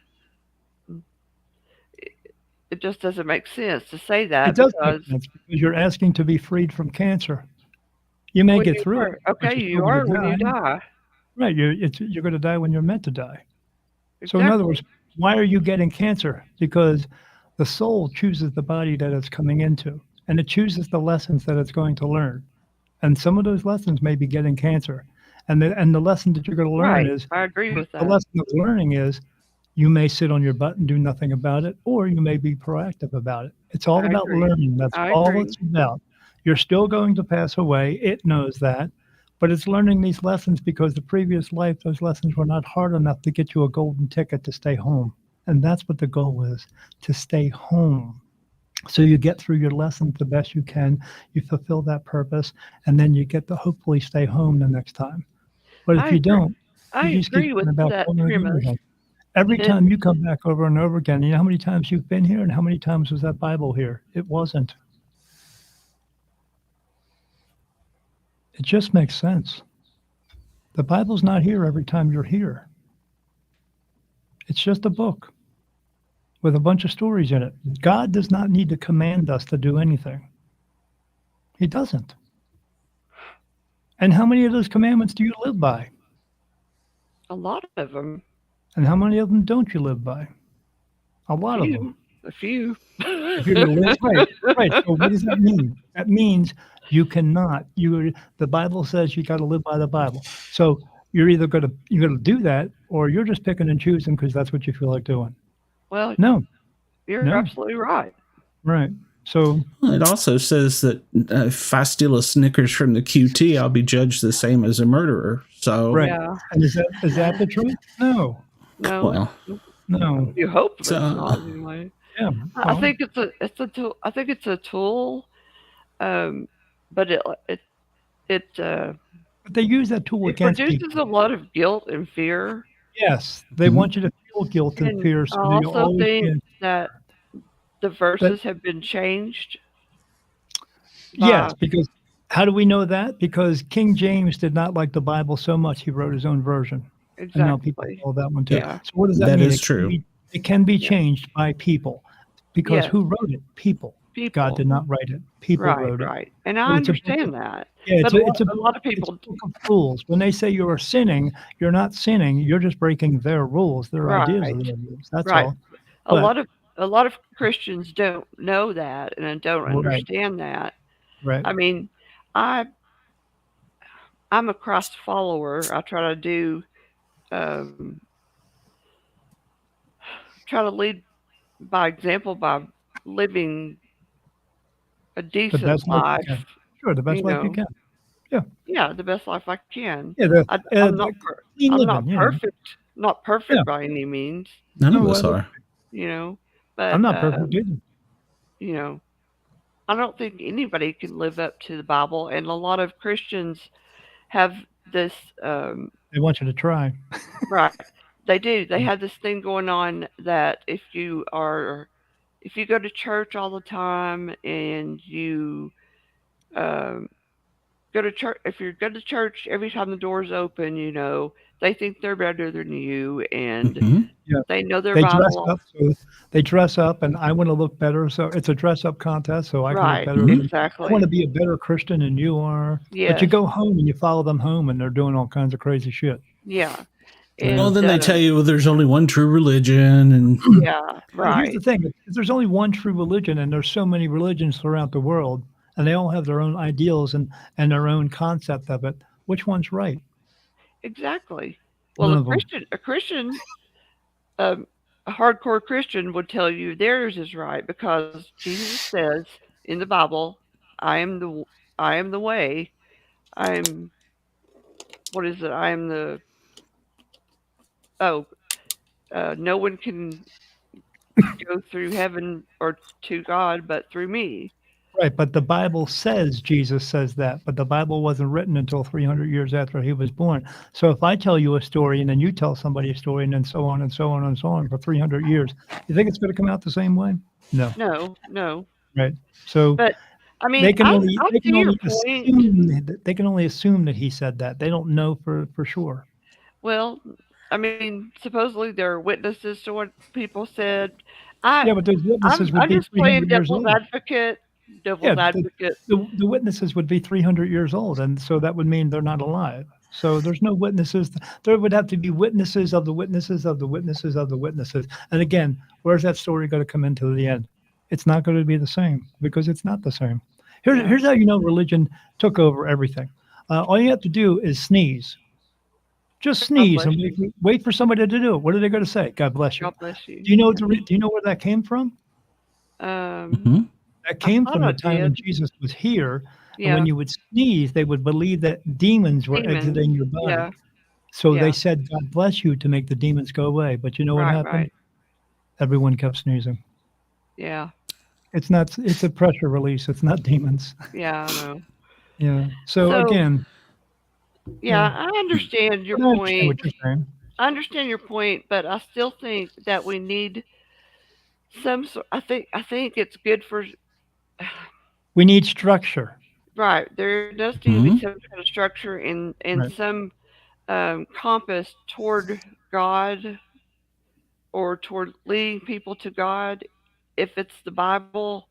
It just doesn't make sense to say that. It does make sense because you're asking to be freed from cancer. You may get through it. Okay, you are when you die. Right, you're going to die when you're meant to die. Exactly. So in other words, why are you getting cancer? Because the soul chooses the body that it's coming into, and it chooses the lessons that it's going to learn. And some of those lessons may be getting cancer. And the lesson that you're going to learn is, I agree with that. The lesson of learning is you may sit on your butt and do nothing about it, or you may be proactive about it. It's all about learning. That's all it's about. You're still going to pass away. It knows that. But it's learning these lessons because the previous life, those lessons were not hard enough to get you a golden ticket to stay home. And that's what the goal is, to stay home. So you get through your lessons the best you can, you fulfill that purpose, and then you get to hopefully stay home the next time. But if you don't, you just agree with that premise. Every time you come back over and over again, you know how many times you've been here and how many times was that Bible here? It wasn't. It just makes sense. The Bible's not here every time you're here. It's just a book with a bunch of stories in it. God does not need to command us to do anything. He doesn't. And how many of those commandments do you live by? A lot of them. And how many of them don't you live by? A lot of them. A few. Right. So what does that mean? That means you cannot. The Bible says you got to live by the Bible. So you're either going to do that, or you're just picking and choosing because that's what you feel like doing. Well, no, you're absolutely right. Right. So it also says that if I steal a Snickers from the QT, I'll be judged the same as a murderer. So right. Yeah. And is that the truth? No. Well, no. You hope it's not anyway. Yeah. I think it's a tool. I think it's a tool, but but they use that tool against people. It produces a lot of guilt and fear. Yes, they want you to feel guilt and fear. So I also think that the verses have been changed. Yes, because how do we know that? Because King James did not like the Bible so much, he wrote his own version. Exactly. And now people know that one too. Yeah. So what does that mean? That is true. It can be changed by people. Because who wrote it? People. God did not write it. People wrote it. Right. And I understand that. Yeah, but a lot of people. It's a book of rules. When they say you are sinning, you're not sinning. You're just breaking their rules, their ideas of their rules. That's all. A lot of Christians don't know that and don't understand that. Right. I mean, I'm a Christ follower. I try to do um, try to lead by example by living a The decent best life you life. can. Sure, the best You life you know, can. Yeah. yeah, the best life I can. Yeah, I'm not clean I'm living, not you know. perfect, not Yeah. perfect by any means. None No, of I us look, are. You know, I'm but not perfect either. you know, I don't think anybody can live up to the Bible, and a lot of Christians have this. They want you to try. Right, they do. They have this thing going on that if you go to church all the time and you um, go to church, if you go to church every time the doors open, they think they're better than you, and Hmm. Yeah. they know their They dress Bible. up, so they dress up, and I wanna look better, so it's a dress-up contest, so I can look Right, better Mhm. than I wanna exactly. be a better Christian than you are, but you Yes, go home and you follow them home, and they're doing all kinds of crazy shit. yeah, Yeah. Oh, and then they tell you, well, there's only one true religion, and yeah, But here's the right, thing, if there's only one true religion, and there's so many religions throughout the world, and they all have their own ideals and their own concept of it, which one's right? exactly. Well, None of them. A Christian, um, a hardcore Christian would tell you theirs is right because Jesus says in the Bible, "I am I am the way. I'm what is it? I am the oh, no one can go through heaven or to God but through me." Right, but the Bible says Jesus says that, but the Bible wasn't written until 300 years after he was born. So if I tell you a story and then you tell somebody a story and then so on and so on and so on for 300 years, you think it's going to come out the same way? No, No, no. right? So But I they mean, can only I they can see your only point. assume that he said that. They don't know for sure. Well, I mean, supposedly there are witnesses to what people said. I Yeah, but those witnesses would I'm be just playing 300 years old. devil's Yeah, advocate. the witnesses would be 300 years old, and so that would mean they're not alive. So there's no witnesses. There would have to be witnesses of the witnesses of the witnesses of the witnesses. And again, where's that story going to come into the end? It's not going to be the same because it's not the same. Yeah. Here's how you know religion took over everything. All you have to do is sneeze. Just God sneeze bless and you. wait for somebody to do it. What are they going to say? God bless you. God bless you. Do you know Yeah. do you know where that came from? Um, Mhm. That I came thought from I the time when did. Jesus was here, and when Yeah. you would sneeze, they would believe that demons were Demons. exiting your body. Yeah. So they Yeah. said, "God bless you," to make the demons go away, but you know what Right. happened? Right. Everyone kept sneezing. Yeah. It's a pressure release, it's not demons. Yeah. I know. Yeah. So So again, yeah, yeah, I understand your but I understand point. what you're saying. I understand your point, but I still think that we need some sort. I think it's good for We need structure. right. There does need to be Mhm. some kind of structure and Right. some compass toward God or toward leading people to God. If it's the Bible,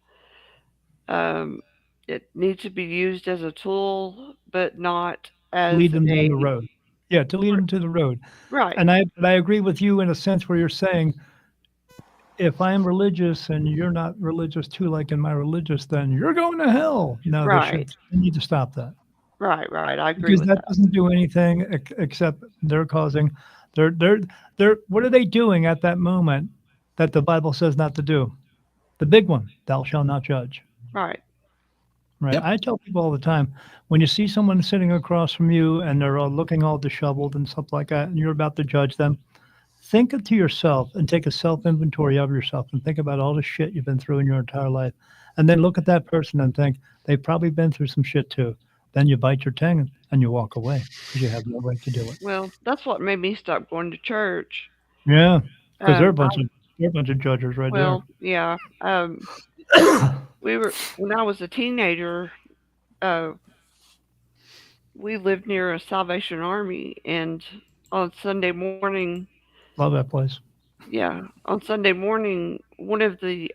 um, it needs to be used as a tool, but not as Lead them down a the road. Yeah, to lead them to the road. right. And I agree with you in a sense where you're saying if I'm religious and you're not religious too, like in my religious, then you're going to hell. No, Right. they need to stop that Right. Right. I agree because with that that. doesn't do anything except they're causing, they're, what are they doing at that moment that the Bible says not to do? The big one, thou shalt not judge. Right. Right. Yep. I tell people all the time when you see someone sitting across from you and they're all looking all disheveled and stuff like that, and you're about to judge them, think it to yourself and take a self inventory of yourself and think about all the shit you've been through in your entire life. And then look at that person and think they've probably been through some shit too. Then you bite your tongue and you walk away because you have no right to do it. Well, that's what made me stop going to church. Yeah, because Um, I, they're a bunch of judges right there. well, yeah. We were when I was a teenager. Uh, we lived near a Salvation Army, and on Sunday morning, Love that place. yeah, on Sunday morning, one of the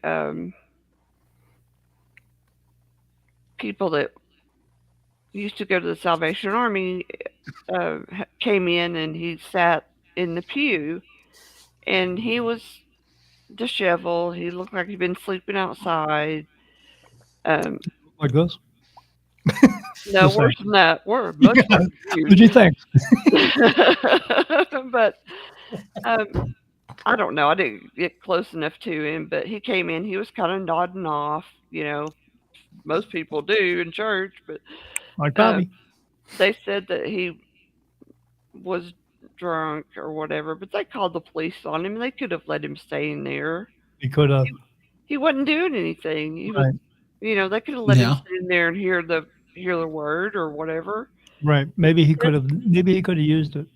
people that used to go to the Salvation Army came in, and he sat in the pew, and he was disheveled. He looked like he'd been sleeping outside. Um, Like this. No, Just worse than that. We're much more What do you think? But I don't know. I didn't get close enough to him, but he came in. He was kind of nodding off. Most people do in church, but Like uh, Bobby. they said that he was drunk or whatever. But they called the police on him. They could have let him stay in there. He could have. He wasn't doing anything. He was, Right. they could have let him Yeah. stay in there and hear the word or whatever. Right. Maybe he could have used it.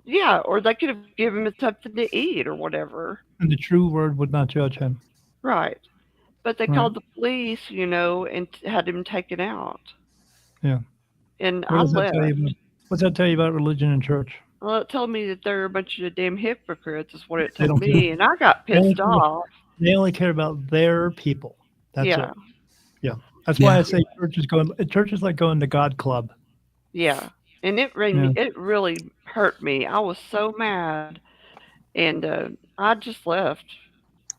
Yeah, or they could have given him something to eat or whatever. And the true word would not judge him. Right. But they Right. called the police, and had him taken out. Yeah. And What I does that left. tell you about, what's that tell you about religion and church? Well, it told me that they're a bunch of damn hypocrites, is what it They told don't me. care. And I got They only pissed care- off. They only care about their people. That's Yeah. it. Yeah. That's why Yeah. I say church is like going to God Club. Yeah. And it really hurt me. I was so mad. And I just left.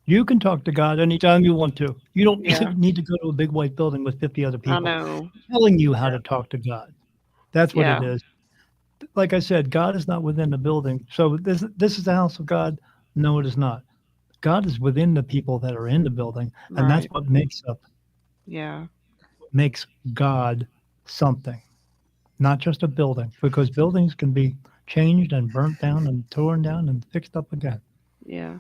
You can talk to God anytime you want to. You don't Yeah. need to go to a big white building with 50 other people I know. telling you how to talk to God. That's what Yeah. it is. Like I said, God is not within the building. So this is the house of God. No, it is not. God is within the people that are in the building, and that's Right. what makes God something, not just a building. Because buildings can be changed and burnt down and torn down and fixed up again. Yeah.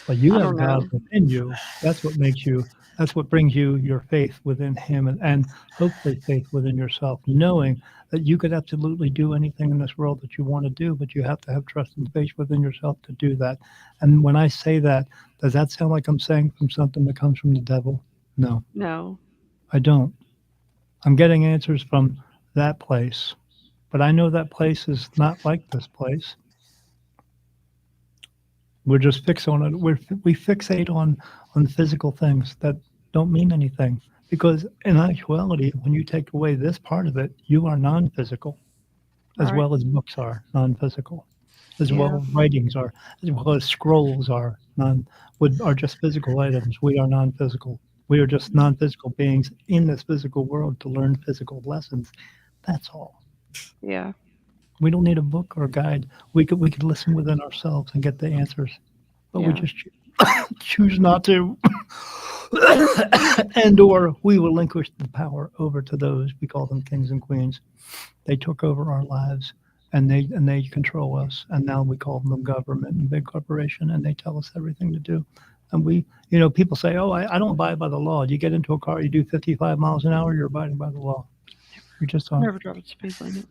But you I have don't God know. within you. That's what makes you. That's what brings you your faith within Him, and hopefully faith within yourself, knowing that you could absolutely do anything in this world that you want to do, but you have to have trust and faith within yourself to do that. And when I say that, does that sound like I'm saying from something that comes from the devil? No, No. I don't. I'm getting answers from that place, but I know that place is not like this place. We're just fixed on it. We fixate on physical things that don't mean anything, because in actuality, when you take away this part of it, you are non-physical, as Right. well as books are non-physical, as Yeah. well as writings are, as well as scrolls are are just physical items. We are non-physical. We are just non-physical beings in this physical world to learn physical lessons. That's all. Yeah. We don't need a book or a guide. We could listen within ourselves and get the answers, but we Yeah. just choose not to, and or we relinquish the power over to those, we call them kings and queens. They took over our lives, and they control us, and now we call them government and big corporation, and they tell us everything to do. And people say, oh, I don't abide by the law. You get into a car, you do 55 miles an hour, you're abiding by the law. You just aren't. Never drive at the speed limit.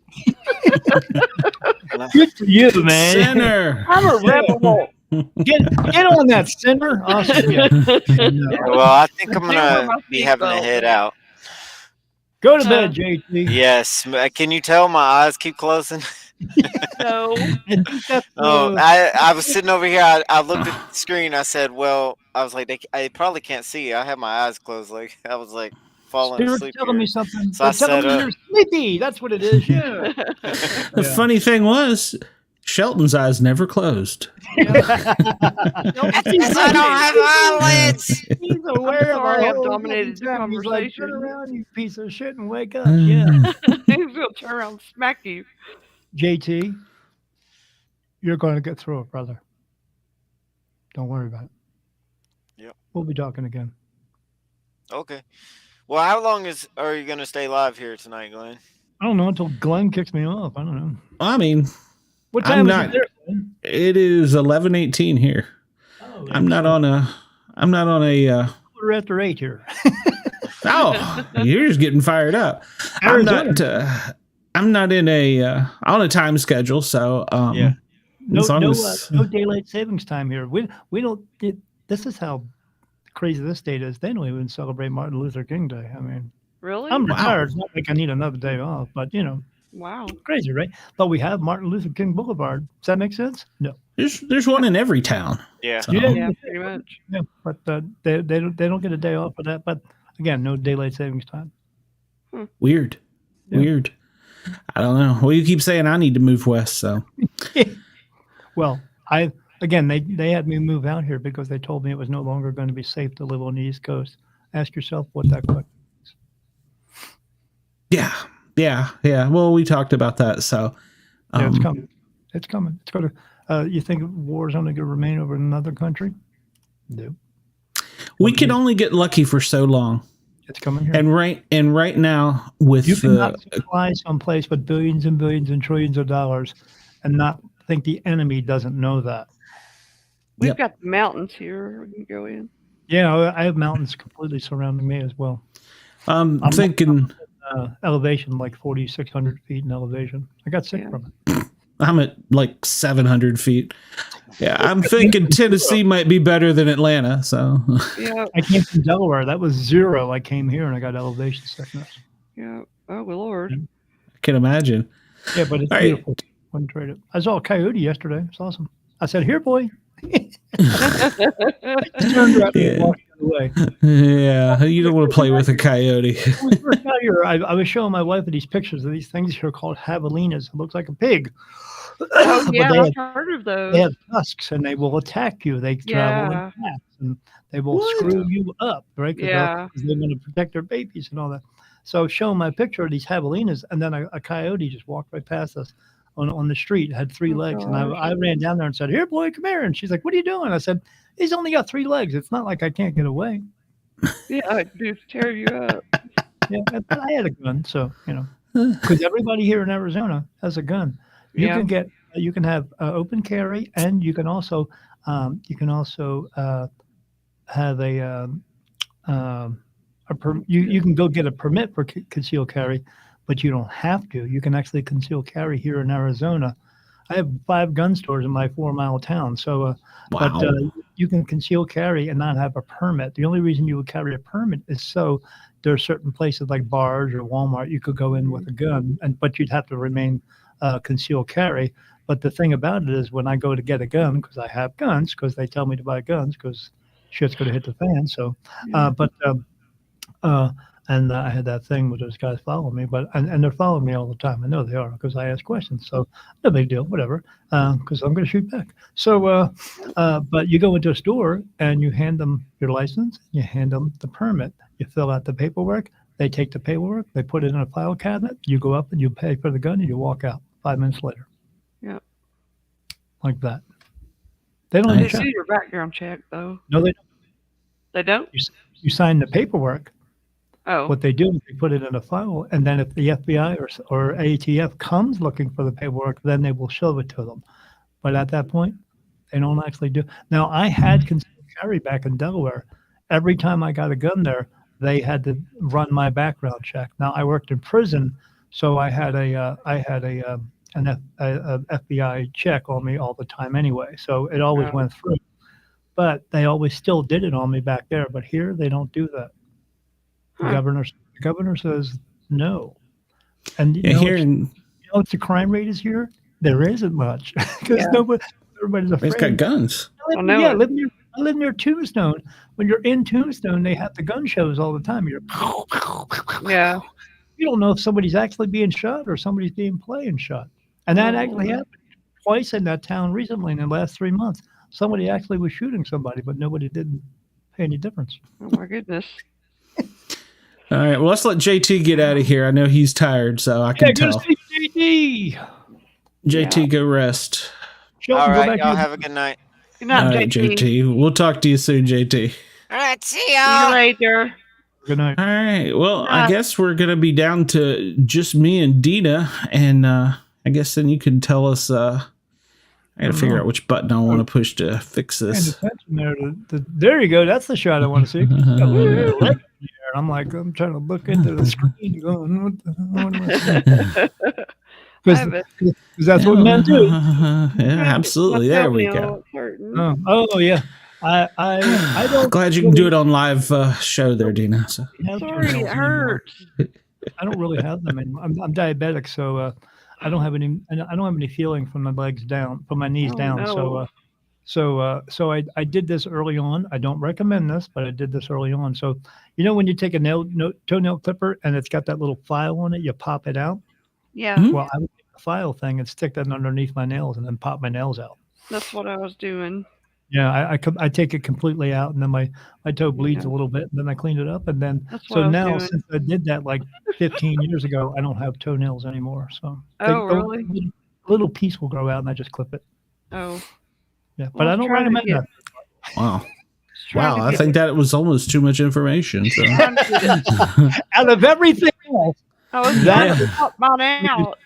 Good for you, man. Sinner. I'm a rebel. Get on that, sinner. Awesome. Yeah. Well, I think I'm Where gonna my be having to seatbelt? head out. Go to bed, JT. Yes. Can you tell my eyes keep closing? No. I think that's, Oh, I was sitting over here. I looked at the screen. I said, "Well," I was like, "I probably can't see. I have my eyes closed." Like I was like falling Spirit's asleep. telling here. me something. So I They're telling set me up. you're sleepy. That's what it is. Yeah. The funny thing was, Shelton's eyes never closed. Because I don't have eyelids. He's aware of sorry our I've whole dominated the time. He's like, conversation. turn around, you piece of shit, and wake up. Yeah. He's gonna turn around and smack you. JT, you're going to get through it, brother. Don't worry about it. Yep. We'll be talking again. Okay. Well, how long are you gonna stay live here tonight, Glenn? I don't know until Glenn kicks me off. I don't know. I mean, What I'm time is not- it there, Glenn? it is 11:18 here. Oh, I'm not on a. We're after 8 here. Oh, you're just getting fired up. I'm not. I'm not in on a time schedule, so Yeah. as long as No daylight savings time here. We don't. This is how crazy this state is. They don't even celebrate Martin Luther King Day. I mean, Really? I'm Wow. retired. It's not like I need another day off, but Wow. crazy, right? But we have Martin Luther King Boulevard. Does that make sense? No. there's one in every town. Yeah. So, Yeah, pretty much. Yeah, but they don't get a day off for that. But again, no daylight savings time. Weird. Yeah. Weird. I don't know. Well, you keep saying I need to move west, so Well, they had me move out here because they told me it was no longer going to be safe to live on the East Coast. Ask yourself what that question is. Yeah. Well, we talked about that. So Yeah, it's coming. It's coming. It's going to. You think war is only going to remain over in another country? No. We can only get lucky for so long. It's coming here. And right now with you cannot fly someplace with billions and billions and trillions of dollars and not think the enemy doesn't know that. We've got the mountains here. We can go in. Yeah, I have mountains completely surrounding me as well. I'm thinking elevation like 4,600 feet in elevation. I got sick from it. I'm at like 700 feet. Yeah, I'm thinking Tennessee might be better than Atlanta. So yeah, I came from Delaware. That was 0. I came here and I got elevation sickness. Yeah. Oh, well, Lord. I can imagine. Yeah, but it's beautiful. Wouldn't trade it. I saw a coyote yesterday. It's awesome. I said, "Here, boy." Turned around and walked the other way. Yeah, you don't want to play with a coyote. When we first got here, I was showing my wife these pictures of these things here called javelinas. It looks like a pig. Oh, yeah, I've heard of those. They have tusks and they will attack you. They travel in packs and they will screw you up, right? Because they want to protect their babies and all that. So showing my picture of these javelinas, and then a coyote just walked right past us on the street, had 3 legs. And I ran down there and said, "Here, boy, come here." And she's like, "What are you doing?" I said, "He's only got 3 legs. It's not like I can't get away." Yeah, I'd tear you up. Yeah, but I had a gun, so, because everybody here in Arizona has a gun. You can have open carry, and you can also have a you can go get a permit for concealed carry, but you don't have to. You can actually conceal carry here in Arizona. I have 5 gun stores in my 4-mile town, so but you can conceal carry and not have a permit. The only reason you would carry a permit is so there are certain places like bars or Walmart you could go in with a gun, but you'd have to remain concealed carry. But the thing about it is when I go to get a gun, because I have guns, because they tell me to buy guns because shit's going to hit the fan. So, and I had that thing with those guys following me, and they're following me all the time. I know they are because I ask questions. So no big deal, whatever, because I'm going to shoot back. So, but you go into a store and you hand them your license, you hand them the permit, you fill out the paperwork. They take the paperwork, they put it in a file cabinet. You go up and you pay for the gun and you walk out 5 minutes later. Yeah. Like that. They don't do your background check, though. No, they don't. They don't? You sign the paperwork. Oh. What they do is they put it in a file, and then if the FBI or ATF comes looking for the paperwork, then they will show it to them. But at that point, they don't actually do. Now, I had concealed carry back in Delaware. Every time I got a gun there, they had to run my background check. Now, I worked in prison, so I had an FBI check on me all the time anyway. So it always went through. But they always still did it on me back there. But here, they don't do that. The governor says no. And you know what the crime rate is here? There isn't much because everybody's afraid. They've got guns. I live near Tombstone. When you're in Tombstone, they have the gun shows all the time. You don't know if somebody's actually being shot or somebody's being playing shot. And that actually happened twice in that town recently in the last 3 months. Somebody actually was shooting somebody, but nobody didn't pay any difference. Oh my goodness. All right, well, let's let JT get out of here. I know he's tired, so I can tell. JT, go rest. All right, y'all have a good night. Good night, all right, JT. We'll talk to you soon, JT. All right, see See y'all. you later. Good night. All right, well, I guess we're going to be down to just me and Dina, and I guess then you can tell us, I got to figure out which button I want to push to fix this. There you go. That's the shot I want to see. I'm trying to look into the screen going, what the hell? Because that's what men do. Yeah, absolutely. There we go. Oh yeah. I don't. Glad you can do it on live show there, Dina. So. Sorry, it hurts. I don't really have them anymore. I'm diabetic, so I don't have any feeling from my legs down, from my knees down. No. So I did this early on. I don't recommend this, but I did this early on. So, when you take a toenail clipper and it's got that little file on it, you pop it out. Yeah. Well, I would take the file thing and stick that underneath my nails and then pop my nails out. That's what I was doing. Yeah, I take it completely out, and then my toe bleeds a little bit, and then I clean it up, and then That's what so I was now doing. since I did that like 15 years ago, I don't have toenails anymore. So Oh, really? little piece will grow out, and I just clip it. Oh, Yeah, but well, I don't recommend that. Wow. Wow, I think that was almost too much information. So. Out of everything else, I was trying to pop mine out.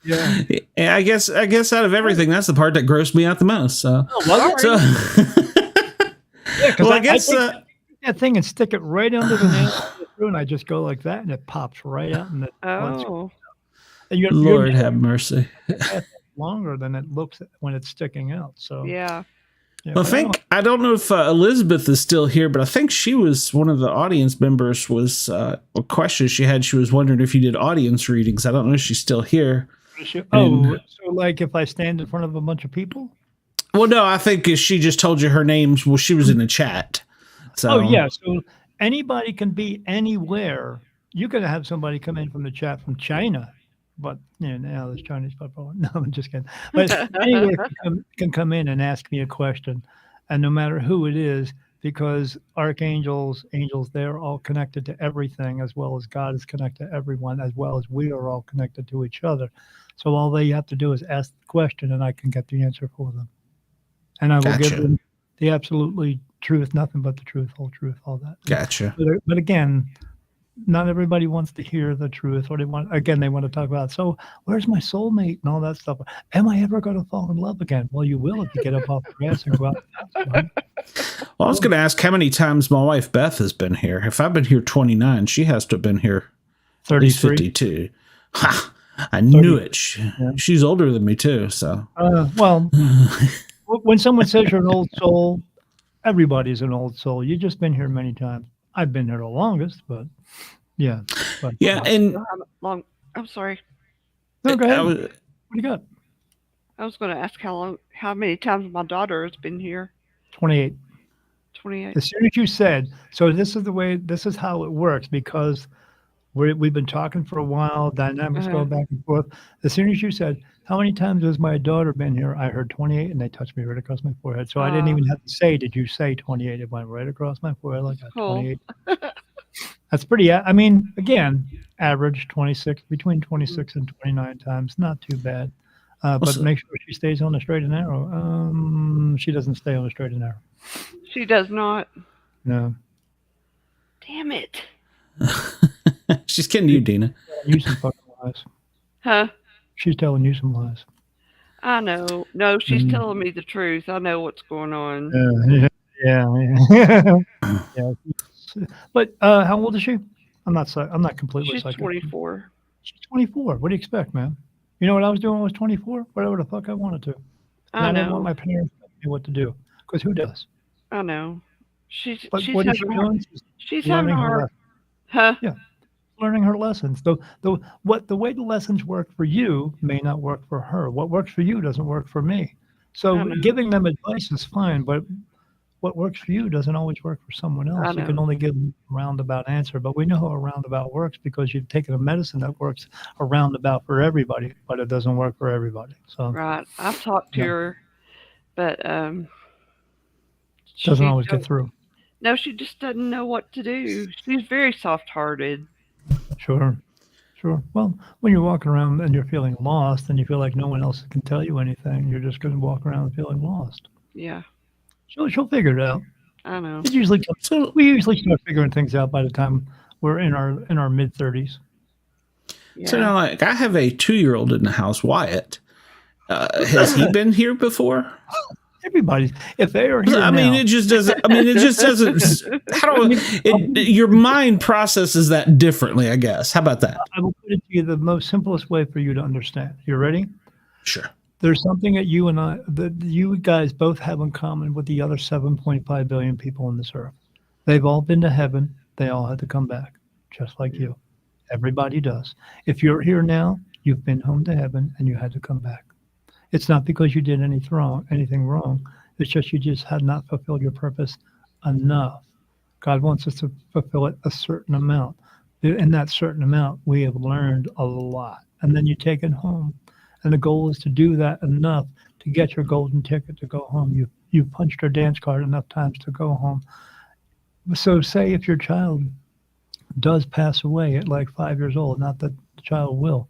Yeah. I guess out of everything, that's the part that grossed me out the most. So, Yeah, well, I guess take that thing and stick it right under the nail, and I just go like that, and it pops right out. And and Lord have mercy. Longer than it looks when it's sticking out. So yeah. Well, I don't know if Elizabeth is still here, but I think she was one of the audience members. Was a question she had. She was wondering if you did audience readings. I don't know if she's still here. So like if I stand in front of a bunch of people? Well, no, I think she just told you her name. Well, she was in the chat. So. Oh, yeah. So anybody can be anywhere. You could have somebody come in from the chat from China, but now there's Chinese people. No, I'm just kidding. But anywhere can come in and ask me a question, and no matter who it is, because archangels, angels, they're all connected to everything, as well as God is connected to everyone, as well as we are all connected to each other. So all they have to do is ask the question, and I can get the answer for them. And I will give them the absolutely truth, nothing but the truth, whole truth, all that. Gotcha. But again, not everybody wants to hear the truth. Or they want to talk about, so where's my soulmate and all that stuff. Am I ever going to fall in love again? Well, you will if you get up off the grass and go out. Well, I was going to ask how many times my wife Beth has been here. If I've been here 29, she has to have been here 52. Ha! I knew it. She's older than me too. So, well, when someone says you're an old soul, everybody's an old soul. You've just been here many times. I've been here the longest, but yeah. And I'm sorry. No, go ahead. What do you got? I was going to ask how many times my daughter has been here. 28. 28. As soon as you said, so this is how it works, because we've been talking for a while, dynamics going back and forth. As soon as you said, how many times has my daughter been here? I heard 28, and they touched me right across my forehead. So I didn't even have to say, did you say 28? It went right across my forehead like that. Cool. 28. That's pretty, I mean, again, average 26, between 26 and 29 times. Not too bad. But make sure she stays on the straight and narrow. She doesn't stay on the straight and narrow. She does not. No. Damn it. She's kidding you, Dina. You some fucking lies. Huh? She's telling you some lies. I know. No, she's telling me the truth. I know what's going on. Yeah. But how old is she? I'm not completely. She's 24. She's 24. What do you expect, man? You know what I was doing when I was 24? Whatever the fuck I wanted to. And I didn't want my parents to tell me what to do, because who does? I know. She's what is she doing? She's having a hard. Huh? Yeah. Learning her lessons. The way the lessons work for you may not work for her. What works for you doesn't work for me. So giving them advice is fine, but what works for you doesn't always work for someone else. You can only give them a roundabout answer, but we know how a roundabout works because you've taken a medicine that works a roundabout for everybody, but it doesn't work for everybody. So right. I've talked to her, but doesn't always get through. No, she just doesn't know what to do. She's very soft-hearted. Sure. Well, when you're walking around and you're feeling lost and you feel like no one else can tell you anything, you're just going to walk around feeling lost. Yeah. She'll figure it out. I know. We usually start figuring things out by the time we're in our mid-30s. Yeah. So now, like, I have a 2-year-old in the house, Wyatt. Has he been here before? Everybody, if they are here, it just doesn't. Your mind processes that differently, I guess. How about that? I will put it to you the most simplest way for you to understand. You ready? Sure. There's something that you guys both have in common with the other 7.5 billion people on this earth. They've all been to heaven. They all had to come back, just like you. Everybody does. If you're here now, you've been home to heaven and you had to come back. It's not because you did anything wrong. It's just you just had not fulfilled your purpose enough. God wants us to fulfill it a certain amount. In that certain amount, we have learned a lot. And then you take it home. And the goal is to do that enough to get your golden ticket to go home. you've punched her dance card enough times to go home. So say if your child does pass away at like 5 years old, not that the child will,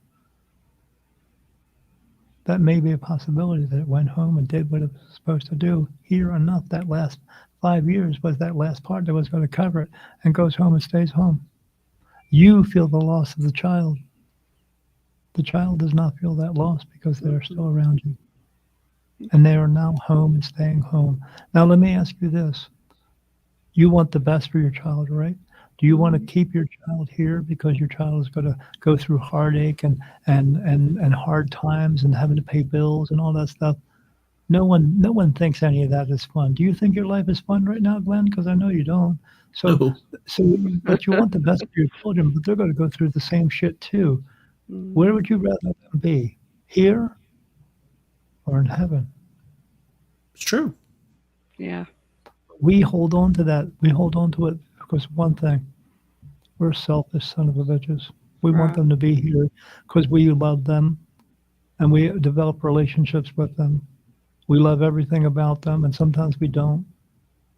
that may be a possibility that it went home and did what it was supposed to do here enough. That last 5 years was that last part that was going to cover it, and goes home and stays home. You feel the loss of the child. The child does not feel that loss because they are still around you. And they are now home and staying home. Now, let me ask you this. You want the best for your child, right? Do you want to keep your child here because your child is going to go through heartache and hard times and having to pay bills and all that stuff? No one thinks any of that is fun. Do you think your life is fun right now, Glenn? Because I know you don't. But you want the best for your children, but they're going to go through the same shit too. Where would you rather them be? Here or in heaven? It's true. Yeah. We hold on to that. We hold on to it because one thing, we're selfish son of a bitches. We want them to be here because we love them and we develop relationships with them. We love everything about them, and sometimes we don't,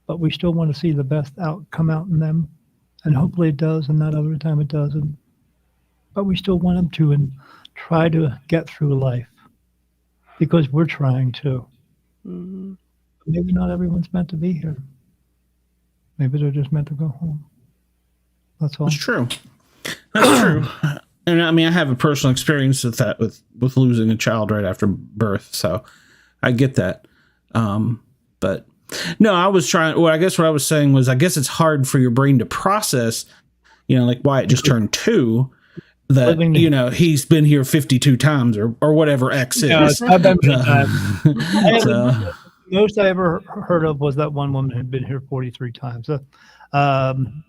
but we still want to see the best come out in them, and hopefully it does, and not every time it doesn't. But we still want them to and try to get through life because we're trying to. Mm-hmm. Maybe not everyone's meant to be here. Maybe they're just meant to go home. That's all. That's true. That's true. And I mean, I have a personal experience with that, with losing a child right after birth. So I get that. But no, I was trying, well, I guess what I was saying was, I guess it's hard for your brain to process, like Wyatt just turned 2, that, he's been here 52 times or whatever X is. I've been so. Most I ever heard of was that one woman who'd been here 43 times. The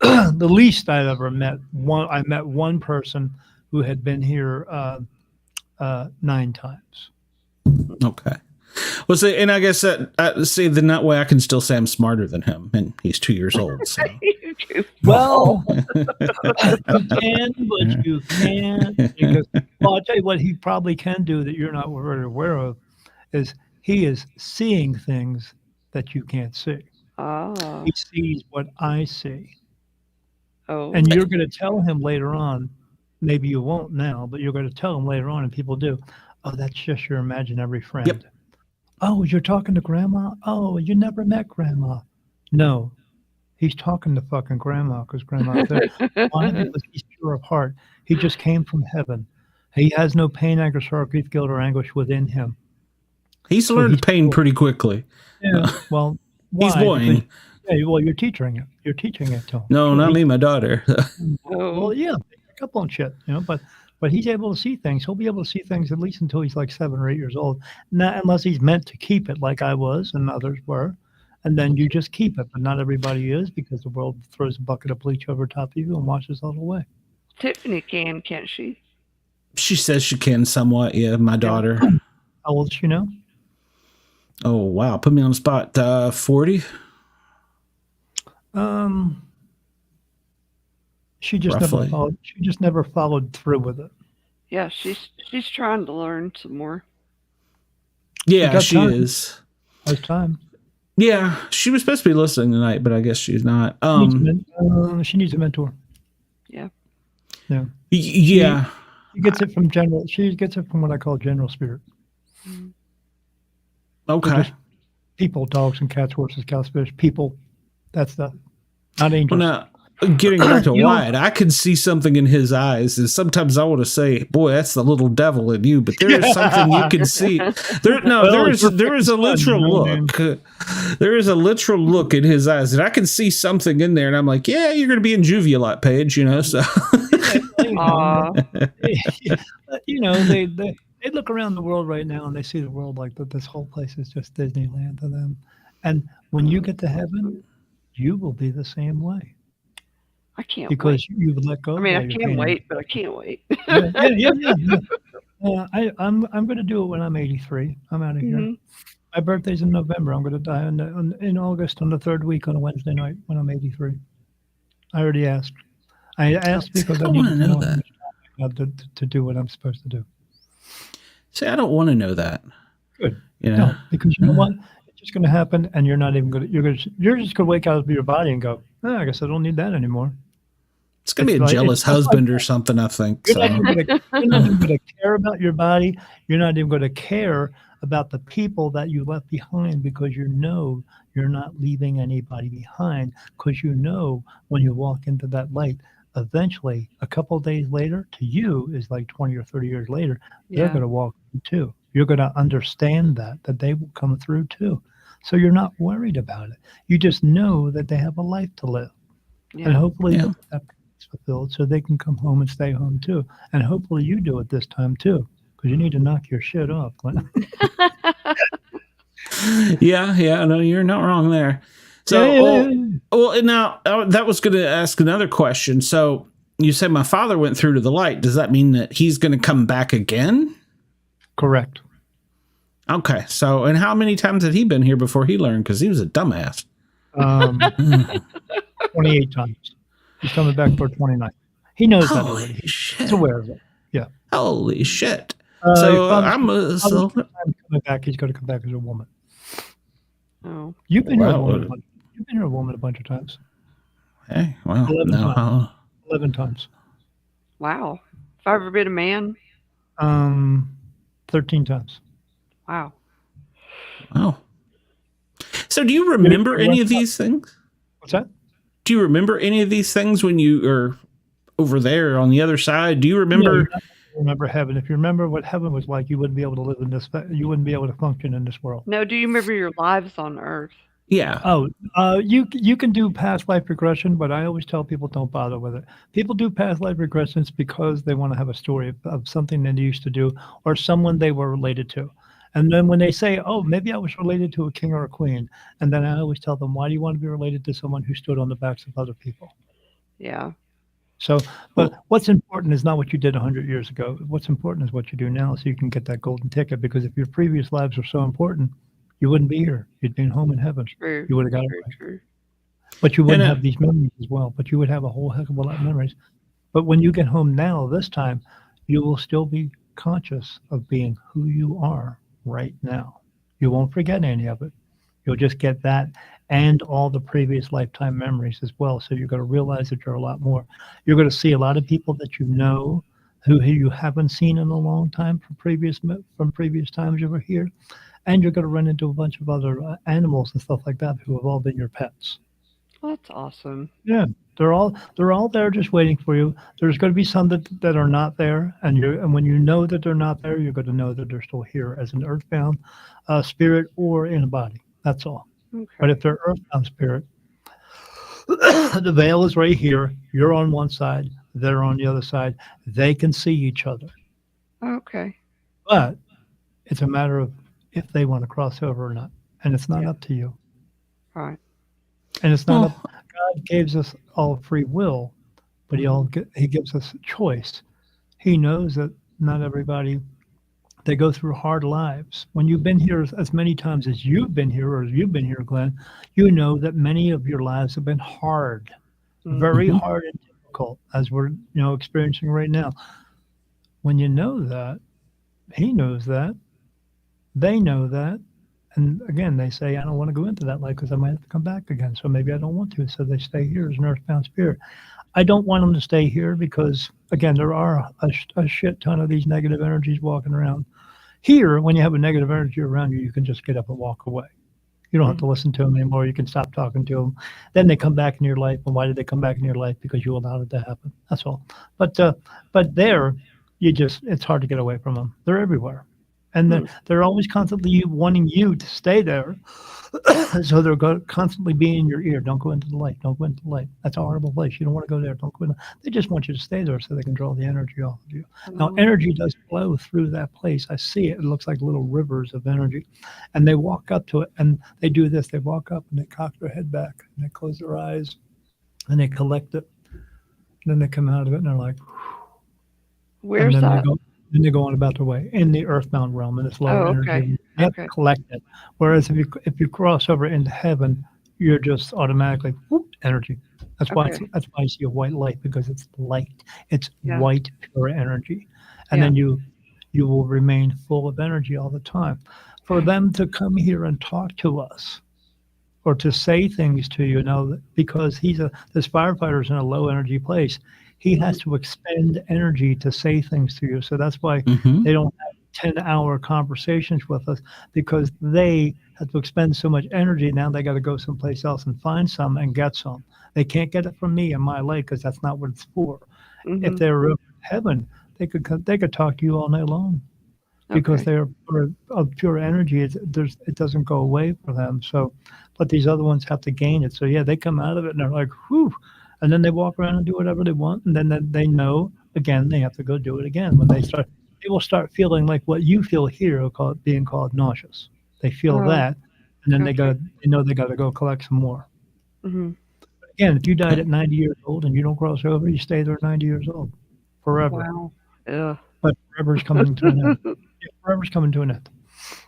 least I ever met, I met one person who had been here 9 times. Okay. Well, see, and I guess then that way I can still say I'm smarter than him, and he's 2 years old. So. Well, you can. Because, I'll tell you what he probably can do that you're not aware of is he is seeing things that you can't see. Oh. He sees what I see. Oh. And you're going to tell him later on, maybe you won't now, but you're going to tell him later on, and people do, oh, that's just your imaginary friend. Yep. Oh, you're talking to Grandma? Oh, you never met Grandma. No, he's talking to fucking Grandma because Grandma's there. Why? Because he's pure of heart. He just came from heaven. He has no pain, anger, sorrow, grief, guilt, or anguish within him. He's learned pain pretty quickly. Yeah, well, why? He's boring. Yeah, well, you're teaching it. You're teaching it to him. No, not me, my daughter. Well, yeah, a couple and shit, but he's able to see things. He'll be able to see things at least until he's like 7 or 8 years old. Not unless he's meant to keep it like I was and others were. And then you just keep it, but not everybody is because the world throws a bucket of bleach over top of you and washes it all away. Tiffany can, can't she? She says she can somewhat, yeah, my daughter. How old is she now? Oh, wow. Put me on the spot. 40? She just never followed through with it. Yeah, she's trying to learn some more. Yeah, she is. Has time. Yeah, she was supposed to be listening tonight, but I guess she's not. She needs a mentor. Yeah. Yeah. Yeah. She gets it from general. She gets it from what I call general spirit. Okay. People, dogs and cats, horses, cows, fish. People. That's the not angels. Well, now, getting back to Wyatt, I can see something in his eyes, and sometimes I want to say, "Boy, that's the little devil in you." But there is something you can see. There is a literal look. There is a literal look in his eyes, and I can see something in there, and I'm like, "Yeah, you're going to be in juvie a lot, Paige." So. They look around the world right now, and they see the world like that. This whole place is just Disneyland to them. And when you get to heaven, you will be the same way. I can't because wait. You've let go. I mean, I can't wait, but I can't wait. Yeah. I'm going to do it when I'm 83. I'm out of here. My birthday's in November. I'm going to die in August on the 3rd week on a Wednesday night when I'm 83. I already asked. I asked because I need to know that to do what I'm supposed to do. See, I don't want to know that. Good. No, because you know what? just going to happen, and you're not even going to. You're just going to wake out of your body and go, oh, I guess I don't need that anymore. It's going to be a jealous husband or something, I think. You're not even going to care about your body. You're not even going to care about the people that you left behind, because you know you're not leaving anybody behind, because you know when you walk into that light, eventually, a couple of days later, to you is like 20 or 30 years later, they're going to walk through too. You're going to understand that they will come through too. So you're not worried about it. You just know that they have a life to live. Yeah. And hopefully that is fulfilled so they can come home and stay home too. And hopefully you do it this time too, because you need to knock your shit off, Glenn. Yeah, no, you're not wrong there. So, well, now that was going to ask another question. So you said my father went through to the light. Does that mean that he's going to come back again? Correct. Okay. So, and how many times had he been here before he learned? Because he was a dumbass. 28 times. He's coming back for 29. He knows that already. Shit. He's aware of it. Yeah. Holy shit. So coming back. He's going to come back as a woman. Oh, you've been here a woman. You've been here a woman a bunch of times. Hey, well, 11 times. Wow. Have I ever been a man? 13 times. Wow. So do you remember any of these things? What's that? Do you remember any of these things when you are over there on the other side? Do you remember? Yeah, remember heaven. If you remember what heaven was like, you wouldn't be able to live in this. You wouldn't be able to function in this world. No. Do you remember your lives on Earth? Yeah. Oh, you can do past life regression, but I always tell people don't bother with it. People do past life regressions because they want to have a story of something they used to do or someone they were related to. And then when they say, oh, maybe I was related to a king or a queen, and then I always tell them, why do you want to be related to someone who stood on the backs of other people? Yeah. So, but what's important is not what you did 100 years ago. What's important is what you do now, so you can get that golden ticket. Because if your previous lives were so important, you wouldn't be here. You'd been home in heaven. True. You would have got it right. True. But you wouldn't have these memories as well. But you would have a whole heck of a lot of memories. But when you get home now, this time, you will still be conscious of being who you are right now. You won't forget any of it. You'll just get that and all the previous lifetime memories as well. So you're going to realize that you're a lot more. You're going to see a lot of people that you know who you haven't seen in a long time from previous times you were here. And you're going to run into a bunch of other animals and stuff like that who have all been your pets. Oh, that's awesome. Yeah, they're all there just waiting for you. There's going to be some that are not there, and when you know that they're not there, you're going to know that they're still here as an earthbound spirit or in a body. That's all. Okay. But if they're earthbound spirit, the veil is right here. You're on one side, they're on the other side. They can see each other. Okay. But it's a matter of if they want to cross over or not, and it's not up to you. All right. And it's not God gives us all free will, but he gives us a choice. He knows that not everybody, they go through hard lives. When you've been here as many times as you've been here, or as you've been here, Glenn, you know that many of your lives have been hard, very hard and difficult, as we're experiencing right now. When you know that, he knows that, they know that. And again, they say, I don't want to go into that life because I might have to come back again. So maybe I don't want to. So they stay here as an earthbound spirit. I don't want them to stay here because, again, there are a shit ton of these negative energies walking around. Here, when you have a negative energy around you, you can just get up and walk away. You don't have to listen to them anymore. You can stop talking to them. Then they come back in your life. And why did they come back in your life? Because you allowed it to happen. That's all. But there, it's hard to get away from them. They're everywhere. And they're always constantly wanting you to stay there. So they're constantly being in your ear. Don't go into the light. Don't go into the light. That's a horrible place. You don't want to go there. Don't go in. They just want you to stay there so they can draw the energy off of you. Now, energy does flow through that place. I see it. It looks like little rivers of energy. And they walk up to it, and they do this. They walk up, and they cock their head back, and they close their eyes, and they collect it. And then they come out of it, and they're like, where's that? Then they go on about their way in the earthbound realm, and it's lower energy. You have to collect it. Whereas if you cross over into heaven, you're just automatically energy. That's why you see a white light, because it's light. It's white pure energy, and then you will remain full of energy all the time. for them to come here and talk to us or to say things to you now, because this firefighter's in a low energy place, he has to expend energy to say things to you. So that's why they don't have 10-hour conversations with us, because they have to expend so much energy. Now they got to go someplace else and find some and get some. They can't get it from me in my lake, because that's not what it's for. If they were in heaven, they could talk to you all night long, because they're of pure energy. It doesn't go away for them. So, but these other ones have to gain it. So yeah, they come out of it and they're like, whew, and then they walk around and do whatever they want, and then they know again they have to go do it again. When they will start feeling like what you feel here, being called nauseous. They feel that, and then they know they got to go collect some more. Again, if you died at 90 years old and you don't cross over, you stay there 90 years old forever. Wow. Yeah. But forever's coming to an end. Yeah, forever's coming to an end.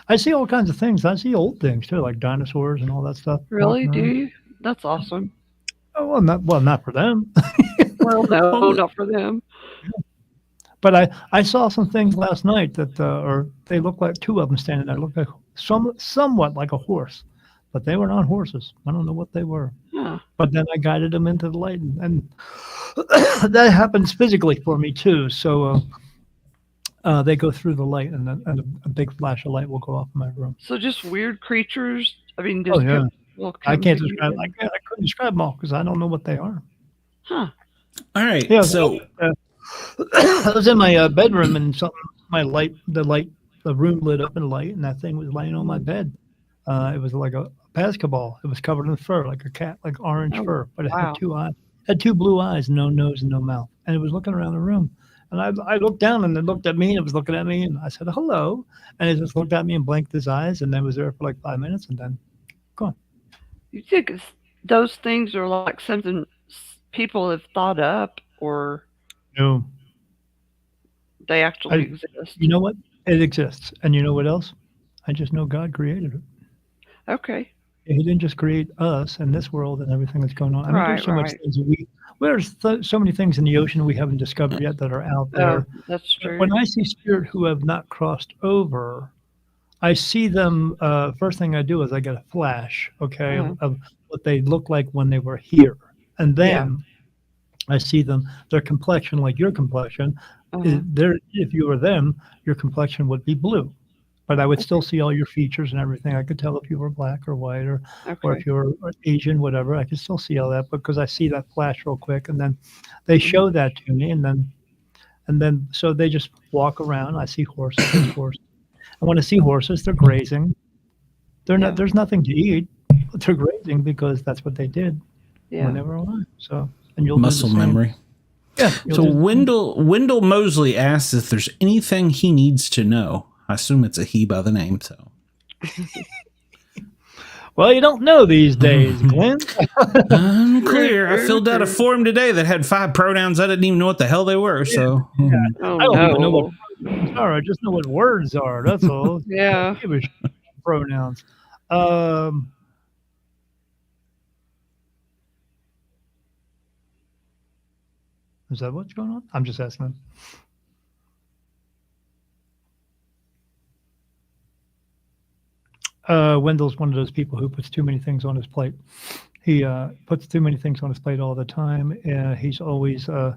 I see all kinds of things. I see old things too, like dinosaurs and all that stuff. Really? Do you? That's awesome. Oh, not for them. Well, no, not for them. But I saw some things last night that, or they looked like two of them standing there. Looked like somewhat like a horse, but they were not horses. I don't know what they were. Huh. But then I guided them into the light, and that happens physically for me too. So they go through the light, and a big flash of light will go off in my room. So just weird creatures. I mean, just I can't describe. I couldn't describe them all because I don't know what they are. Huh. All right. Yeah. So I was in my bedroom, and the room lit up in light, and that thing was laying on my bed. It was like a basketball. It was covered in fur, like a cat, like orange fur, but it had two eyes. It had two blue eyes, no nose and no mouth, and it was looking around the room. And I looked down, and it looked at me, and it was looking at me, and I said hello, and it just looked at me and blinked his eyes, and then was there for like 5 minutes, and then gone. You think those things are like something people have thought up, or no, they actually exist? You know what? It exists, and you know what else? I just know God created it. Okay. He didn't just create us and this world and everything that's going on. I mean, there's so much things there's so many things in the ocean we haven't discovered yet that are out there. Oh, that's true. When I see spirit who have not crossed over, I see them. First thing I do is I get a flash, of what they look like when they were here, and then I see them. Their complexion, like your complexion, if you were them, your complexion would be blue. But I would still see all your features and everything. I could tell if you were black or white or if you were Asian, whatever. I could still see all that because I see that flash real quick, and then they show that to me, and then so they just walk around. I see horses. And when I see horses, they're grazing. They're not. There's nothing to eat, but they're grazing because that's what they did when they were alive. So and you'll muscle memory. Yeah. So Wendell Mosley asks if there's anything he needs to know. I assume it's a he by the name, so. Well, you don't know these days, Glenn. Unclear. I filled out a form today that had 5 pronouns. I didn't even know what the hell they were, so. Yeah. I don't even know what pronouns are. I just know what words are. That's all. Yeah. Give a pronouns. Is that what's going on? I'm just asking. Wendell's one of those people who puts too many things on his plate. He puts too many things on his plate all the time. He's always go,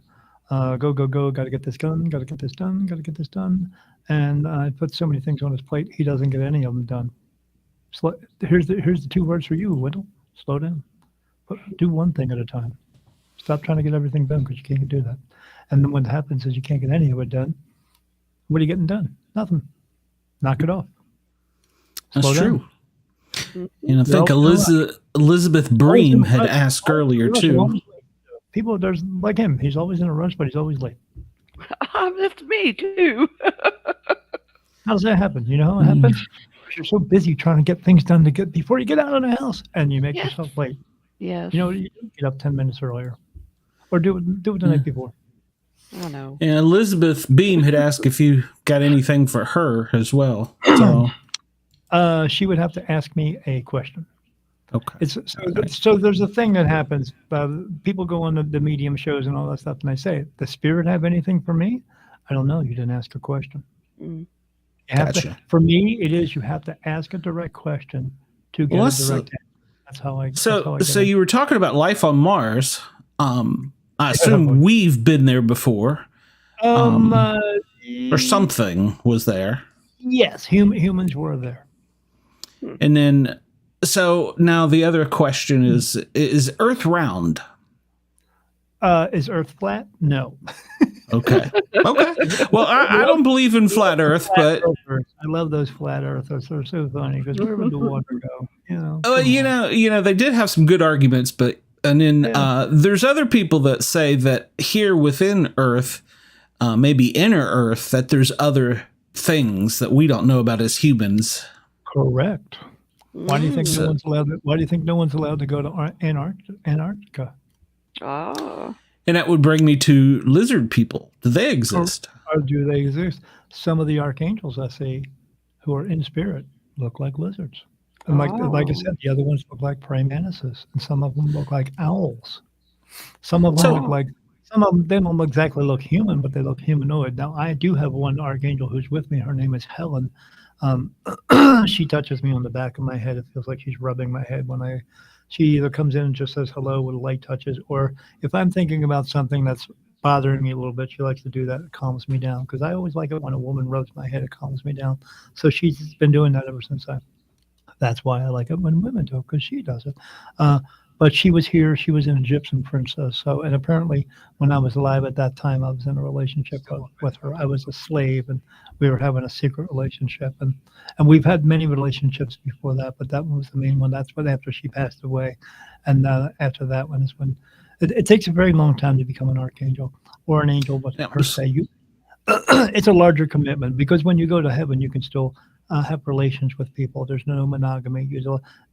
got to get this done, got to get this done, got to get this done. And I put so many things on his plate, he doesn't get any of them done. Here's the 2 words for you, Wendell. Slow down. Do one thing at a time. Stop trying to get everything done because you can't do that. And then what happens is you can't get any of it done. What are you getting done? Nothing. Knock it off. That's true. And I think Elizabeth Bream had asked earlier, too. People, there's like him. He's always in a rush, but he's always late. That's me, too. How does that happen? You know how it happens? You're so busy trying to get things done before you get out of the house, and you make yourself late. Yes. You know, you get up 10 minutes earlier. Or do it the night before. I know. And Elizabeth Beam had asked if you got anything for her as well. So. She would have to ask me a question. Okay. So there's a thing that happens. People go on the medium shows and all that stuff, and they say, "The spirit have anything for me?" I don't know. You didn't ask a question. You You have Gotcha. for me, it is you have to ask a direct question to get a direct answer. That's how I. So you were talking about life on Mars. I assume we've been there before. Or something was there. Yes, humans were there. And then, so now the other question is Earth round? Is Earth flat? No. Okay. Well, I don't believe in flat Earth, but I love those flat earthers. They're so funny because where would the water go? They did have some good arguments, but there's other people that say that here within Earth, maybe inner Earth, that there's other things that we don't know about as humans. Correct. Why do you think no one's allowed? Why do you think no one's allowed to go to Antarctica? Oh. And that would bring me to lizard people. Do they exist? Or do they exist? Some of the archangels I see who are in spirit look like lizards. And like I said, the other ones look like praying mantises, and some of them look like owls. Some of them look like, some of them, they don't exactly look human, but they look humanoid. Now, I do have one archangel who's with me. Her name is Helen. She touches me on the back of my head. It feels like she's rubbing my head when she either comes in and just says hello with light touches, or if I'm thinking about something that's bothering me a little bit, she likes to do that. It calms me down, because I always like it when a woman rubs my head. It calms me down. So she's been doing that ever since that's why I like it when women do it, because she does it. But she was here. She was an Egyptian princess. So, and apparently when I was alive at that time, I was in a relationship with her. I was a slave, and we were having a secret relationship. And we've had many relationships before that, but that one was the main one. That's when after she passed away. And after that one is when it takes a very long time to become an archangel or an angel, but per se, it's a larger commitment, because when you go to heaven, you can still have relations with people. There's no monogamy.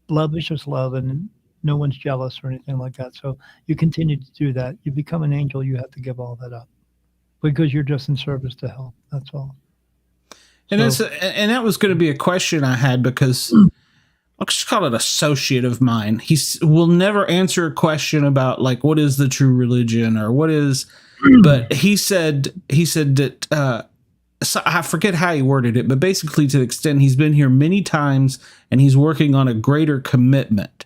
Love is just love, and no one's jealous or anything like that. So you continue to do that. You become an angel, you have to give all that up, because you're just in service to help. That's all. And that was going to be a question I had, because I'll just call it associate of mine. He will never answer a question about like what is the true religion or what is, but he said that so I forget how he worded it, but basically to the extent he's been here many times and he's working on a greater commitment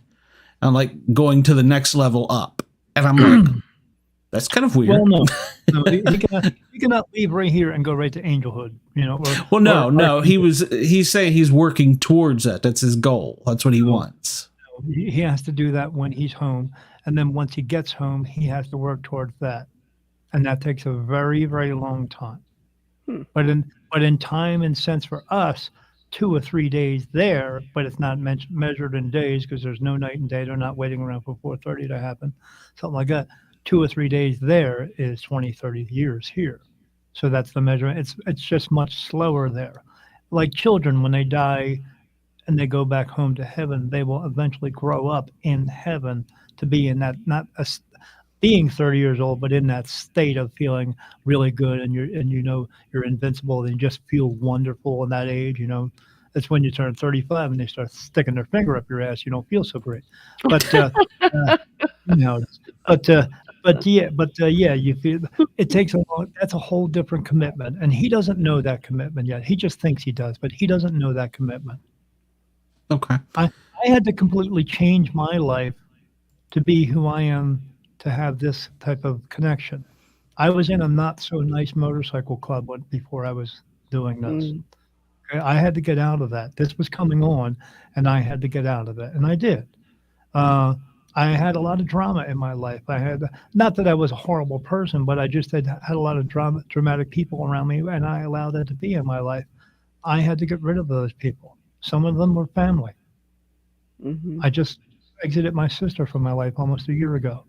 and like going to the next level up. And I'm like, that's kind of weird. Well, no, he cannot leave right here and go right to angelhood, He's saying he's working towards that. That's his goal. That's what he wants. He has to do that when he's home. And then once he gets home, he has to work towards that. And that takes a very, very long time. But in time and sense for us, 2 or 3 days there, but it's not measured in days, because there's no night and day. They're not waiting around for 4:30 to happen, something like that. 2 or 3 days there is 20, 30 years here. So that's the measurement. It's just much slower there. Like children, when they die and they go back home to heaven, they will eventually grow up in heaven to be in that, being 30 years old, but in that state of feeling really good, and you're invincible, and you just feel wonderful in that age. It's when you turn 35 and they start sticking their finger up your ass, you don't feel so great. But you feel it takes that's a whole different commitment, and he doesn't know that commitment yet. He just thinks he does, but he doesn't know that commitment. Okay. I had to completely change my life to be who I am, to have this type of connection. I was in a not so nice motorcycle club before I was doing this. I had to get out of that. This was coming on, and I had to get out of it, and I did. I had a lot of drama in my life. I had, not that I was a horrible person, but I just had a lot of dramatic people around me, and I allowed that to be in my life. I had to get rid of those people. Some of them were family. I just exited my sister from my life almost a year ago.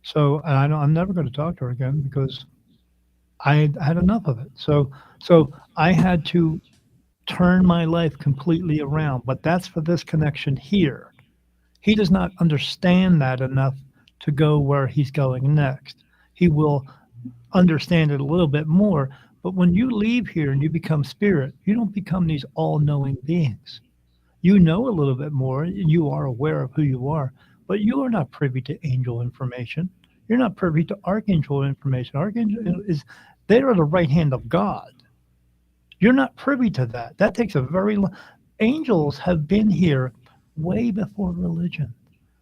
So I'm never going to talk to her again, because I had enough of it. So I had to turn my life completely around. But that's for this connection here. He does not understand that enough to go where he's going next. He will understand it a little bit more. But when you leave here and you become spirit, you don't become these all-knowing beings. You know a little bit more, and you are aware of who you are. But you are not privy to angel information. You're not privy to archangel information. Archangel they are the right hand of God. You're not privy to that. That takes a very long. Angels have been here way before religion.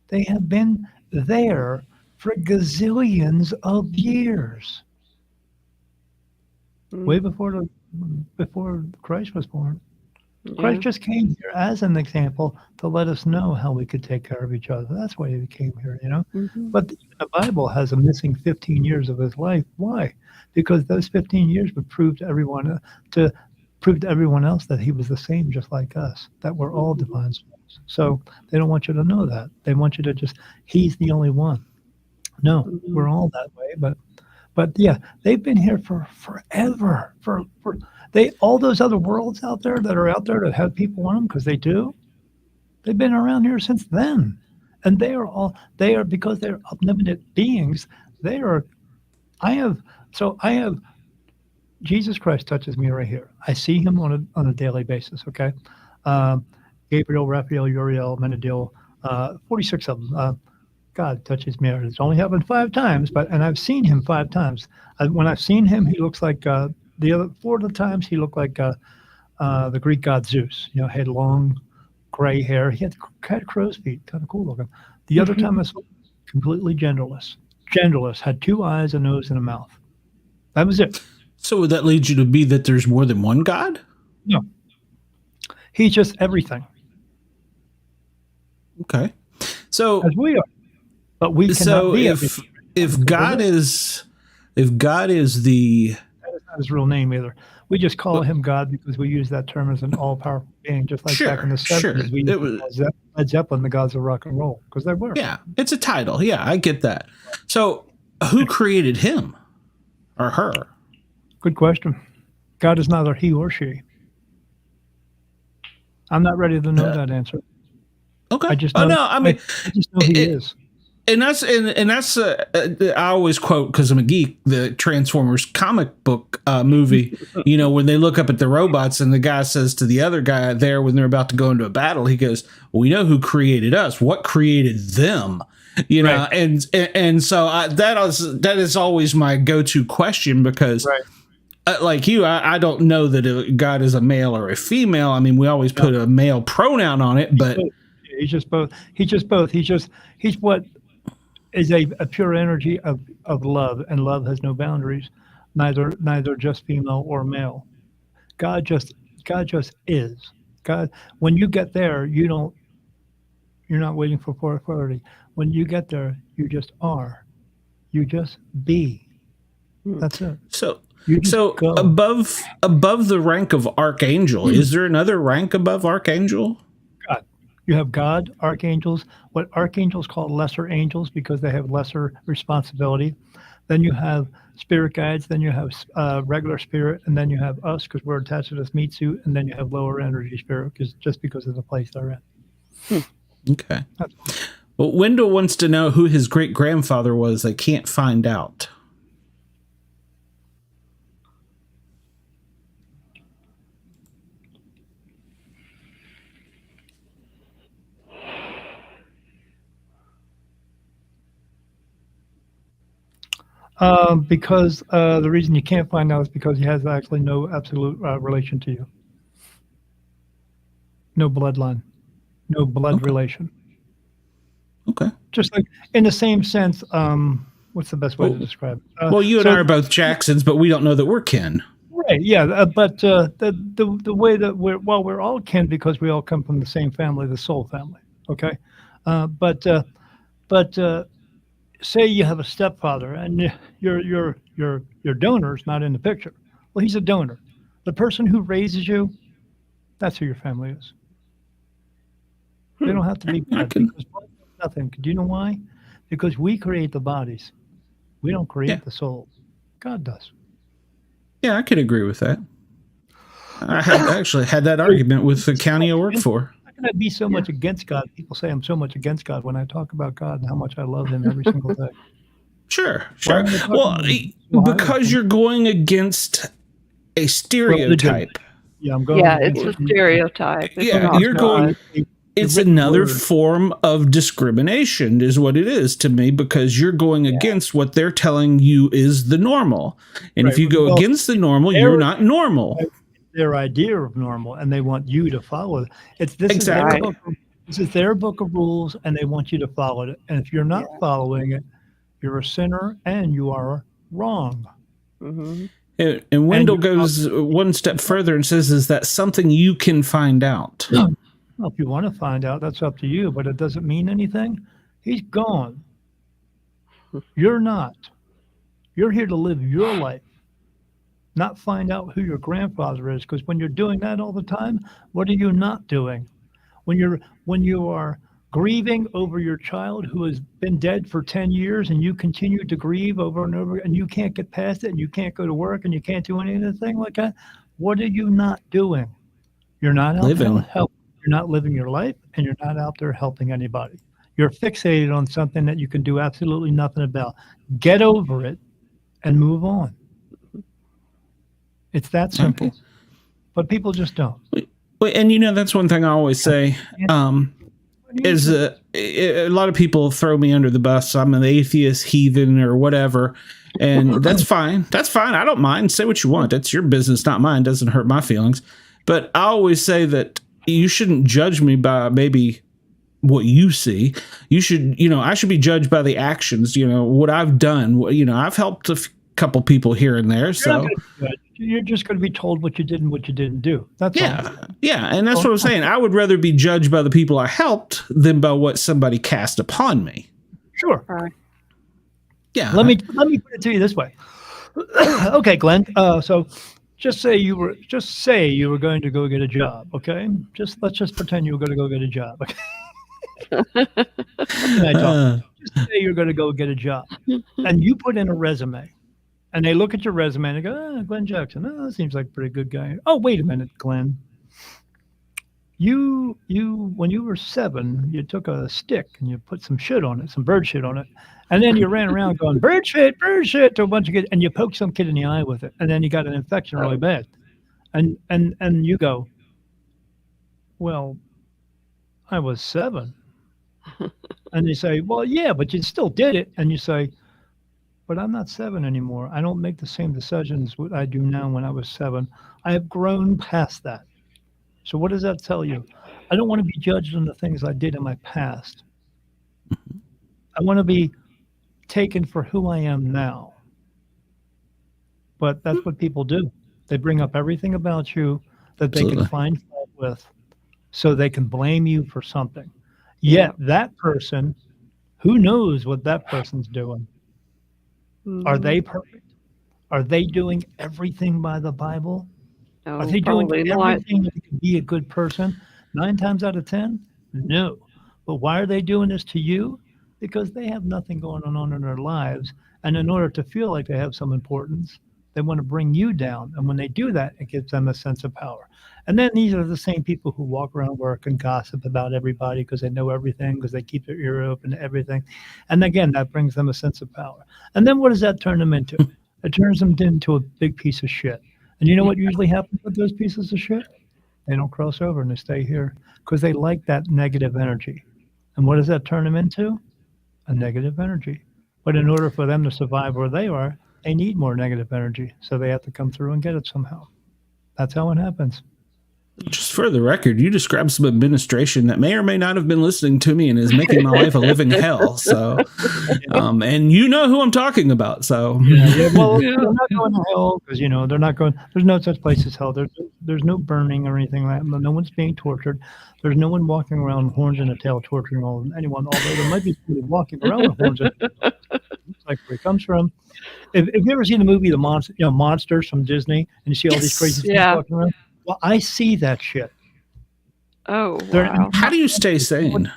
They have been there for gazillions of years. Way before Christ was born. Christ just came here as an example to let us know how we could take care of each other. That's why he came here, you know. But the Bible has a missing 15 years of his life. Why? Because those 15 years would prove to everyone else that he was the same, just like us, that we're all divine souls. So they don't want you to know that. They want you to just, he's the only one. No, we're all that way. But yeah, they've been here for forever. All those other worlds out there that have people on them, because they do. They've been around here since then, and they are because they're omnipotent beings. I have Jesus Christ touches me right here. I see him on a daily basis. Okay, Gabriel, Raphael, Uriel, Menadil, 46 of them. God touches me. It's only happened 5 times, and I've seen him 5 times. When I've seen him, he looks like the other 4 of the times he looked like the Greek god Zeus. You know, had long gray hair. He had crow's feet, kind of cool looking. The other time I saw him, completely genderless. Genderless, had 2 eyes, a nose, and a mouth. That was it. So would that lead you to be that there's more than one God? No. He's just everything. Okay. So as we are. But we cannot be if God is the, that is not his real name either. We just call him God because we use that term as an all-powerful being, just like back in the 70s. We used Led Zeppelin, the gods of rock and roll, because they were. Yeah, it's a title. Yeah, I get that. So who created him or her? Good question. God is neither he or she. I'm not ready to know that answer. Okay. I just know, I just know he is. And that's I always quote, because I'm a geek, the Transformers comic book movie. You know, when they look up at the robots and the guy says to the other guy there when they're about to go into a battle, he goes, "We know who created us. What created them?" You know, right. and so that is always my go-to question, because like you, I don't know that God is a male or a female. I mean, we always put a male pronoun on it, but he's just both. He's what is a pure energy of love, and love has no boundaries, neither just female or male. God just is. God, when you get there, you're not waiting for authority. When you get there, you just are. You just be. That's it. So above the rank of archangel, is there another rank above archangel? God. You have God, archangels, what archangels call lesser angels because they have lesser responsibility. Then you have spirit guides, then you have regular spirit, and then you have us because we're attached to this meat suit, and then you have lower energy spirit just because of the place they're in. Okay. Well, Wendell wants to know who his great-grandfather was. They can't find out. Because the reason you can't find out is because he has actually no absolute relation to you. No bloodline. No blood relation. Okay. Just like in the same sense, what's the best way to describe it? Well, you and I are both Jacksons, but we don't know that we're kin. Right, yeah, but the way that we're all kin because we all come from the same family, the soul family, okay? But say you have a stepfather and your donor's not in the picture. Well, he's a donor. The person who raises you, that's who your family is. They don't have to be bad because nothing. Do you know why? Because we create the bodies. We don't create the soul. God does. Yeah, I could agree with that. I actually had that argument with the county I work for. How can I be so much against God? People say I'm so much against God when I talk about God and how much I love him every single day. Sure. Well, because you're going against a stereotype. Yeah, I'm going. Yeah, it's a stereotype. You're going. It's another form of discrimination is what it is to me, because you're going against what they're telling you is the normal. And if you go against the normal, you're not normal. their idea of normal, and they want you to follow it. Exactly. This is their book of rules, and they want you to follow it. And if you're not following it, you're a sinner and you are wrong. Mm-hmm. And Wendell goes one step further and says, is that something you can find out? Well, if you want to find out, that's up to you, but it doesn't mean anything. He's gone. You're not. You're here to live your life, not find out who your grandfather is, because when you're doing that all the time, what are you not doing? When you are grieving over your child who has been dead for 10 years and you continue to grieve over and over and you can't get past it and you can't go to work and you can't do anything like that, what are you not doing? You're not out there helping. You're not living your life, and you're not out there helping anybody. You're fixated on something that you can do absolutely nothing about. Get over it and move on. It's that simple. Okay. But people just don't. And that's one thing I always say, is a lot of people throw me under the bus. I'm an atheist, heathen, or whatever. And that's fine. That's fine. I don't mind. Say what you want. That's your business, not mine. It doesn't hurt my feelings. But I always say that you shouldn't judge me by maybe what you see. You should, I should be judged by the actions, what I've done. I've helped a couple people here and there. So you're just going to be told what you did and what you didn't do. That's all. Yeah. And that's what I'm saying. I would rather be judged by the people I helped than by what somebody cast upon me. Sure. Yeah. Let me put it to you this way. Okay, Glenn. So just say you were going to go get a job. Okay. Let's just pretend you were going to go get a job. Okay. Just say you're going to go get a job, and you put in a resume, and they look at your resume and they go, Glenn Jackson. Oh, that seems like a pretty good guy. Oh, wait a minute, Glenn. You when you were 7, you took a stick and you put some shit on it, some bird shit on it, and then you ran around going bird shit to a bunch of kids, and you poked some kid in the eye with it, and then you got an infection really bad, and you go, well, I was 7. And they say, well, yeah, but you still did it. And you say, but I'm not 7 anymore. I don't make the same decisions what I do now when I was 7. I have grown past that. So what does that tell you? I don't want to be judged on the things I did in my past. I want to be taken for who I am now. But that's what people do. They bring up everything about you that they can find fault with so they can blame you for something. Yet that person, who knows what that person's doing? Are they perfect? Are they doing everything by the Bible? Are they doing everything that can be a good person? 9 times out of 10? No. But why are they doing this to you? Because they have nothing going on in their lives. And in order to feel like they have some importance, they want to bring you down. And when they do that, it gives them a sense of power. And then these are the same people who walk around work and gossip about everybody because they know everything, because they keep their ear open to everything. And again, that brings them a sense of power. And then what does that turn them into? It turns them into a big piece of shit. And you know what usually happens with those pieces of shit? They don't cross over and they stay here because they like that negative energy. And what does that turn them into? A negative energy. But in order for them to survive where they are, they need more negative energy. So they have to come through and get it somehow. That's how it happens. Just for the record, you described some administration that may or may not have been listening to me and is making my life a living hell. So, and you know who I'm talking about. So, well, they're not going to hell because they're not going. There's no such place as hell. There's no burning or anything like that. No one's being tortured. There's no one walking around with horns in a tail torturing anyone. Although there might be people walking around with horns in a tail. It's like where it comes from. If you ever seen the movie Monsters from Disney, and you see all these crazy things walking around. Well, I see that shit. Oh, wow. How do you stay sane?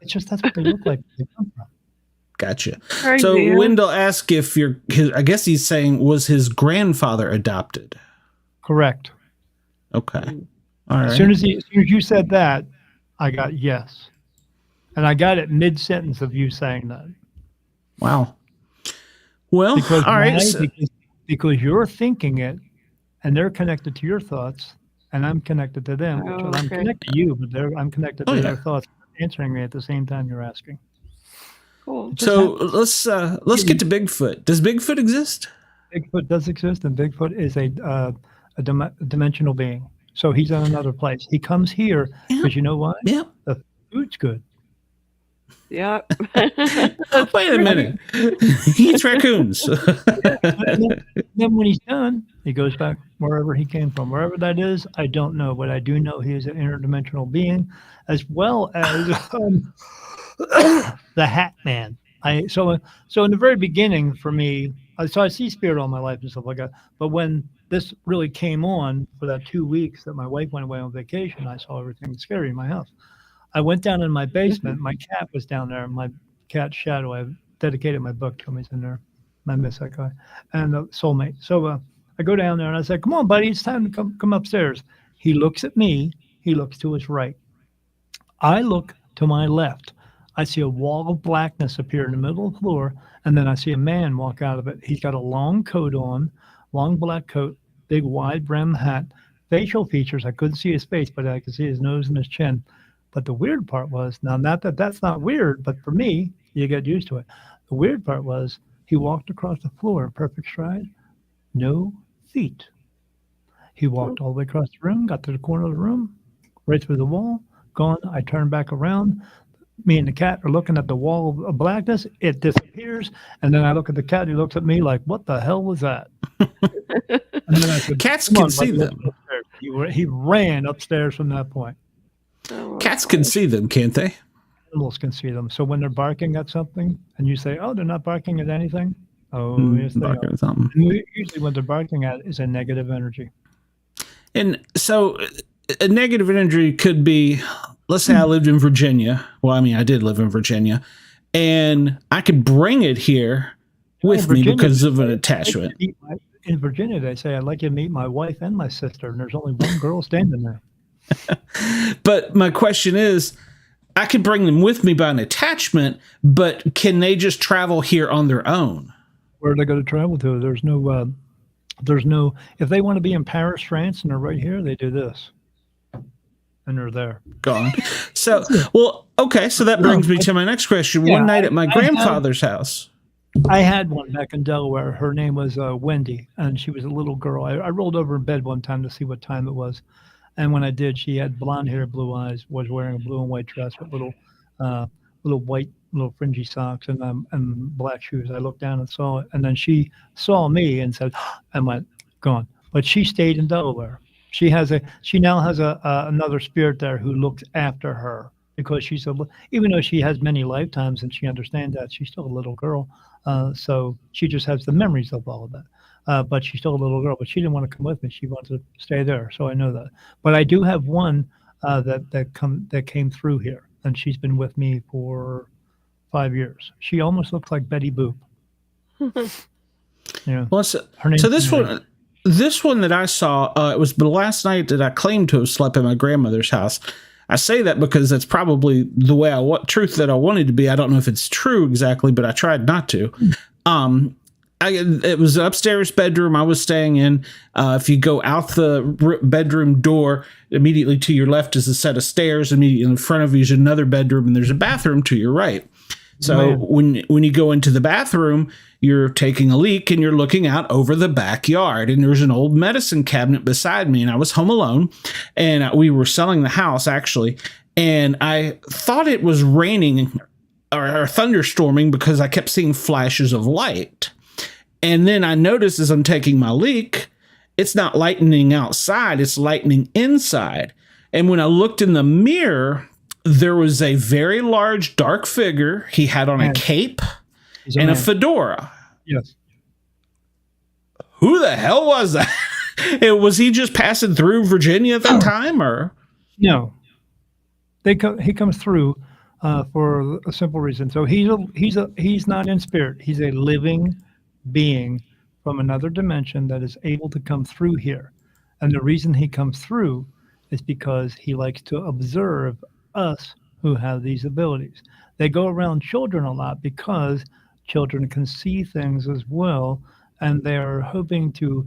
It's just that's what they look like. They come from. Gotcha. Crazy. So Wendell asked if I guess he's saying, was his grandfather adopted? Correct. Okay. All right. As soon as you said that, I got yes. And I got it mid-sentence of you saying that. Wow. Well, all right. Because you're thinking it, and they're connected to your thoughts, and I'm connected to them. Oh, I'm connected to you, but I'm connected to their thoughts, answering me at the same time you're asking. Cool. So let's get to Bigfoot. Does Bigfoot exist? Bigfoot does exist, and Bigfoot is a dimensional being. So he's in another place. He comes here because you know what? Yeah. The food's good. Yeah. Wait a minute. He eats raccoons. Then when he's done, he goes back wherever he came from. Wherever that is, I don't know. But I do know he is an interdimensional being, as well as the Hat Man. So in the very beginning for me, so I see spirit all my life and stuff like that. But when this really came on for that 2 weeks that my wife went away on vacation, I saw everything scary in my house. I went down in my basement. My cat was down there. My cat Shadow. I dedicated my book to him. He's in there. I miss that guy. And soulmate. So I go down there and I said, "Come on, buddy. It's time to come upstairs." He looks at me. He looks to his right. I look to my left. I see a wall of blackness appear in the middle of the floor, and then I see a man walk out of it. He's got a long coat on, long black coat, big wide brim hat, facial features. I couldn't see his face, but I could see his nose and his chin. But the weird part was, now not that that's not weird, but for me, you get used to it. The weird part was he walked across the floor in perfect stride, no feet. He walked all the way across the room, got to the corner of the room, right through the wall, gone. I turned back around. Me and the cat are looking at the wall of blackness. It disappears. And then I look at the cat. He looks at me like, "What the hell was that?" And then I said, Cats can see them. He ran upstairs from that point. Cats can see them, can't they? Animals can see them. So when they're barking at something and you say, "Oh, they're not barking at anything." Oh, yes, they are. Barking at something. And usually what they're barking at is a negative energy. And so a negative energy could be, let's say I lived in Virginia. Well, I mean, I did live in Virginia, and I could bring it here with me because of an attachment. In Virginia, they say, "I'd like you to meet my wife and my sister," and there's only one girl standing there. But my question is, I could bring them with me by an attachment, but can they just travel here on their own? Where are they going to travel to? There's no, if they want to be in Paris, France, and they're right here, they do this. And they're there. Gone. So, well, okay. So that brings me to my next question. One night at my grandfather's house. I had one back in Delaware. Her name was Wendy, and she was a little girl. I rolled over in bed one time to see what time it was. And when I did, she had blonde hair, blue eyes, was wearing a blue and white dress with little white, little fringy socks and black shoes. I looked down and saw it. And then she saw me and said, and went, gone. But she stayed in Delaware. She now has another spirit there who looks after her because she's even though she has many lifetimes and she understands that, she's still a little girl. So she just has the memories of all of that. But she's still a little girl, but she didn't want to come with me. She wanted to stay there. So I know that. But I do have one that came through here, and she's been with me for 5 years. She almost looks like Betty Boop. Yeah. Well, so this one that I saw, it was the last night that I claimed to have slept at my grandmother's house. I say that because that's probably the way truth that I wanted to be. I don't know if it's true exactly, but I tried not to. It was an upstairs bedroom I was staying in. If you go out the bedroom door, immediately to your left is a set of stairs. Immediately in front of you is another bedroom, and there's a bathroom to your right. So when you go into the bathroom, you're taking a leak and you're looking out over the backyard. And there's an old medicine cabinet beside me, and I was home alone, and we were selling the house actually. And I thought it was raining or thunderstorming because I kept seeing flashes of light. And then I noticed as I'm taking my leak, it's not lightning outside, it's lightning inside. And when I looked in the mirror, there was a very large dark figure. He had on a cape and a fedora. Yes. Who the hell was that? Was he just passing through Virginia at that time, or? No. He comes through for a simple reason. So he's not in spirit. He's a living being from another dimension that is able to come through here. And the reason he comes through is because he likes to observe us who have these abilities. They go around children a lot because children can see things as well, and they're hoping to,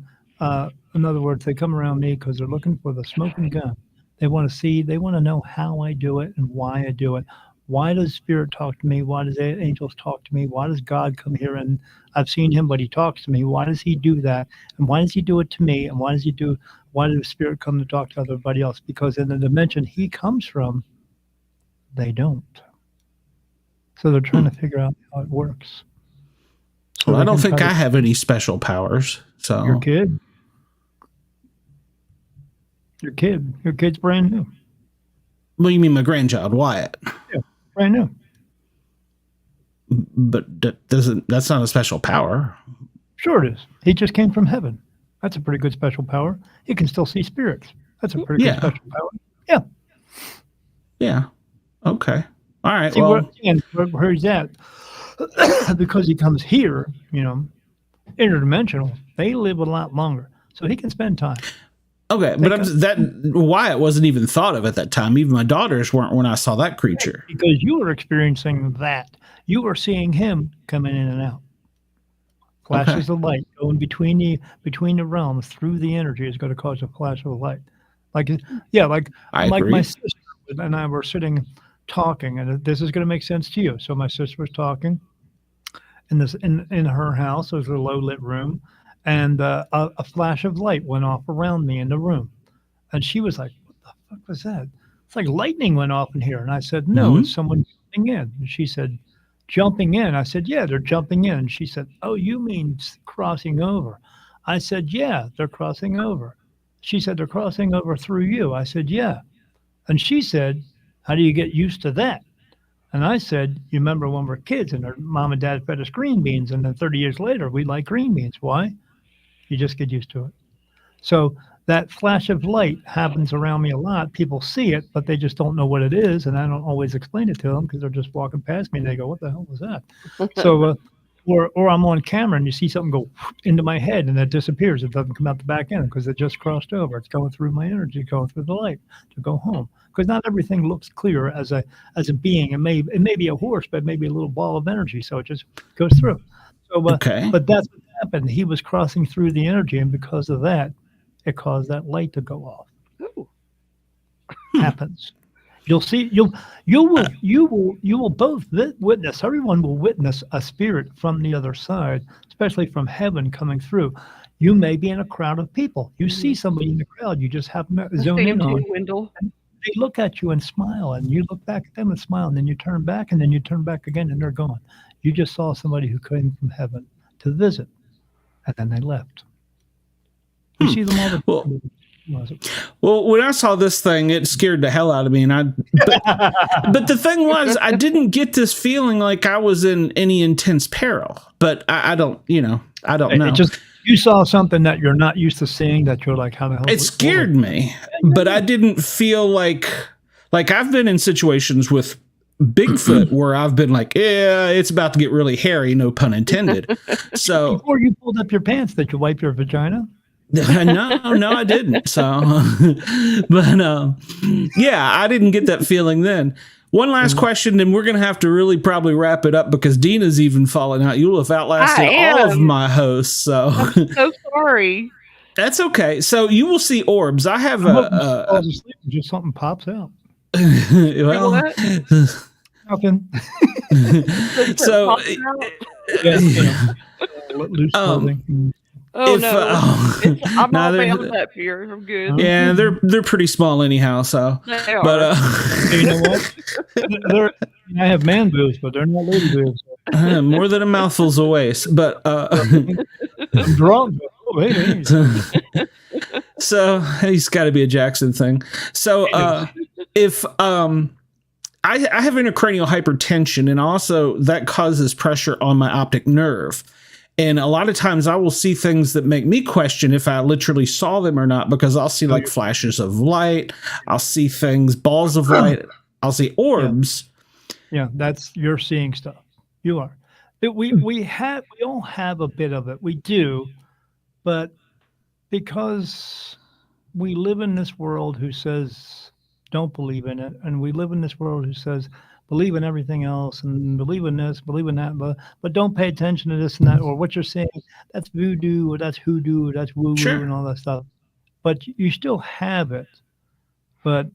in other words, they come around me because they're looking for the smoking gun. They want to know how I do it and why I do it, Why does spirit talk to me? Why does angels talk to me? Why does God come here and I've seen him, but he talks to me? Why does he do that? And why does he do it to me? And why does spirit come to talk to everybody else? Because in the dimension he comes from, they don't. So they're trying to figure out how it works. So well, I don't think I have any special powers. So your kid's brand new. What do you mean, my grandchild Wyatt? Yeah, brand new. But that's not a special power. Sure it is. He just came from heaven. That's a pretty good special power. He can still see spirits. That's a pretty good special power. Yeah. Yeah. Okay. All right. See, where he's at, because he comes here, interdimensional, they live a lot longer. So he can spend time. Okay, but Wyatt wasn't even thought of at that time. Even my daughters weren't when I saw that creature. Because you were experiencing that. You were seeing him coming in and out. Flashes of light going between the realms through the energy is going to cause a flash of light. Like my sister and I were sitting talking, and this is going to make sense to you. So my sister was talking in her house. It was a low lit room. And a flash of light went off around me in the room. And she was like, what the fuck was that? It's like lightning went off in here. And I said, no, it's someone jumping in. And she said, jumping in? I said, yeah, they're jumping in. And she said, oh, you mean crossing over? I said, yeah, they're crossing over. She said, they're crossing over through you. I said, yeah. And she said, how do you get used to that? And I said, you remember when we were kids and our mom and dad fed us green beans, and then 30 years later, we like green beans. Why? You just get used to it. So that flash of light happens around me a lot. People see it, but they just don't know what it is. And I don't always explain it to them because they're just walking past me and they go, what the hell was that? So, or I'm on camera and you see something go into my head and it disappears. It doesn't come out the back end because it just crossed over. It's going through my energy, going through the light to go home. Because not everything looks clear as a being. It may be a horse, but maybe a little ball of energy. So it just goes through. So, but that's what happened. He was crossing through the energy, and because of that, it caused that light to go off. Ooh. Happens. You'll see. You will both witness. Everyone will witness a spirit from the other side, especially from heaven coming through. You may be in a crowd of people. You see somebody in the crowd. You just happen to zone in on. They look at you and smile, and you look back at them and smile, and then you turn back, and then you turn back again, and they're gone. You just saw somebody who came from heaven to visit, and then they left. You see them all the time. Well, when I saw this thing, it scared the hell out of me, but the thing was, I didn't get this feeling like I was in any intense peril. But I don't know. You saw something that you're not used to seeing that you're like, how the hell? It scared me, but I didn't feel like I've been in situations with Bigfoot where I've been like, yeah, it's about to get really hairy, no pun intended. So before you pulled up your pants, did you wipe your vagina? No, I didn't. So, but yeah, I didn't get that feeling then. One last question, and we're going to have to really probably wrap it up because Dina's even falling out. You'll have outlasted all of my hosts. So I'm so sorry. That's okay. So you will see orbs. I have just something pops out. Well, nothing. So, loose clothing. Oh I'm not bailing up here. I'm good. Yeah, they're pretty small anyhow. So, but you know what? I have man boobs, but they're not lady boobs. More than a mouthful's a waste. But I'm drunk. Oh, hey. So he's got to be a Jackson thing. So if I have intracranial hypertension, and also that causes pressure on my optic nerve. And a lot of times I will see things that make me question if I literally saw them or not, because I'll see like flashes of light. I'll see things, balls of light. I'll see orbs. Yeah, you're seeing stuff. You are. We all have a bit of it. We do. But because we live in this world who says, don't believe in it. And we live in this world who says, believe in everything else and believe in this, believe in that, but don't pay attention to this and that, or what you're saying, that's voodoo, or that's hoodoo, or that's woo-woo, and all that stuff. But you still have it. But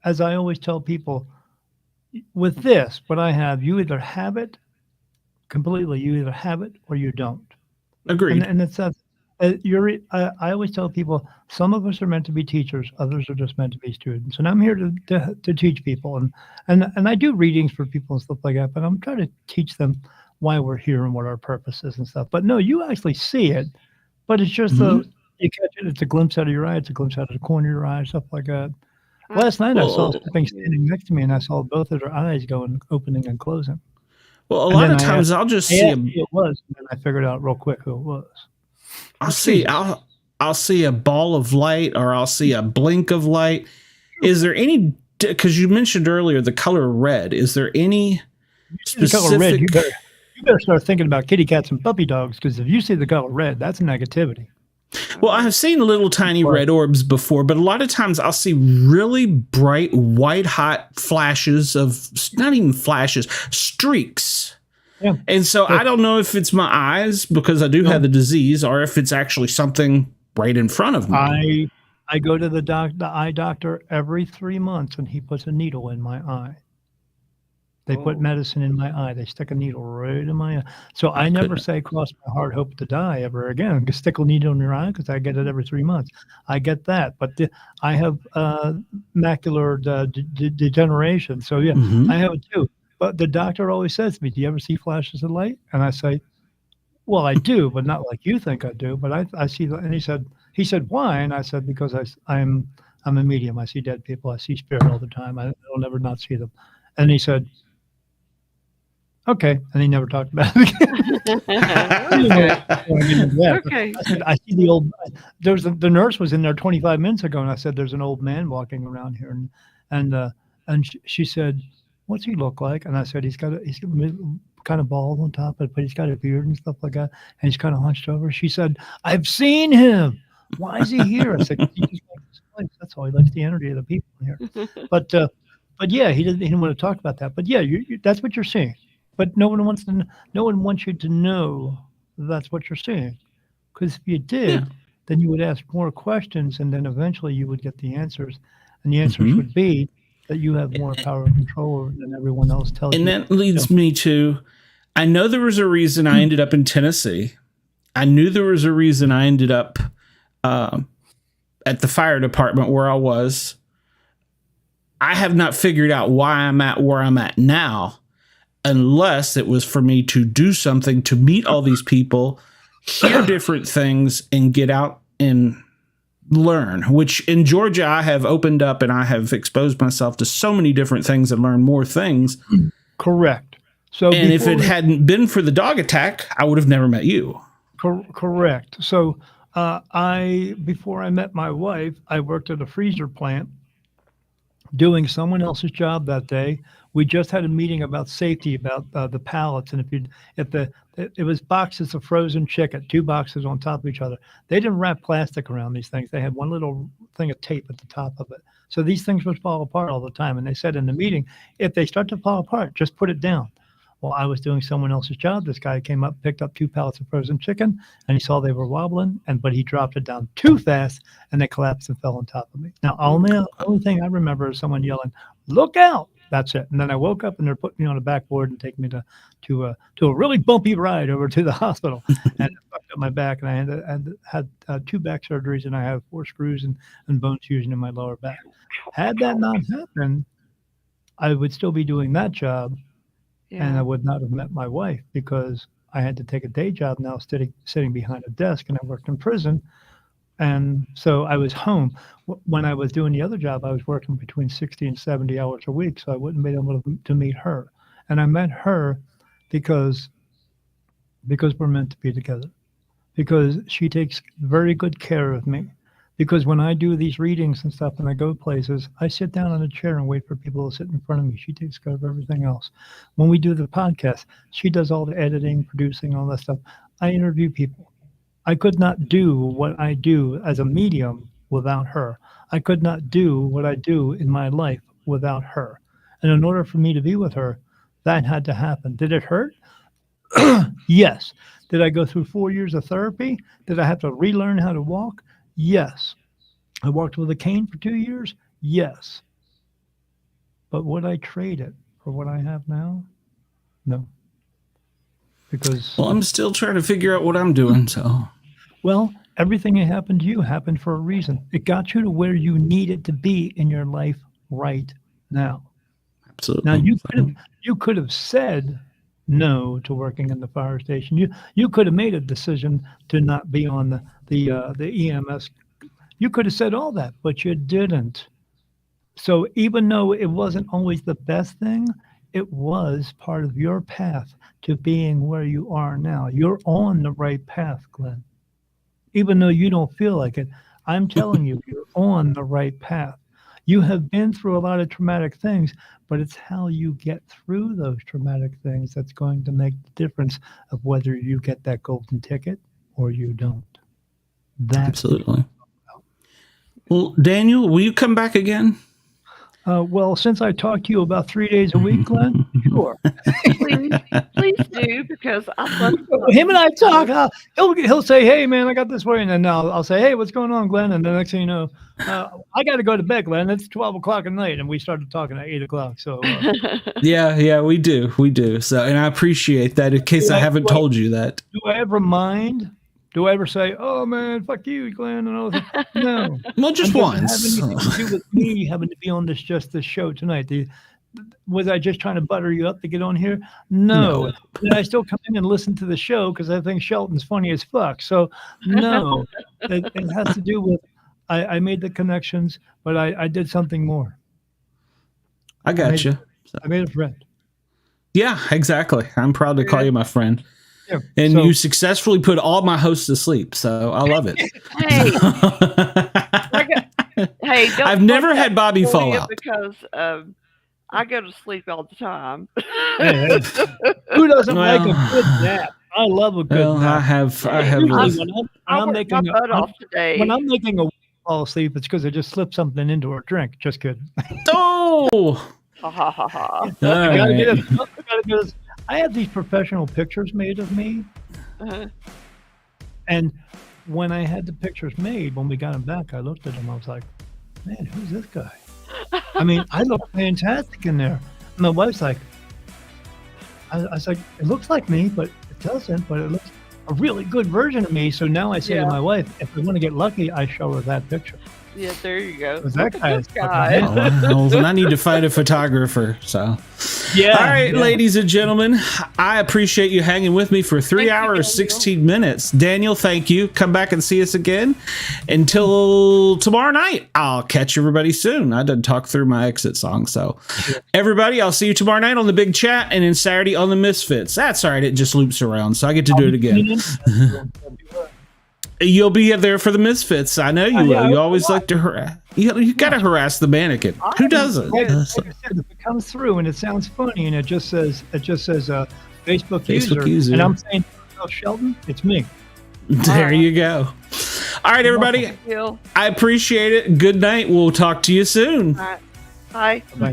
as I always tell people, with this, what I have, you either have it completely, you either have it or you don't. Agreed. And it's that I always tell people some of us are meant to be teachers, others are just meant to be students. And I'm here to teach people, and I do readings for people and stuff like that. But I'm trying to teach them why we're here and what our purpose is and stuff. But no, you actually see it, but it's just you catch it. It's a glimpse out of your eye. It's a glimpse out of the corner of your eye, stuff like that. Last night I saw something standing next to me, and I saw both of their eyes going opening and closing. Well, a lot of times I'll just see it was, and I figured out real quick who it was. I'll see a ball of light, or I'll see a blink of light. Is there any? Because you mentioned earlier the color red. Is there any specific? The color red, you better start thinking about kitty cats and puppy dogs, because if you see the color red, that's negativity. Well, I have seen little tiny red orbs before, but a lot of times I'll see really bright, white hot flashes of, not even flashes, streaks. Yeah. And so I don't know if it's my eyes because I do have the disease, or if it's actually something right in front of me. I go to the eye doctor every 3 months, and he puts a needle in my eye. They put medicine in my eye. They stick a needle right in my eye. So I never say cross my heart, hope to die ever again. Just stick a needle in your eye, because I get it every 3 months. I get that. But I have macular degeneration. So, yeah, I have it too. But the doctor always says to me, do you ever see flashes of light? And I say, well, I do, but not like you think I do. But I see that. And he said, why? And I said, because I'm a medium. I see dead people. I see spirit all the time. I'll never not see them. And he said, okay, and he never talked about it again. Okay. I said, I see the old. The nurse was in there 25 minutes ago, and I said, "There's an old man walking around here," and she said, "What's he look like?" And I said, "He's kind of bald on top, but he's got a beard and stuff like that, and he's kind of hunched over." She said, "I've seen him. Why is he here?" I said, "He just likes this place. That's all. He likes the energy of the people here." But yeah, he didn't want to talk about that. But yeah, that's what you're seeing. But no one wants you to know that's what you're seeing, because if you did, then you would ask more questions, and then eventually you would get the answers, and the answers would be that you have more power and control than everyone else tells you. And that leads me to, I know there was a reason I ended up in Tennessee. I knew there was a reason I ended up at the fire department where I was. I have not figured out why I'm at where I'm at now, unless it was for me to do something to meet all these people, hear different things, and get out and learn, which in Georgia I have opened up, and I have exposed myself to so many different things and learned more things. Correct. So, and if it hadn't been for the dog attack, I would have never met you. Correct. So before I met my wife, I worked at a freezer plant doing someone else's job that day. We just had a meeting about safety, about the pallets, and it was boxes of frozen chicken, 2 boxes on top of each other. They didn't wrap plastic around these things. They had one little thing of tape at the top of it. So these things would fall apart all the time. And they said in the meeting, if they start to fall apart, just put it down. Well, I was doing someone else's job. This guy came up, picked up 2 pallets of frozen chicken, and he saw they were wobbling, but he dropped it down too fast, and they collapsed and fell on top of me. Now, the only thing I remember is someone yelling, "Look out!" That's it. And then I woke up, and they're putting me on a backboard and taking me to a really bumpy ride over to the hospital. And it fucked up my back, and I had 2 back surgeries, and I have 4 screws and bone fusion in my lower back. Had that not happened, I would still be doing that job. Yeah. And I would not have met my wife, because I had to take a day job now, sitting behind a desk, and I worked in prison. And so I was home. When I was doing the other job, I was working between 60 and 70 hours a week, so I wouldn't be able to meet her. And I met her because we're meant to be together, because she takes very good care of me. Because when I do these readings and stuff and I go places, I sit down on a chair and wait for people to sit in front of me. She takes care of everything else. When we do the podcast, she does all the editing, producing, all that stuff. I interview people. I could not do what I do as a medium without her. I could not do what I do in my life without her. And in order for me to be with her, that had to happen. Did it hurt? Yes. Did I go through 4 years of therapy? Did I have to relearn how to walk? Yes. I walked with a cane for 2 years? Yes. But would I trade it for what I have now? No. Because Well, I'm still trying to figure out what I'm doing. So, well, everything that happened to you happened for a reason. It got you to where you needed to be in your life right now. absolutely. Now you could have said no to working in the fire station. You could have made a decision to not be on the EMS. You could have said all that, but you didn't. So even though it wasn't always the best thing, it was part of your path to being where you are now. You're on the right path, Glenn. Even though you don't feel like it, I'm telling you, you're on the right path. You have been through a lot of traumatic things, but it's how you get through those traumatic things that's going to make the difference of whether you get that golden ticket or you don't. That's Absolutely. Well, Daniel, will you come back again? Well, since I talk to you about 3 days a week, Glenn, sure. Please do, because I love Him and I talk. He'll say, "Hey, man, I got this for you," and then I'll say, "Hey, what's going on, Glenn?" And the next thing you know, I got to go to bed, Glenn. It's 12 o'clock at night, and we started talking at 8 o'clock. So, Yeah, we do. So, and I appreciate that. In case I haven't told you that. do I ever mind? Do I ever say, "Oh man, fuck you, Glenn"? And all that? No. Well, just It doesn't once. have anything to do with me having to be on this show tonight. Was I just trying to butter you up to get on here? No. Did I still come in and listen to the show because I think Shelton's funny as fuck? So no, it has to do with I made the connections, but I did something more. I got you. I made a friend. Yeah, exactly. I'm proud to call you my friend. Yeah. And So- you successfully put all my hosts to sleep, so I love it. Hey, don't I've never put that had Bobby for fall you out. because I go to sleep all the time. Yeah. Who doesn't like a Well- good nap? I love a good Well, nap. I have. Usually when I I'm worked making my butt off today. when I'm making a fall asleep, it's because I just slipped something into a drink. Just kidding. Oh, Ha ha ha ha. all I gotta right. do this. I gotta do this. I have these professional pictures made of me, Uh-huh. and when I had the pictures made, when we got them back, I looked at them. I was like, "Man, who's this guy?" I mean, I look fantastic in there. And my wife's like, I was like, "It looks like me, but it doesn't. But it looks a really good version of me." So now I say to Yeah. my wife, if I want to get lucky, I show her that picture. Yeah, there you go. Was that Look guy at is this fucking guy. handsome. Well, then I need to find a photographer. So, Yeah. all right, yeah. ladies and gentlemen, I appreciate you hanging with me for 3 Thank you, hours, Daniel. 16 minutes. Daniel, thank you. Come back and see us again. Until tomorrow night, I'll catch everybody soon. I did talk through my exit song. So, everybody, I'll see you tomorrow night on the big chat and then Saturday on the Misfits. That's all right. It just loops around. So I get to do it again. You'll be there for the Misfits. I know you will. yeah, You always like to harass. You got to harass the mannequin. Who doesn't? Like I said, if it comes through and it sounds funny and it just says Facebook user, and I'm saying, "Oh, Shelton, it's me." There you go. All right, everybody. Thank you. I appreciate it. Good night. We'll talk to you soon. All right. Bye. Bye.